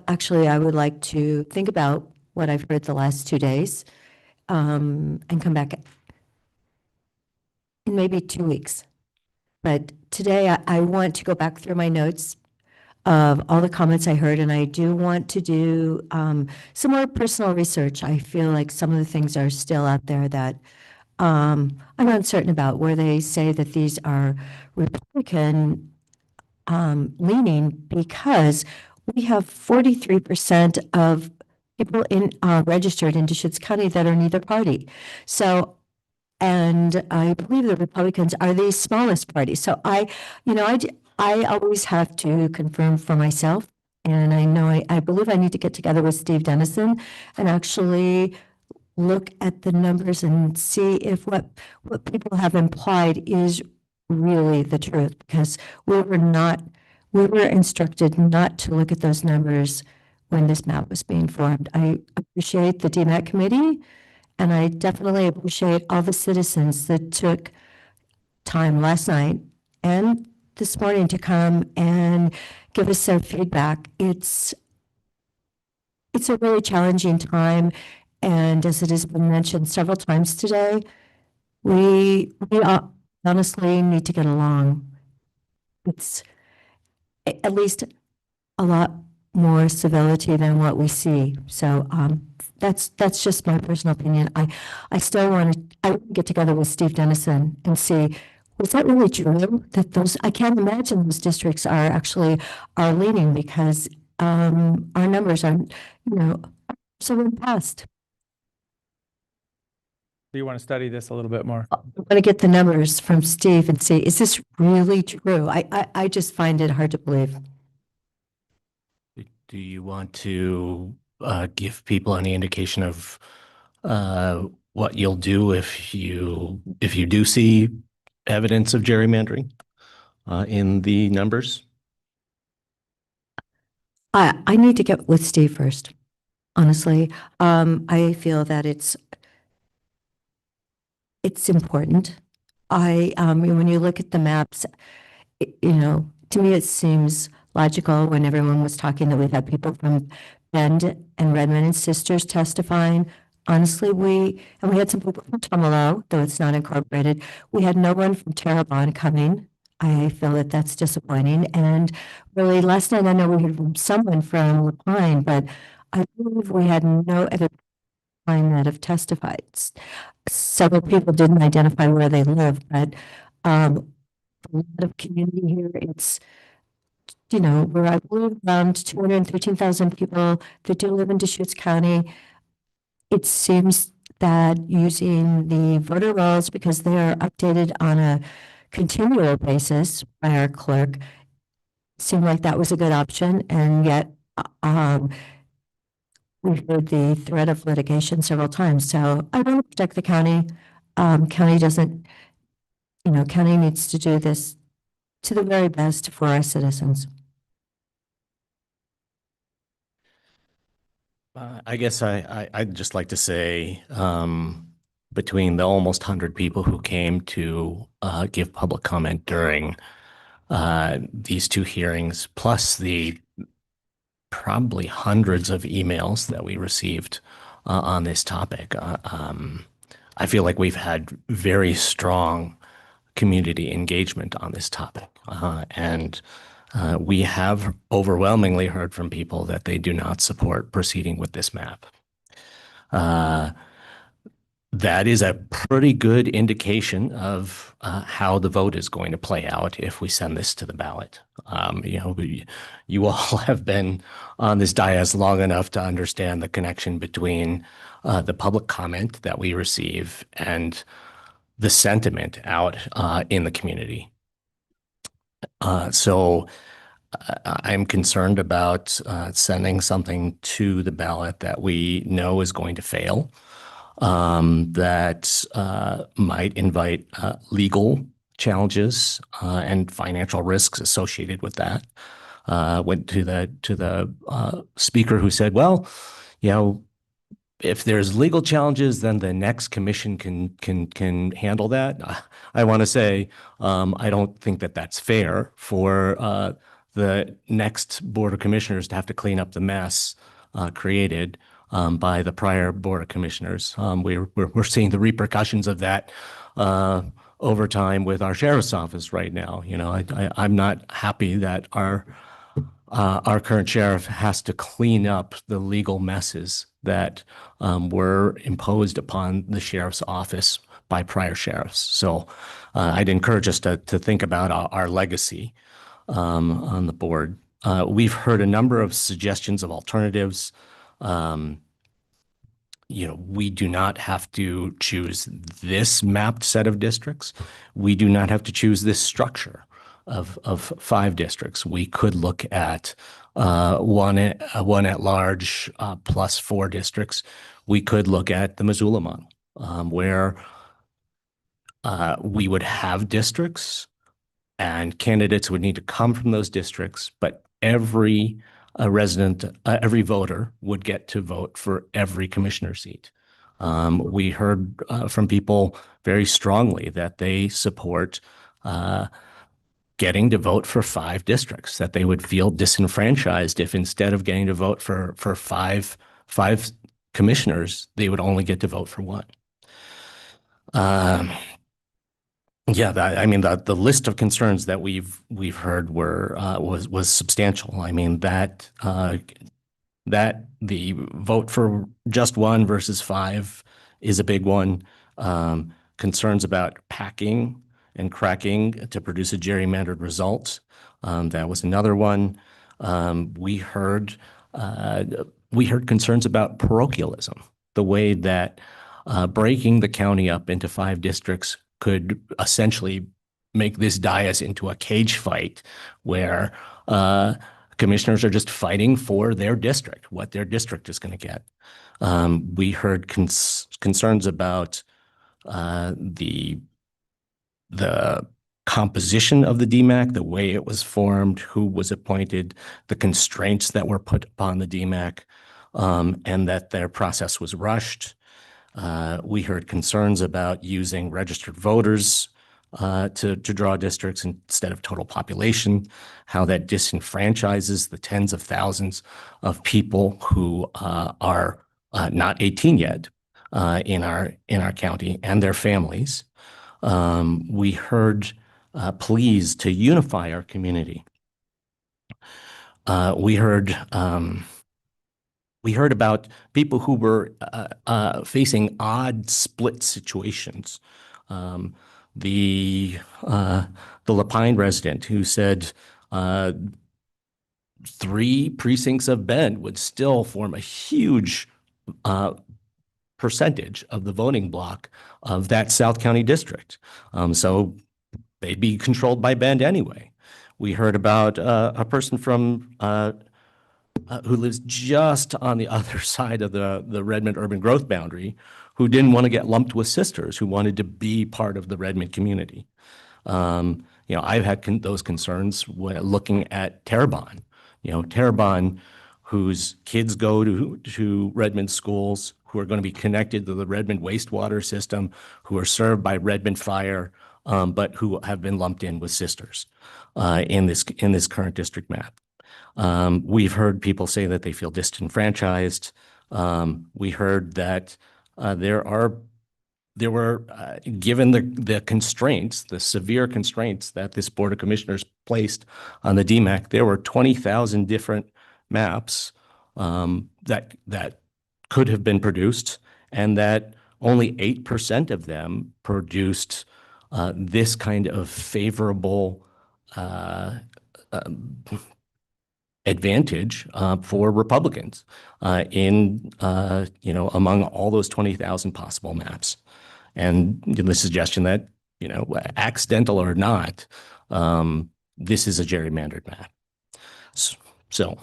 actually I would like to think about what I've heard the last 2 days and come back in maybe 2 weeks. But today I want to go back through my notes of all the comments I heard, and I do want to do some more personal research. I feel like some of the things are still out there that I'm uncertain about, where they say that these are Republican leaning because we have 43% of people registered in Deschutes County that are neither party. So, and I believe the Republicans are the smallest party. So I always have to confirm for myself. And I know, I believe I need to get together with Steve Dennison and actually look at the numbers and see if what people have implied is really the truth, because we were instructed not to look at those numbers when this map was being formed. I appreciate the DMAC committee, and I definitely appreciate all the citizens that took time last night and this morning to come and give us their feedback. It's a really challenging time, and as it has been mentioned several times today, we honestly need to get along. It's at least a lot more civility than what we see. So that's just my personal opinion. I still want to get together with Steve Dennison and see, was that really true? That I can't imagine those districts are leaning, because our numbers are, so in the past. Do you want to study this a little bit more? I want to get the numbers from Steve and see, is this really true? I just find it hard to believe. Do you want to give people any indication of what you'll do if you do see evidence of gerrymandering in the numbers? I need to get with Steve first, honestly. I feel that it's important. When you look at the maps, to me, it seems logical when everyone was talking that we've had people from Bend and Redmond and Sisters testifying. Honestly, we had some people from Tumalo, though it's not incorporated. We had no one from Terrebonne coming. I feel that that's disappointing. And really, last night, I know we had someone from La Pine, but I believe we had no other Pine that have testified. Several people didn't identify where they live, but a lot of community here, it's, we're, I believe, around 213,000 people that do live in Deschutes County. It seems that using the voter rolls, because they are updated on a continual basis by our clerk, seemed like that was a good option. And yet, we've heard the threat of litigation several times. So I want to protect the county. County needs to do this to the very best for our citizens. I guess I'd just like to say, between the almost 100 people who came to give public comment during these two hearings, plus the probably hundreds of emails that we received on this topic, I feel like we've had very strong community engagement on this topic. And we have overwhelmingly heard from people that they do not support proceeding with this map. That is a pretty good indication of how the vote is going to play out if we send this to the ballot. You all have been on this dais long enough to understand the connection between the public comment that we receive and the sentiment out in the community. So I'm concerned about sending something to the ballot that we know is going to fail, that might invite legal challenges and financial risks associated with that. Went to the speaker who said, well, if there's legal challenges, then the next commission can handle that. I want to say, I don't think that that's fair for the next Board of Commissioners to have to clean up the mess created by the prior Board of Commissioners. We're seeing the repercussions of that over time with our sheriff's office right now. I'm not happy that our current sheriff has to clean up the legal messes that were imposed upon the sheriff's office by prior sheriffs. So I'd encourage us to think about our legacy on the board. We've heard a number of suggestions of alternatives. we do not have to choose this mapped set of districts. We do not have to choose this structure of 5 districts. We could look at one at large plus 4 districts. We could look at the Missoula model, where we would have districts and candidates would need to come from those districts, but every resident, every voter would get to vote for every commissioner seat. We heard from people very strongly that they support getting to vote for 5 districts, that they would feel disenfranchised if instead of getting to vote for five commissioners, they would only get to vote for 1. The list of concerns that we've heard was substantial. I mean, that the vote for just 1 versus 5 is a big one. Concerns about packing and cracking to produce a gerrymandered result. That was another one. We heard concerns about parochialism, the way that breaking the county up into 5 districts could essentially make this dais into a cage fight where commissioners are just fighting for their district, what their district is going to get. We heard concerns about the composition of the DMAC, the way it was formed, who was appointed, the constraints that were put upon the DMAC, and that their process was rushed. We heard concerns about using registered voters to draw districts instead of total population, how that disenfranchises the tens of thousands of people who are not 18 yet in our county and their families. We heard pleas to unify our community. We heard about people who were facing odd split situations. The Lapine resident who said 3 precincts of Bend would still form a huge percentage of the voting block of that South County district. So they'd be controlled by Bend anyway. We heard about a person from who lives just on the other side of the Redmond urban growth boundary, who didn't want to get lumped with sisters, who wanted to be part of the Redmond community. I've had those concerns when looking at Terrebonne. Terrebonne, whose kids go to Redmond schools, who are going to be connected to the Redmond wastewater system, who are served by Redmond Fire, but who have been lumped in with sisters in this current district map. We've heard people say that they feel disenfranchised. We heard that there were, given the constraints, the severe constraints that this Board of Commissioners placed on the DMAC, there were 20,000 different maps that could have been produced, and that only 8% of them produced this kind of favorable advantage for Republicans among all those 20,000 possible maps. And the suggestion that, accidental or not, this is a gerrymandered map. So.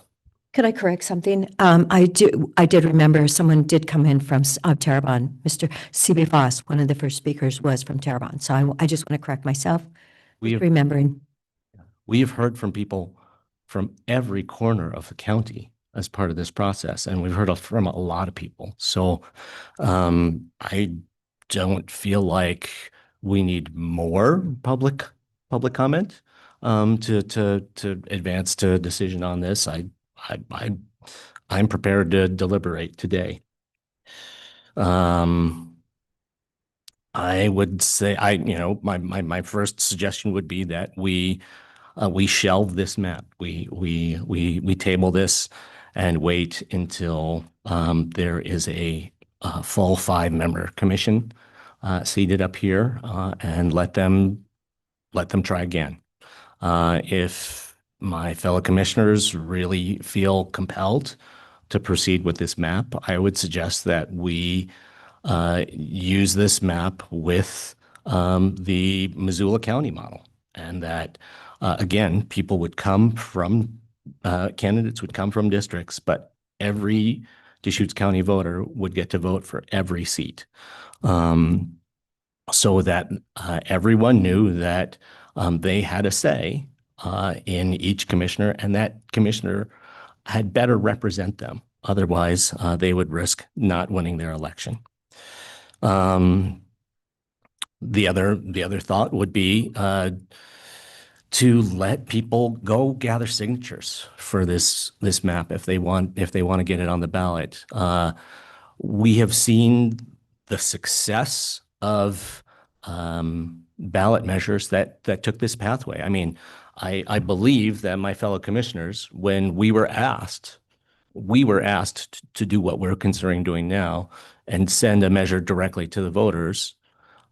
Could I correct something? I did remember someone did come in from Terrebonne. Mr. C.B. Foss, one of the first speakers, was from Terrebonne. So I just want to correct myself. Remembering. We've heard from people from every corner of the county as part of this process, and we've heard from a lot of people. So I don't feel like we need more public comment to advance to a decision on this. I'm prepared to deliberate today. I would say my first suggestion would be that we shelve this map. We table this and wait until there is a full 5-member commission seated up here, and let them try again. If my fellow commissioners really feel compelled to proceed with this map, I would suggest that we use this map with the Missoula County model, and that again, people would come from candidates would come from districts, but every Deschutes County voter would get to vote for every seat, so that everyone knew that they had a say in each commissioner, and that commissioner had better represent them. Otherwise, they would risk not winning their election. The other thought would be to let people go gather signatures for this map if they want to get it on the ballot. We have seen the success of ballot measures that took this pathway. I mean, I believe that my fellow commissioners, when we were asked to do what we're considering doing now and send a measure directly to the voters,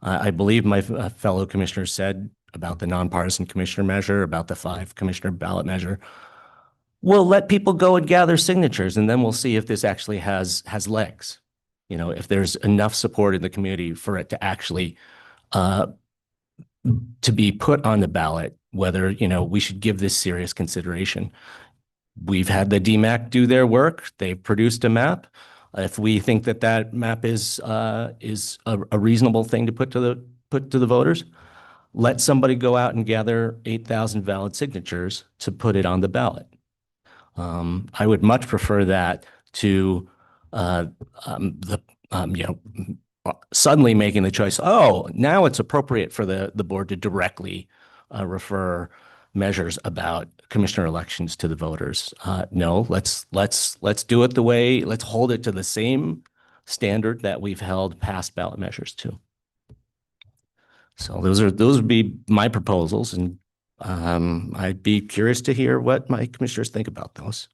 I believe my fellow commissioners said about the nonpartisan commissioner measure, about the 5 commissioner ballot measure, we'll let people go and gather signatures, and then we'll see if this actually has legs. You know, if there's enough support in the community for it to actually to be put on the ballot, whether, you know, we should give this serious consideration. We've had the DMAC do their work. They've produced a map. If we think that that map is a reasonable thing to put to the voters, let somebody go out and gather 8,000 valid signatures to put it on the ballot. I would much prefer that to suddenly making the choice. Oh, now it's appropriate for the board to directly refer measures about commissioner elections to the voters. No, let's do it the way. Let's hold it to the same standard that we've held past ballot measures to. So those would be my proposals, and I'd be curious to hear what my commissioners think about those.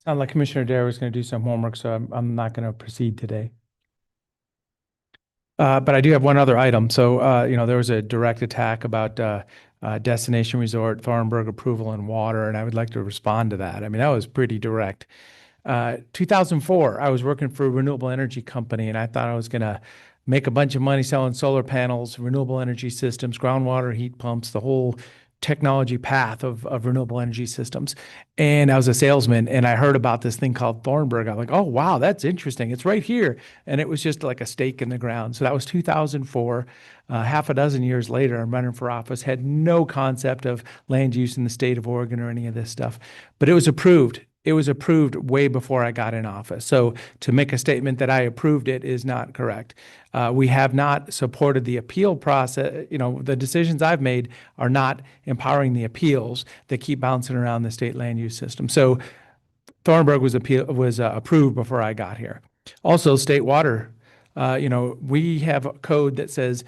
Sounds like Commissioner Dare was going to do some homework, so I'm not going to proceed today. But I do have one other item. So, there was a direct attack about Destination Resort, Thornburg approval and water, and I would like to respond to that. I mean, that was pretty direct. 2004, I was working for a renewable energy company, and I thought I was going to make a bunch of money selling solar panels, renewable energy systems, groundwater heat pumps, the whole technology path of renewable energy systems. And I was a salesman, and I heard about this thing called Thornburg. I'm like, oh, wow, that's interesting. It's right here. And it was just like a stake in the ground. So that was 2004. Half a dozen years later, I'm running for office, had no concept of land use in the state of Oregon or any of this stuff. But it was approved. It was approved way before I got in office. So to make a statement that I approved it is not correct. We have not supported the appeal process. The decisions I've made are not empowering the appeals that keep bouncing around the state land use system. So Thornburg was approved before I got here. Also, state water. We have a code that says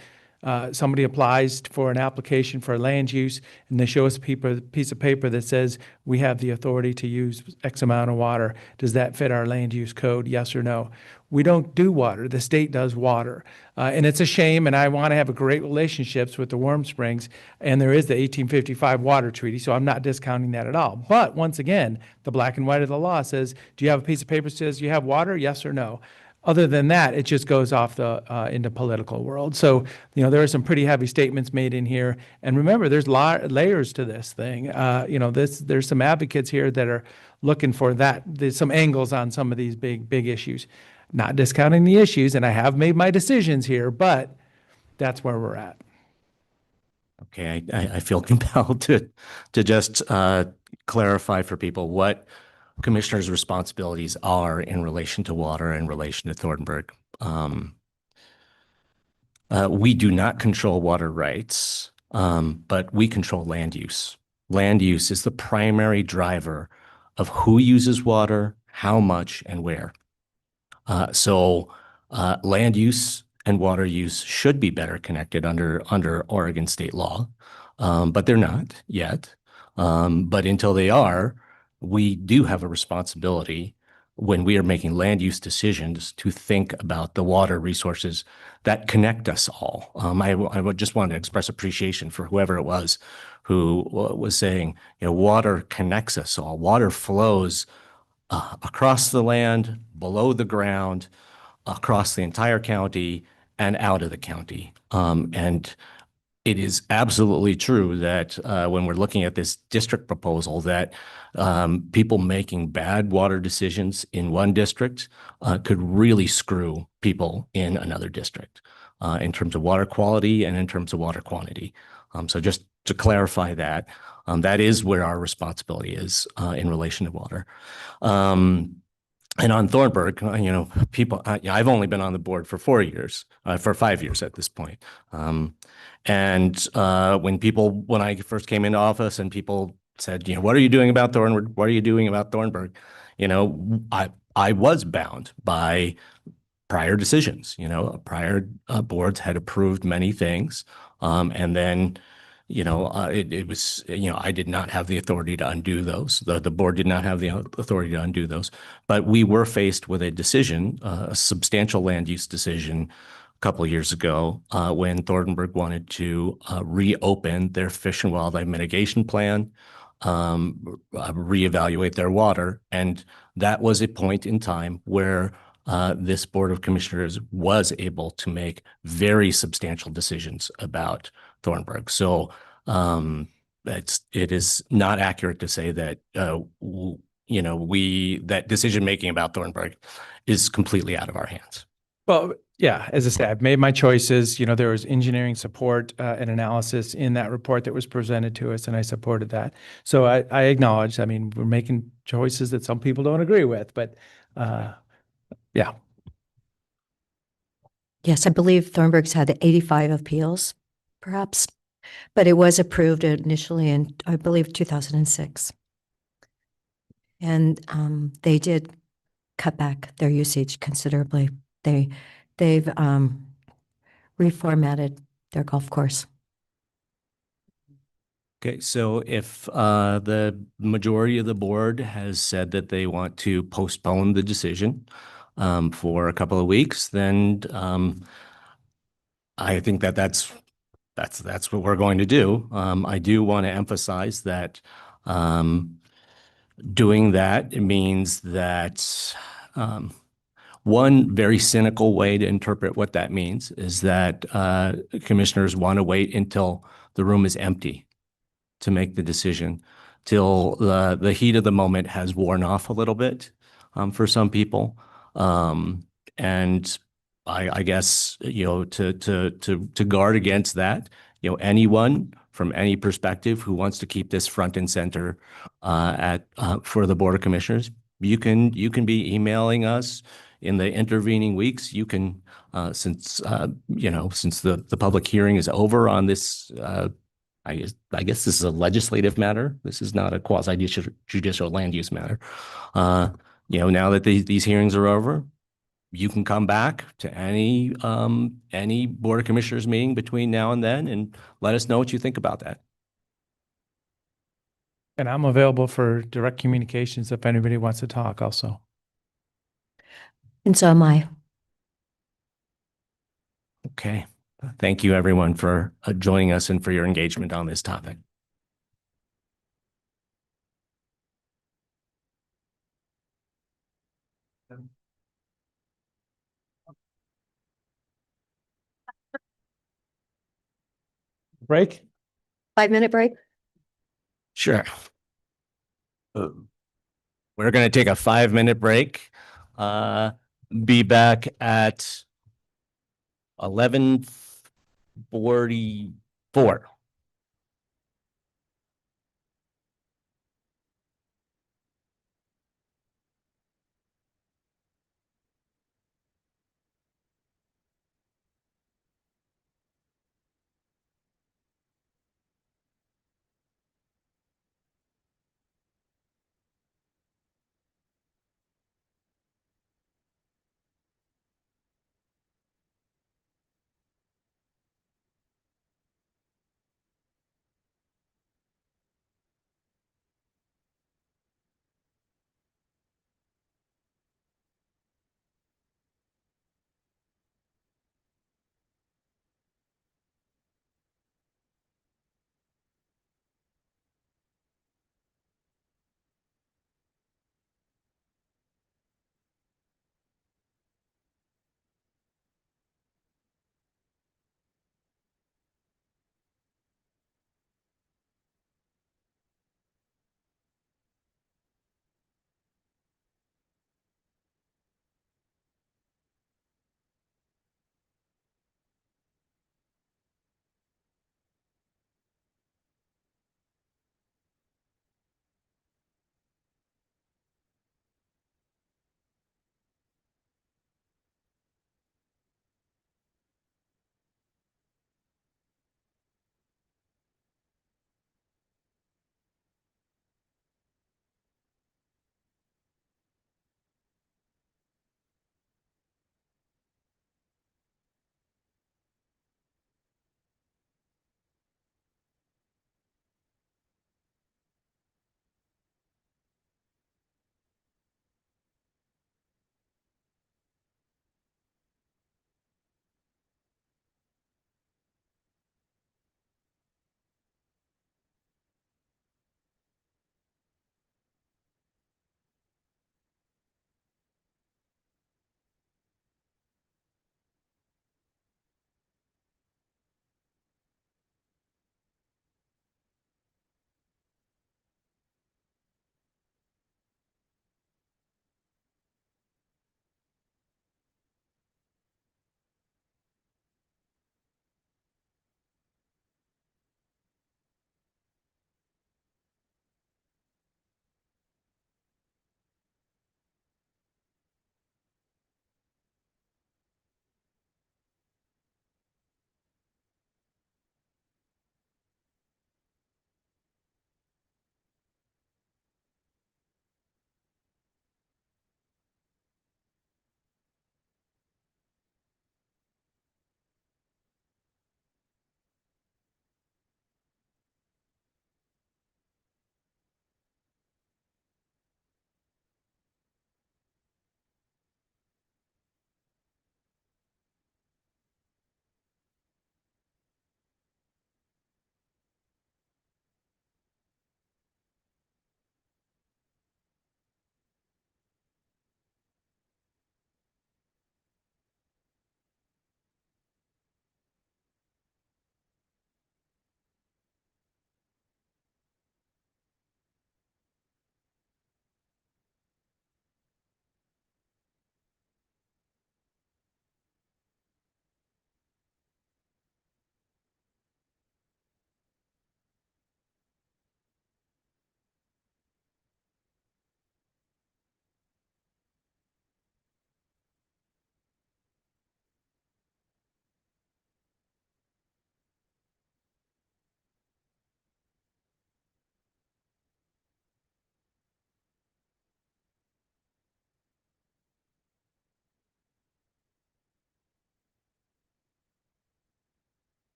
somebody applies for an application for land use, and they show us a piece of paper that says we have the authority to use X amount of water. Does that fit our land use code? Yes or no? We don't do water. The state does water. And it's a shame, and I want to have a great relationships with the Warm Springs, and there is the 1855 Water Treaty, so I'm not discounting that at all. But once again, the black and white of the law says, do you have a piece of paper that says you have water? Yes or no? Other than that, it just goes off into political world. So, there are some pretty heavy statements made in here. And remember, there's layers to this thing. There's some advocates here that are looking for that. There's some angles on some of these big issues. Not discounting the issues, and I have made my decisions here, but that's where we're at. Okay, I feel compelled to just clarify for people what commissioners' responsibilities are in relation to water, in relation to Thornburg. We do not control water rights, but we control land use. Land use is the primary driver of who uses water, how much, and where. So land use and water use should be better connected under Oregon state law, but they're not yet. But until they are, we do have a responsibility when we are making land use decisions to think about the water resources that connect us all. I would just want to express appreciation for whoever it was who was saying, water connects us all. Water flows across the land, below the ground, across the entire county, and out of the county. And it is absolutely true that when we're looking at this district proposal, that people making bad water decisions in one district could really screw people in another district in terms of water quality and in terms of water quantity. So just to clarify that, that is where our responsibility is in relation to water. And on Thornburg, people, I've only been on the board for 4 years, for 5 years at this point. And when I first came into office and people said, what are you doing about Thornburg? What are you doing about Thornburg? I was bound by prior decisions. Prior boards had approved many things. And then it was, I did not have the authority to undo those. The board did not have the authority to undo those. But we were faced with a decision, a substantial land use decision a couple of years ago when Thornburg wanted to reopen their fish and wildlife mitigation plan, reevaluate their water. And that was a point in time where this Board of Commissioners was able to make very substantial decisions about Thornburg. So it is not accurate to say that that decision making about Thornburg is completely out of our hands. Well, yeah, as I said, I've made my choices. There was engineering support and analysis in that report that was presented to us, and I supported that. So I acknowledge, we're making choices that some people don't agree with, but yeah. Yes, I believe Thornburg's had 85 appeals, perhaps, but it was approved initially in, I believe, 2006. And they did cut back their usage considerably. They've reformatted their golf course. Okay, so if the majority of the board has said that they want to postpone the decision for a couple of weeks, then I think that's what we're going to do. I do want to emphasize that doing that means that one very cynical way to interpret what that means is that commissioners want to wait until the room is empty to make the decision, till the heat of the moment has worn off a little bit for some people. And I guess, to guard against that, anyone from any perspective who wants to keep this front and center for the Board of Commissioners, you can be emailing us in the intervening weeks. You can, since the public hearing is over on this, I guess this is a legislative matter. This is not a quasi-judicial land use matter. Now that these hearings are over, you can come back to any Board of Commissioners meeting between now and then and let us know what you think about that. And I'm available for direct communications if anybody wants to talk also. And so am I. Okay. Thank you, everyone, for joining us and for your engagement on this topic. Break? 5-minute break? Sure. We're going to take a 5-minute break. Be back at 11:44.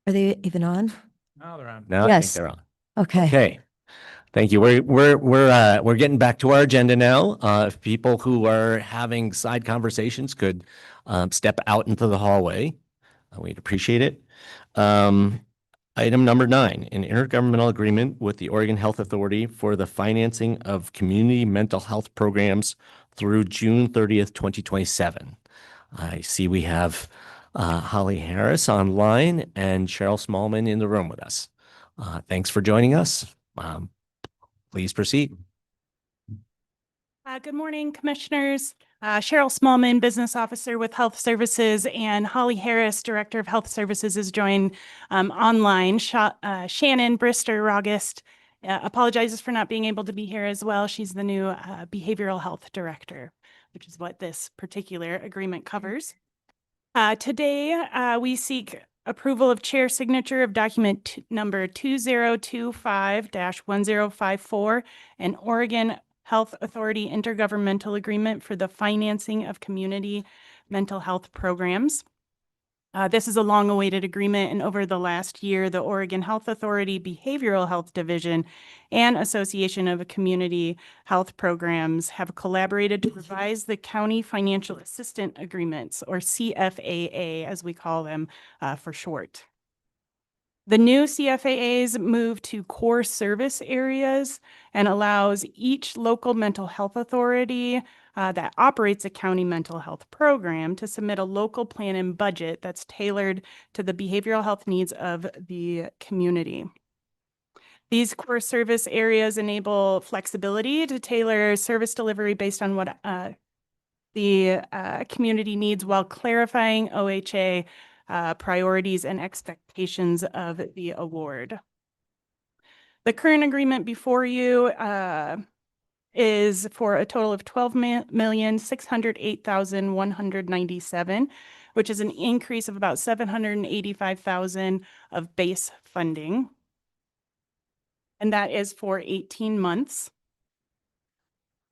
Are they even on? Now they're on. Now I think Yes. they're on. Okay. Okay. Thank you. We're getting back to our agenda now. If people who are having side conversations could step out into the hallway, we'd appreciate it. Item number 9, an intergovernmental agreement with the Oregon Health Authority for the financing of community mental health programs through June 30th, 2027. I see we have Holly Harris online and Cheryl Smallman in the room with us. Thanks for joining us. Please proceed. Good morning, Commissioners. Cheryl Smallman, Business Officer with Health Services, and Holly Harris, Director of Health Services, is joined online. Shannon Brister-Rogest apologizes for not being able to be here as well. She's the new Behavioral Health Director, which is what this particular agreement covers. Today, we seek approval of chair signature of document number 2025-1054, an Oregon Health Authority intergovernmental agreement for the financing of community mental health programs. This is a long-awaited agreement, and over the last year, the Oregon Health Authority Behavioral Health Division and Association of Community Health Programs have collaborated to revise the County Financial Assistant Agreements, or CFAA, as we call them for short. The new CFAAs move to core service areas and allows each local mental health authority that operates a county mental health program to submit a local plan and budget that's tailored to the behavioral health needs of the community. These core service areas enable flexibility to tailor service delivery based on what the community needs, while clarifying OHA priorities and expectations of the award. The current agreement before you is for a total of $12,608,197, which is an increase of about $785,000 of base funding. And that is for 18 months.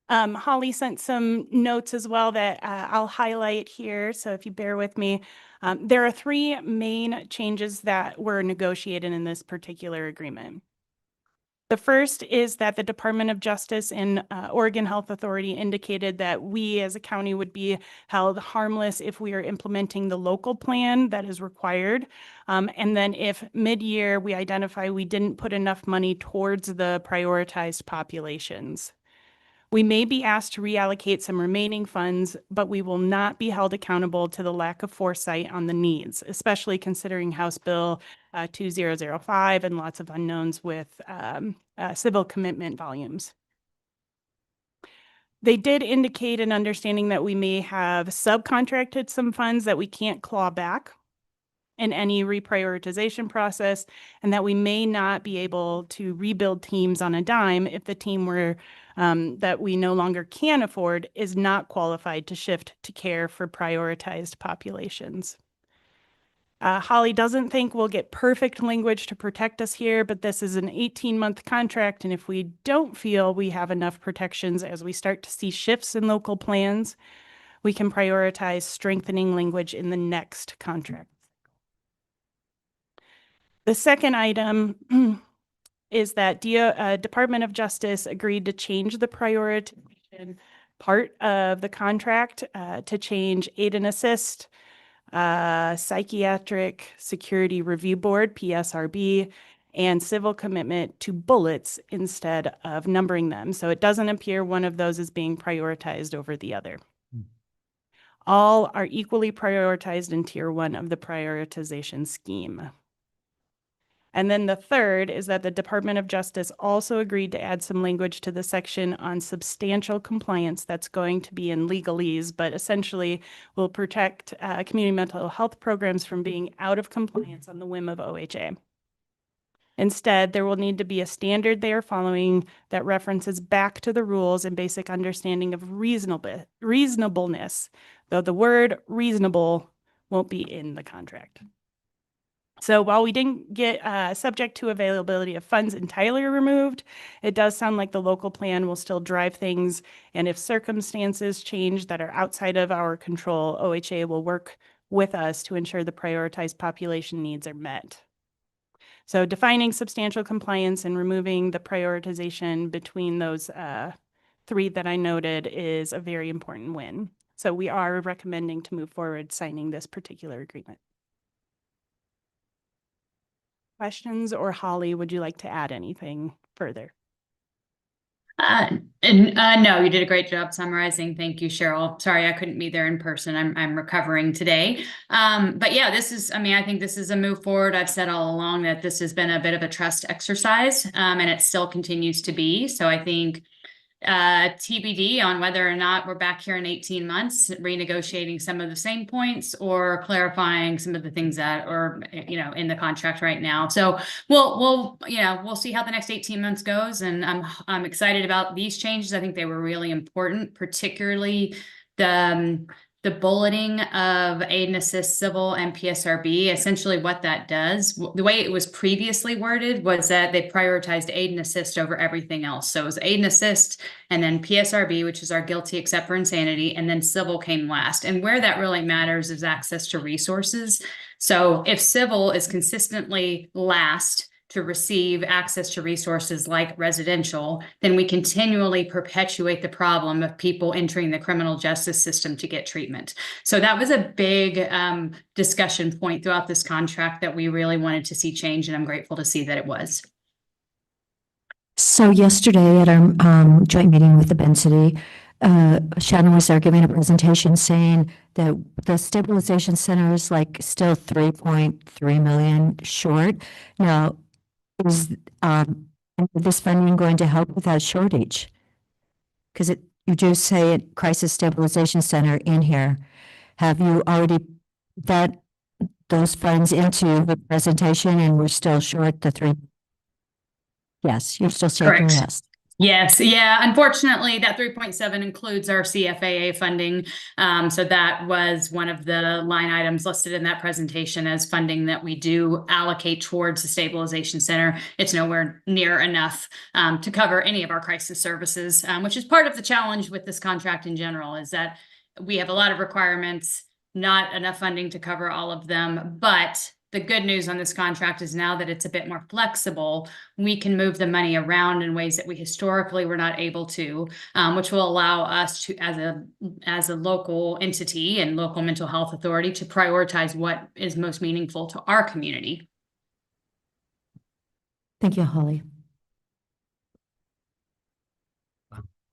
Holly sent some notes as well that I'll highlight here. So if you bear with me, there are 3 main changes that were negotiated in this particular agreement. The first is that the Department of Justice and Oregon Health Authority indicated that we as a county would be held harmless if we are implementing the local plan that is required. And then if mid-year we identify we didn't put enough money towards the prioritized populations. We may be asked to reallocate some remaining funds, but we will not be held accountable to the lack of foresight on the needs, especially considering House Bill 2005 and lots of unknowns with civil commitment volumes. They did indicate an understanding that we may have subcontracted some funds that we can't claw back in any reprioritization process, and that we may not be able to rebuild teams on a dime if the team that we no longer can afford is not qualified to shift to care for prioritized populations. Holly doesn't think we'll get perfect language to protect us here, but this is an 18-month contract, and if we don't feel we have enough protections as we start to see shifts in local plans, we can prioritize strengthening language in the next contract. The second item is that Department of Justice agreed to change the prioritization part of the contract to change Aid and Assist, Psychiatric Security Review Board, PSRB, and Civil Commitment to bullets instead of numbering them. So it doesn't appear one of those is being prioritized over the other. All are equally prioritized in Tier 1 of the prioritization scheme. And then the third is that the Department of Justice also agreed to add some language to the section on substantial compliance that's going to be in legalese, but essentially will protect community mental health programs from being out of compliance on the whim of OHA. Instead, there will need to be a standard they are following that references back to the rules and basic understanding of reasonableness, though the word reasonable won't be in the contract. So while we didn't get subject to availability of funds entirely removed, it does sound like the local plan will still drive things. And if circumstances change that are outside of our control, OHA will work with us to ensure the prioritized population needs are met. So defining substantial compliance and removing the prioritization between those three that I noted is a very important win. So we are recommending to move forward signing this particular agreement. Questions, or Holly, would you like to add anything further? No, you did a great job summarizing. Thank you, Cheryl. Sorry, I couldn't be there in person. I'm recovering today. But yeah, I think this is a move forward. I've said all along that this has been a bit of a trust exercise, and it still continues to be. So I think TBD on whether or not we're back here in 18 months, renegotiating some of the same points or clarifying some of the things that are, in the contract right now. So we'll see how the next 18 months goes. And I'm excited about these changes. I think they were really important, particularly the bulleting of aid and assist civil and PSRB. Essentially what that does, the way it was previously worded was that they prioritized aid and assist over everything else. So it was aid and assist, and then PSRB, which is our guilty except for insanity, and then civil came last. And where that really matters is access to resources. So if civil is consistently last to receive access to resources like residential, then we continually perpetuate the problem of people entering the criminal justice system to get treatment. So that was a big discussion point throughout this contract that we really wanted to see change, and I'm grateful to see that it was. So yesterday at our joint meeting with the Bend City, Shannon was there giving a presentation saying that the stabilization center is like still 3.3 million short. Now, is this funding going to help with that shortage? Because you do say it crisis stabilization center in here. Have you already put those funds into the presentation and we're still short the 3? Yes, you're still saying Correct. yes. Yes. Yeah. Unfortunately, that 3.7 includes our CFAA funding. So that was one of the line items listed in that presentation as funding that we do allocate towards the stabilization center. It's nowhere near enough to cover any of our crisis services, which is part of the challenge with this contract in general, is that we have a lot of requirements, not enough funding to cover all of them. But the good news on this contract is now that it's a bit more flexible, we can move the money around in ways that we historically were not able to, which will allow us to, as a local entity and local mental health authority, to prioritize what is most meaningful to our community. Thank you, Holly.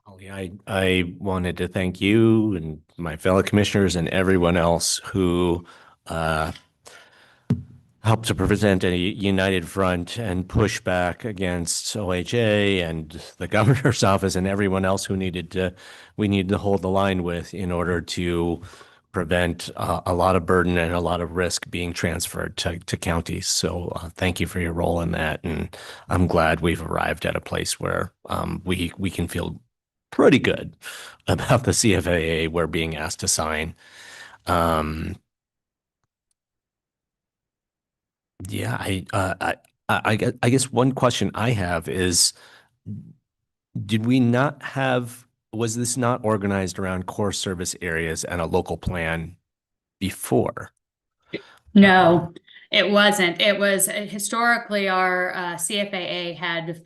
Holly, I wanted to thank you and my fellow commissioners and everyone else who helped to present a united front and push back against OHA and the governor's office and everyone else who we needed to hold the line with in order to prevent a lot of burden and a lot of risk being transferred to counties. So thank you for your role in that. And I'm glad we've arrived at a place where we can feel pretty good about the CFAA we're being asked to sign. Yeah, I guess one question I have is, was this not organized around core service areas and a local plan before? No, it wasn't. It was historically our CFAA had,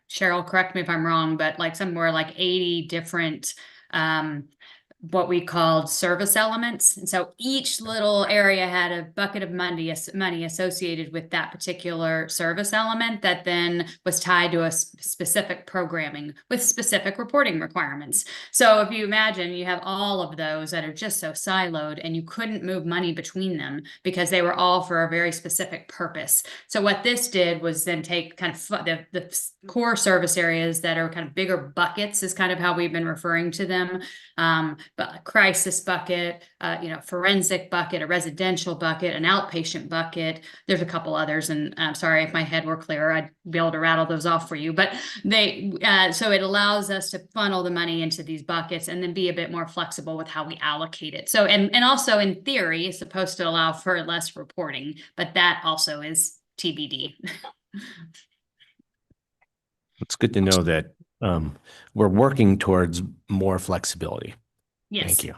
Cheryl, correct me if I'm wrong, but like somewhere like 80 different what we called service elements. And so each little area had a bucket of money associated with that particular service element that then was tied to a specific programming with specific reporting requirements. So if you imagine you have all of those that are just so siloed and you couldn't move money between them because they were all for a very specific purpose. So what this did was then take kind of the core service areas that are kind of bigger buckets is kind of how we've been referring to them. But a crisis bucket, forensic bucket, a residential bucket, an outpatient bucket. There's a couple others, and I'm sorry if my head were clearer, I'd be able to rattle those off for you. But so it allows us to funnel the money into these buckets and then be a bit more flexible with how we allocate it. So, and also in theory, it's supposed to allow for less reporting, but that also is TBD. It's good to know that we're working towards more flexibility. Yes. Thank you.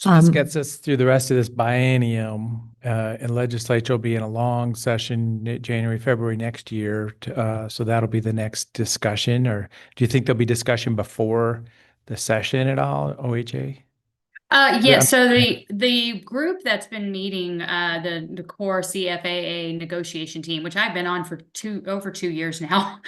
So this Um, gets us through the rest of this biennium, and legislature will be in a long session, January, February next year. So that'll be the next discussion, or do you think there'll be discussion before the session at all, OHA? Yeah, Yeah. so the group that's been meeting, the core CFAA negotiation team, which I've been on for over 2 years now,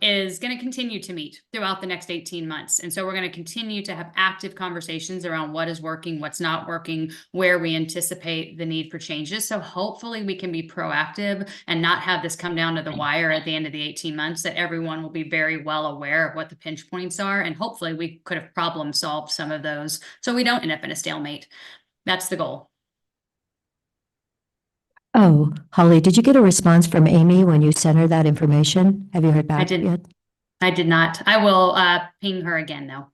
is going to continue to meet throughout the next 18 months. And so we're going to continue to have active conversations around what is working, what's not working, where we anticipate the need for changes. So hopefully we can be proactive and not have this come down to the wire at the end of the 18 months, that everyone will be very well aware of what the pinch points are. And hopefully we could have problem solved some of those, so we don't end up in a stalemate. That's the goal. Oh, Holly, did you get a response from Amy when you sent her that information? Have you heard back didn't. yet? I did not. I will ping her again though.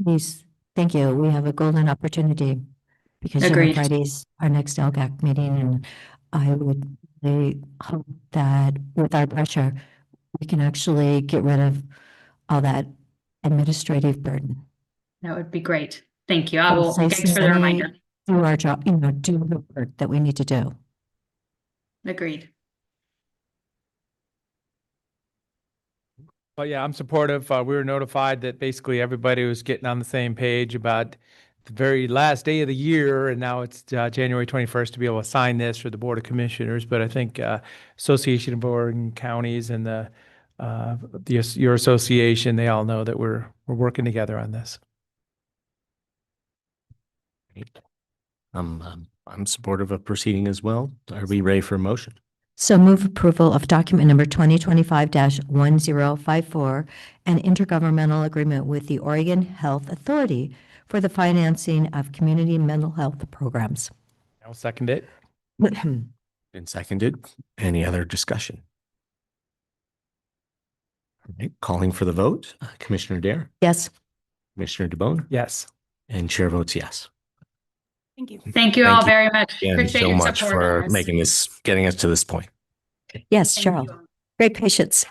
Please, thank you. We have a golden opportunity because Agreed. Friday's our next LGAC meeting, and I would really hope that with our pressure, we can actually get rid of all that administrative burden. That would be great. Thank you. I And will. save Thanks for some the money, reminder. do our job, do the work that we need to do. Agreed. But yeah, I'm supportive. We were notified that basically everybody was getting on the same page about the very last day of the year, and now it's January 21st to be able to sign this for the Board of Commissioners. But I think Association of Oregon Counties and your association, they all know that we're working together on this. Great. I'm supportive of proceeding as well. Are we ready for a motion? So move approval of document number 2025-1054, an intergovernmental agreement with the Oregon Health Authority for the financing of community mental health programs. I'll second it. Been seconded. Any other discussion? All right, calling for the vote. Commissioner Dare, Yes. Commissioner DeBonne, Yes. and chair votes yes. Thank you. Thank you all very much. Again, Appreciate so your much support for on this. getting us to this point. Yes, Thank Cheryl. you. Great patience.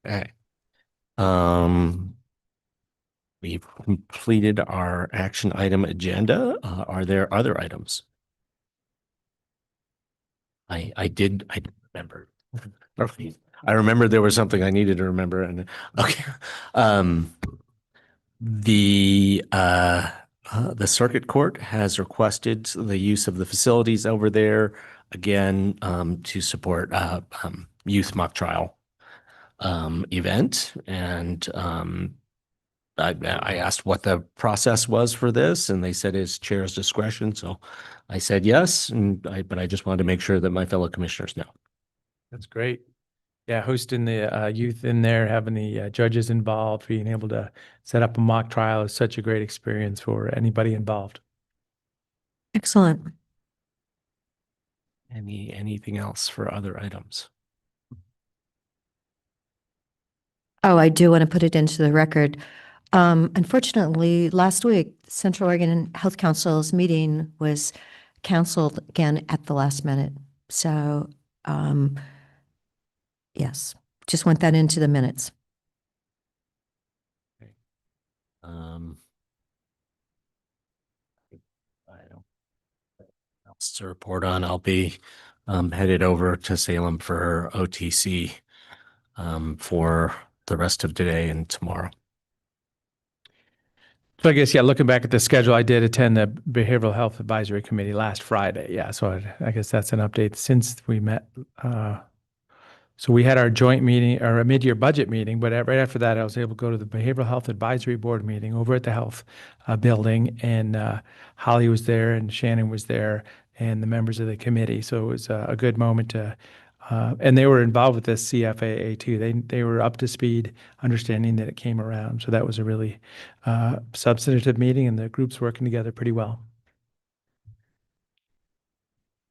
Okay. We've completed our action item agenda. Are there other items? I remember. I remember there was something I needed to remember, and okay. The circuit court has requested the use of the facilities over there again to support youth mock trial event, and I asked what the process was for this, and they said it's chair's discretion. So I said yes, but I just wanted to make sure that my fellow commissioners know. That's great. Yeah, hosting the youth in there, having the judges involved, being able to set up a mock trial is such a great experience for anybody involved. Excellent. Anything else for other items? Oh, I do want to put it into the record. Unfortunately, last week, Central Oregon Health Council's meeting was canceled again at the last minute. So, yes, just want that into the minutes. I don't else to report on. I'll be headed over to Salem for OTC for the rest of today and tomorrow. So I guess, yeah, looking back at the schedule, I did attend the Behavioral Health Advisory Committee last Friday. Yeah, so I guess that's an update since we met. So we had our joint meeting, or a mid-year budget meeting, but right after that, I was able to go to the Behavioral Health Advisory Board meeting over at the health building, and Holly was there and Shannon was there and the members of the committee. So it was a good moment to, and they were involved with this CFAA too. They were up to speed, understanding that it came around. So that was a really substantive meeting, and the group's working together pretty well.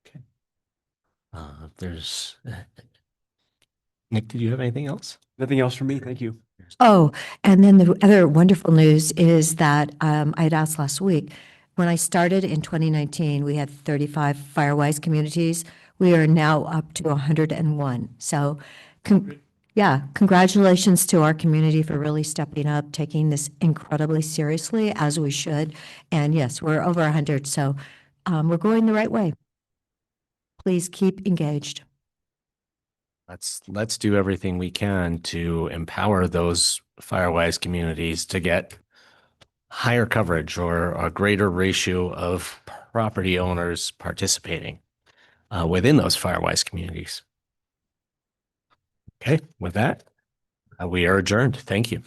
Okay. There's Nick, did you have anything else? Nothing else from me. Thank you. Oh, and then the other wonderful news is that I had asked last week, when I started in 2019, we had 35 Firewise communities. We are now up to 101. So yeah, congratulations to our community for really stepping up, taking this incredibly seriously, as we should. And yes, we're over 100, so we're going the right way. Please keep engaged. Let's do everything we can to empower those Firewise communities to get higher coverage or a greater ratio of property owners participating within those Firewise communities. Okay, with that, we are adjourned. Thank you.